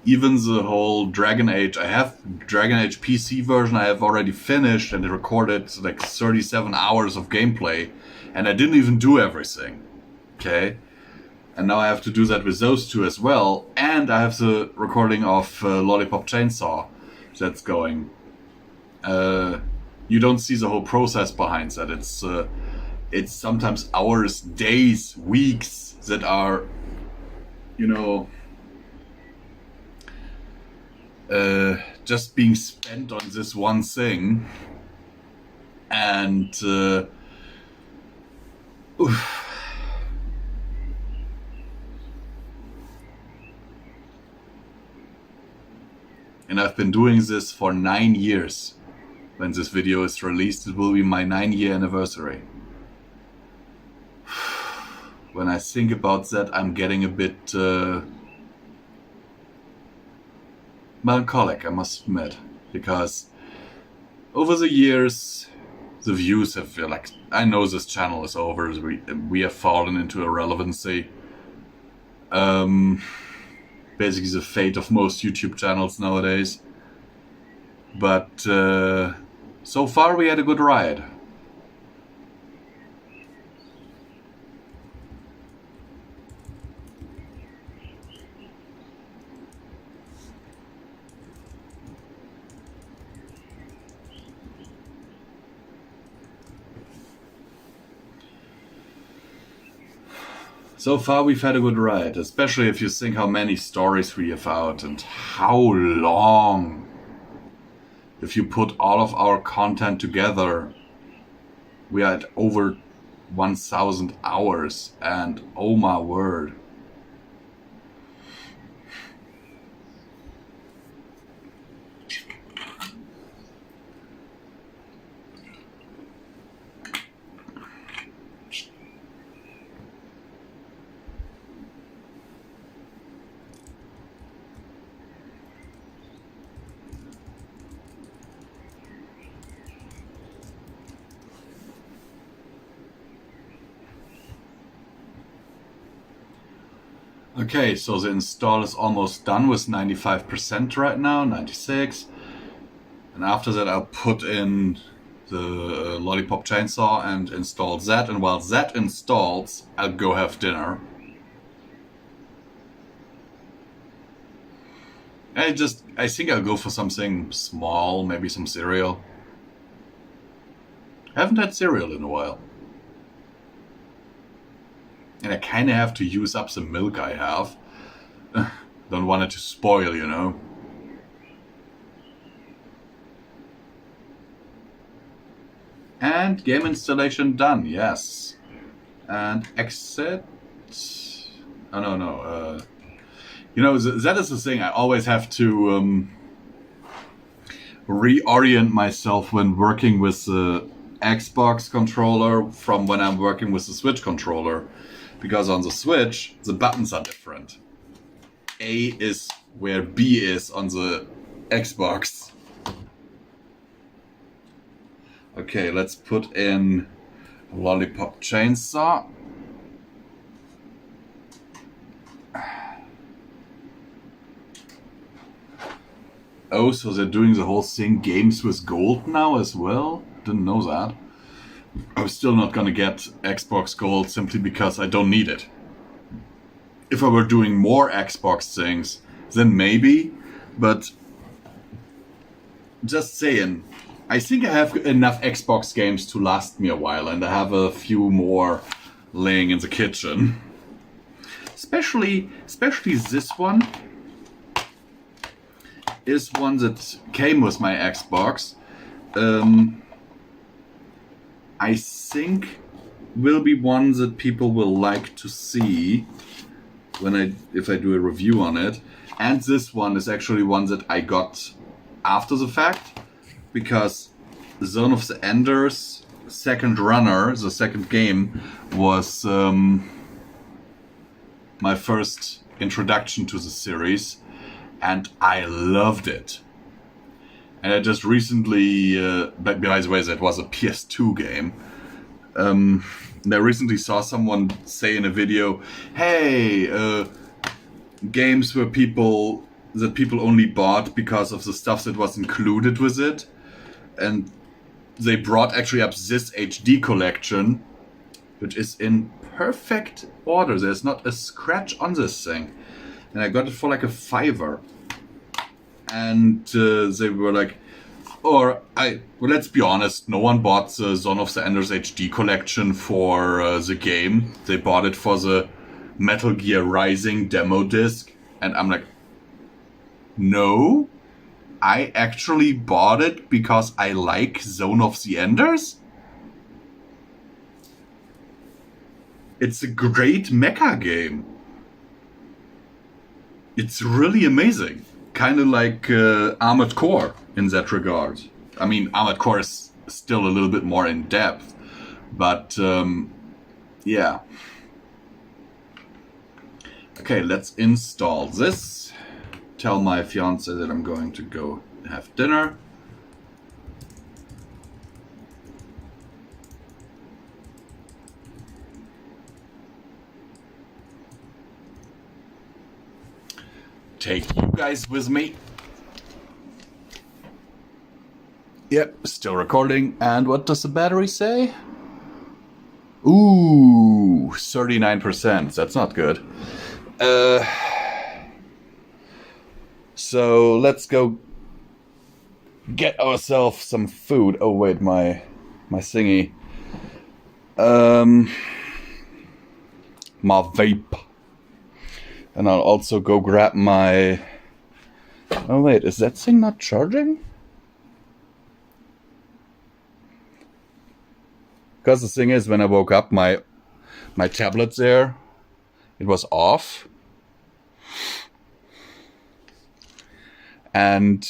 Even the whole Dragon Age, I have Dragon Age PC version I have already finished and recorded like 37 hours of gameplay, and I didn't even do everything, okay? And now I have to do that with those two as well, and I have the recording of Lollipop Chainsaw that's going. You don't see the whole process behind that. It's sometimes hours, days, weeks that are, you know, just being spent on this one thing. And and I've been doing this for 9 years. When this video is released, it will be my 9-year anniversary. When I think about that, I'm getting a bit melancholic, I must admit, because over the years, the views have, like, I know this channel is over, we have fallen into irrelevancy. Basically the fate of most YouTube channels nowadays. But so far we had a good ride. So far we've had a good ride, especially if you think how many stories we have out and how long. If you put all of our content together, we are at over 1,000 hours, and oh my word. Okay, so the install is almost done with 95% right now, 96. And after that I'll put in the Lollipop Chainsaw and install that. And while that installs, I'll go have dinner. I think I'll go for something small, maybe some cereal. I haven't had cereal in a while. And I kind of have to use up the milk I have. Don't want it to spoil, you know. And game installation done, yes. And exit... Oh, no. You know, that is the thing. I always have to reorient myself when working with Xbox controller from when I'm working with the Switch controller. Because on the Switch, the buttons are different. A is where B is on the Xbox. Okay, let's put in a lollipop chainsaw. Oh, so they're doing the whole thing games with gold now as well? Didn't know that. I'm still not gonna get Xbox Gold simply because I don't need it. If I were doing more Xbox things, then maybe, but just saying, I think I have enough Xbox games to last me a while, and I have a few more laying in the kitchen. Especially this one is one that came with my Xbox. I think will be one that people will like to see if I do a review on it. And this one is actually one that I got after the fact, because Zone of the Enders second runner, the second game, was my first introduction to the series, and I loved it. And I just recently, by the way, that was a PS2 game. I recently saw someone say in a video, hey, games where people only bought because of the stuff that was included with it. And they brought actually up this HD collection, which is in perfect order. There's not a scratch on this thing. And I got it for like $5. And they were like, well, let's be honest, no one bought the Zone of the Enders HD collection for the game. They bought it for the Metal Gear Rising demo disc. And I'm like, no, I actually bought it because I like Zone of the Enders? It's a great mecha game. It's really amazing. Kind of like Armored Core in that regard. I mean, Armored Core is still a little bit more in depth, but yeah. Okay, let's install this. Tell my fiance that I'm going to go have dinner. Take you guys with me. Yep, still recording. And what does the battery say? Ooh, 39%. That's not good. So let's go get ourselves some food. Oh wait, my thingy. My vape. And I'll also go grab my... Oh wait, is that thing not charging? Because the thing is, when I woke up, my tablet there, it was off. And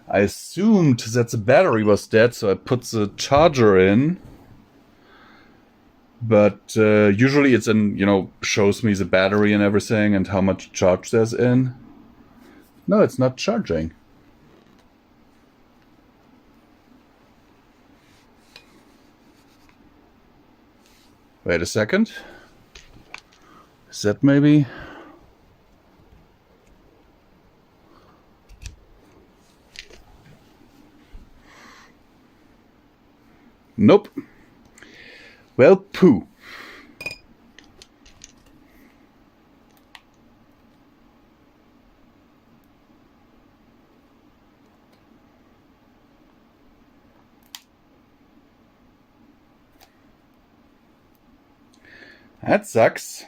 I assumed that the battery was dead, so I put the charger in. But usually it's in, shows me the battery and everything and how much charge there's in. No, it's not charging. Wait a second. Is that maybe? Nope. Well, poo. That sucks.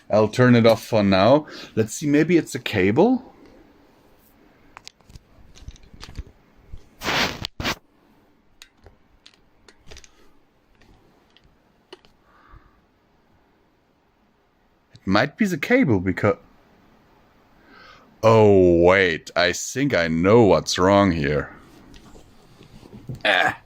I'll turn it off for now. Let's see, maybe it's a cable? might be the cable because... Oh, wait. I think I know what's wrong here. Ah.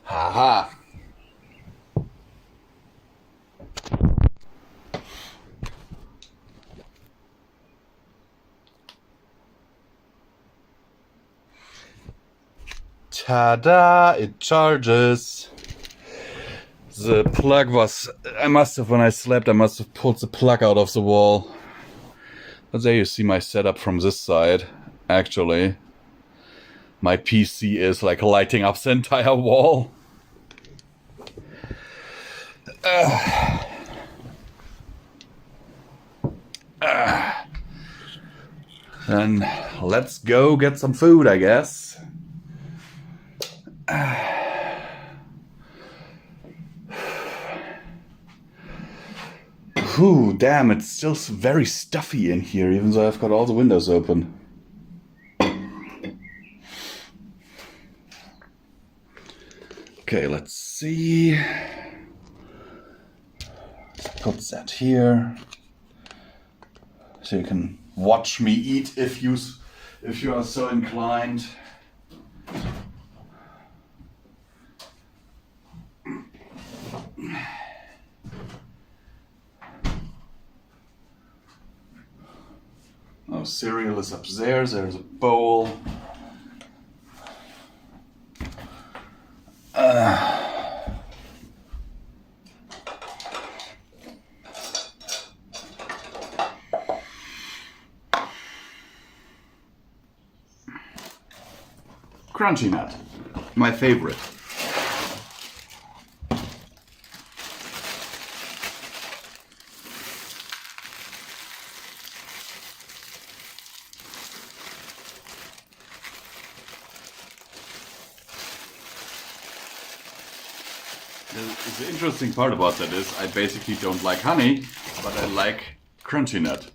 Haha. Ta-da! It charges. The plug was... when I slept, I must have pulled the plug out of the wall. But there you see my setup from this side, actually. My PC is like lighting up the entire wall. Then let's go get some food, I guess. Whew, damn, it's still very stuffy in here, even though I've got all the windows open. Okay, let's see. Let's put that here. So you can watch me eat if you are so inclined. Oh, cereal is upstairs. There's a bowl. Crunchy nut, my favorite. The interesting part about that is I basically don't like honey, but I like crunchy nut.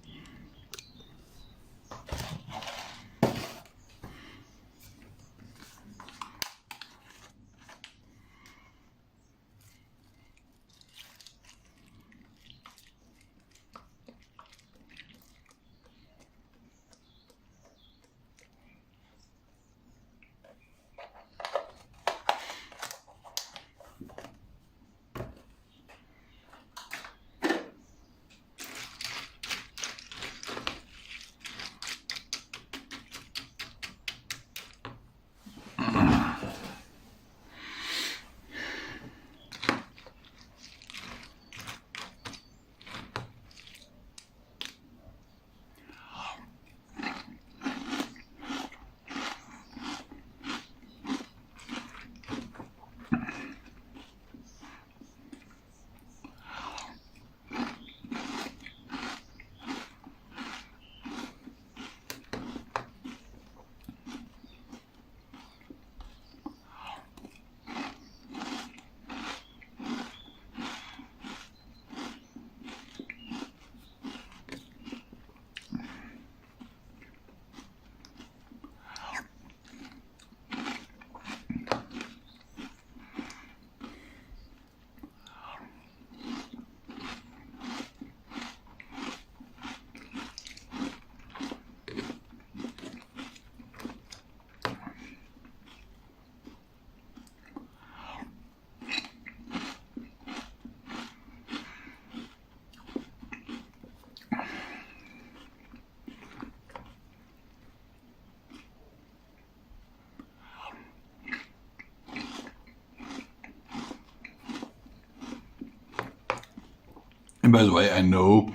And by the way, I know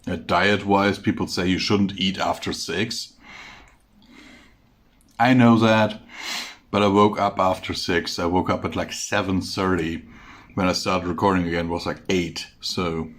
that diet-wise people say you shouldn't eat after 6. I know that, but I woke up after 6. I woke up at like 7:30. When I started recording again, it was like 8, so...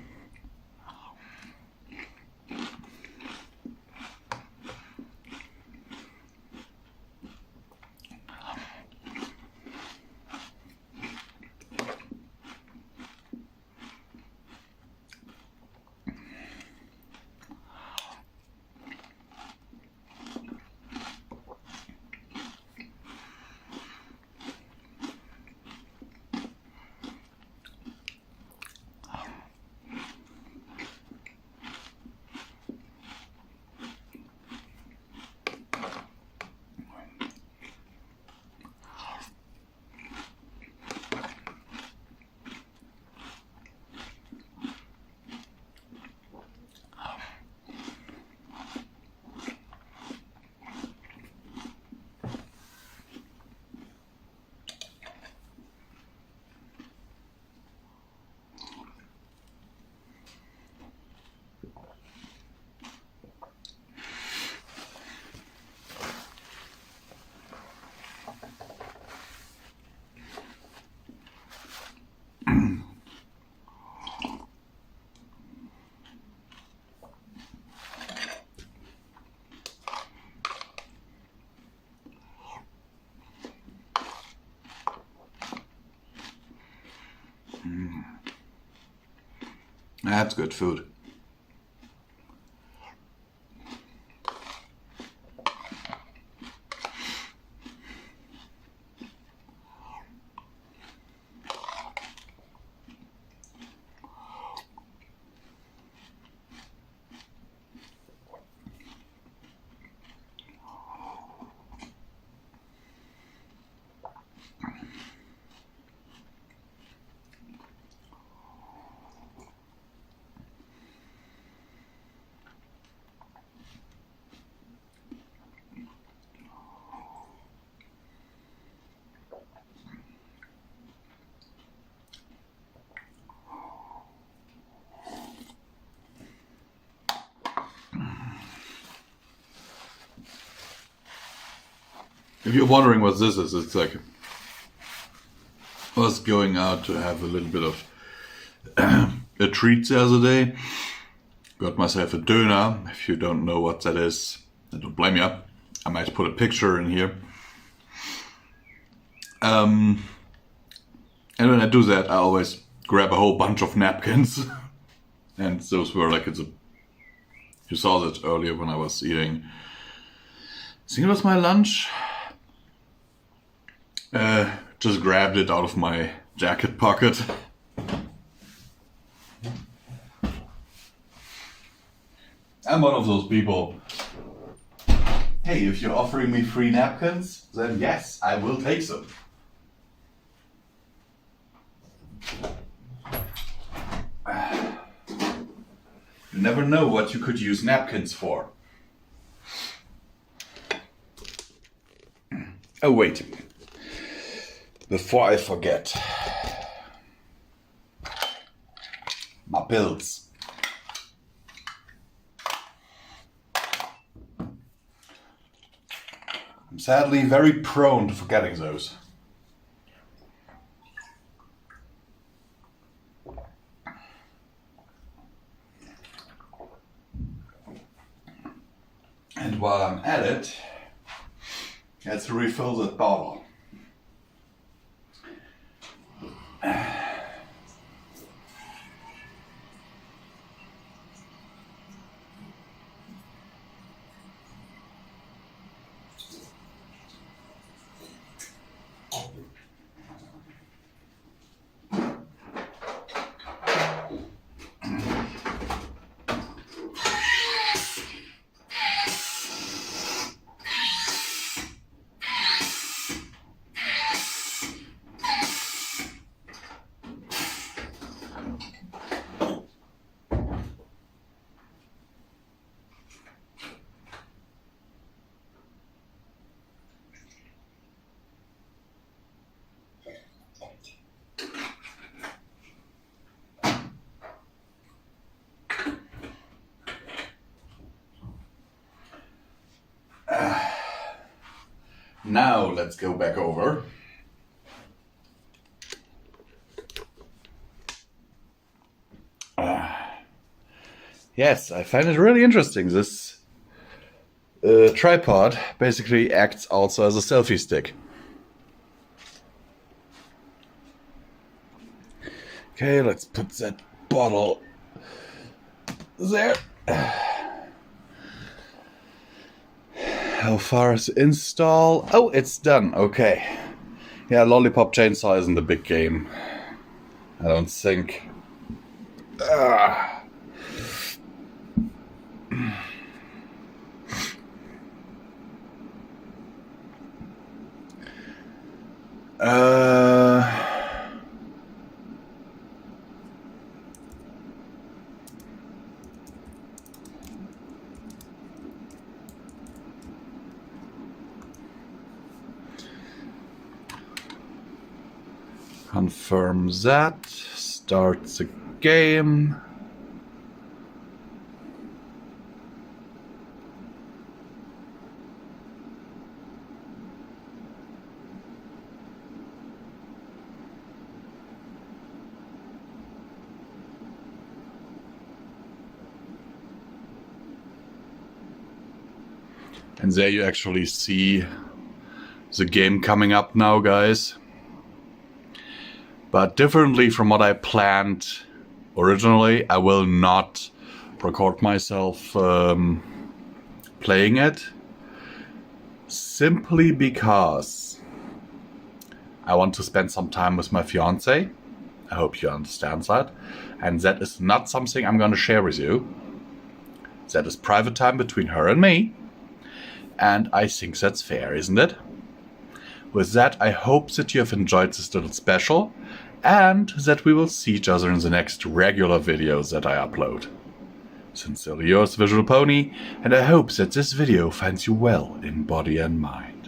That's good food. If you're wondering what this is, it's like I was going out to have a little bit of a treat the other day. Got myself a doner. If you don't know what that is, I don't blame you. I might put a picture in here. And when I do that, I always grab a whole bunch of napkins. And those were like, you saw that earlier when I was eating. I think it was my lunch. Just grabbed it out of my jacket pocket. I'm one of those people. Hey, if you're offering me free napkins, then yes, I will take them. You never know what you could use napkins for. Oh wait. Before I forget, my pills. I'm sadly very prone to forgetting those. And while I'm at it, let's refill that bottle. Now let's go back over. Yes, I find it really interesting. This tripod basically acts also as a selfie stick. Okay, let's put that bottle there. How far is install? Oh, it's done. Okay. Yeah, Lollipop Chainsaw isn't a big game. I don't think. Confirm that. Start the game. And there you actually see the game coming up now, guys. But differently from what I planned originally. I will not record myself playing it, simply because I want to spend some time with my fiance. I hope you understand that. And that is not something I'm going to share with you. That is private time between her and me. And I think that's fair, isn't it? With that, I hope that you have enjoyed this little special, and that we will see each other in the next regular videos that I upload. Sincerely yours, Visual Pony, and I hope that this video finds you well in body and mind.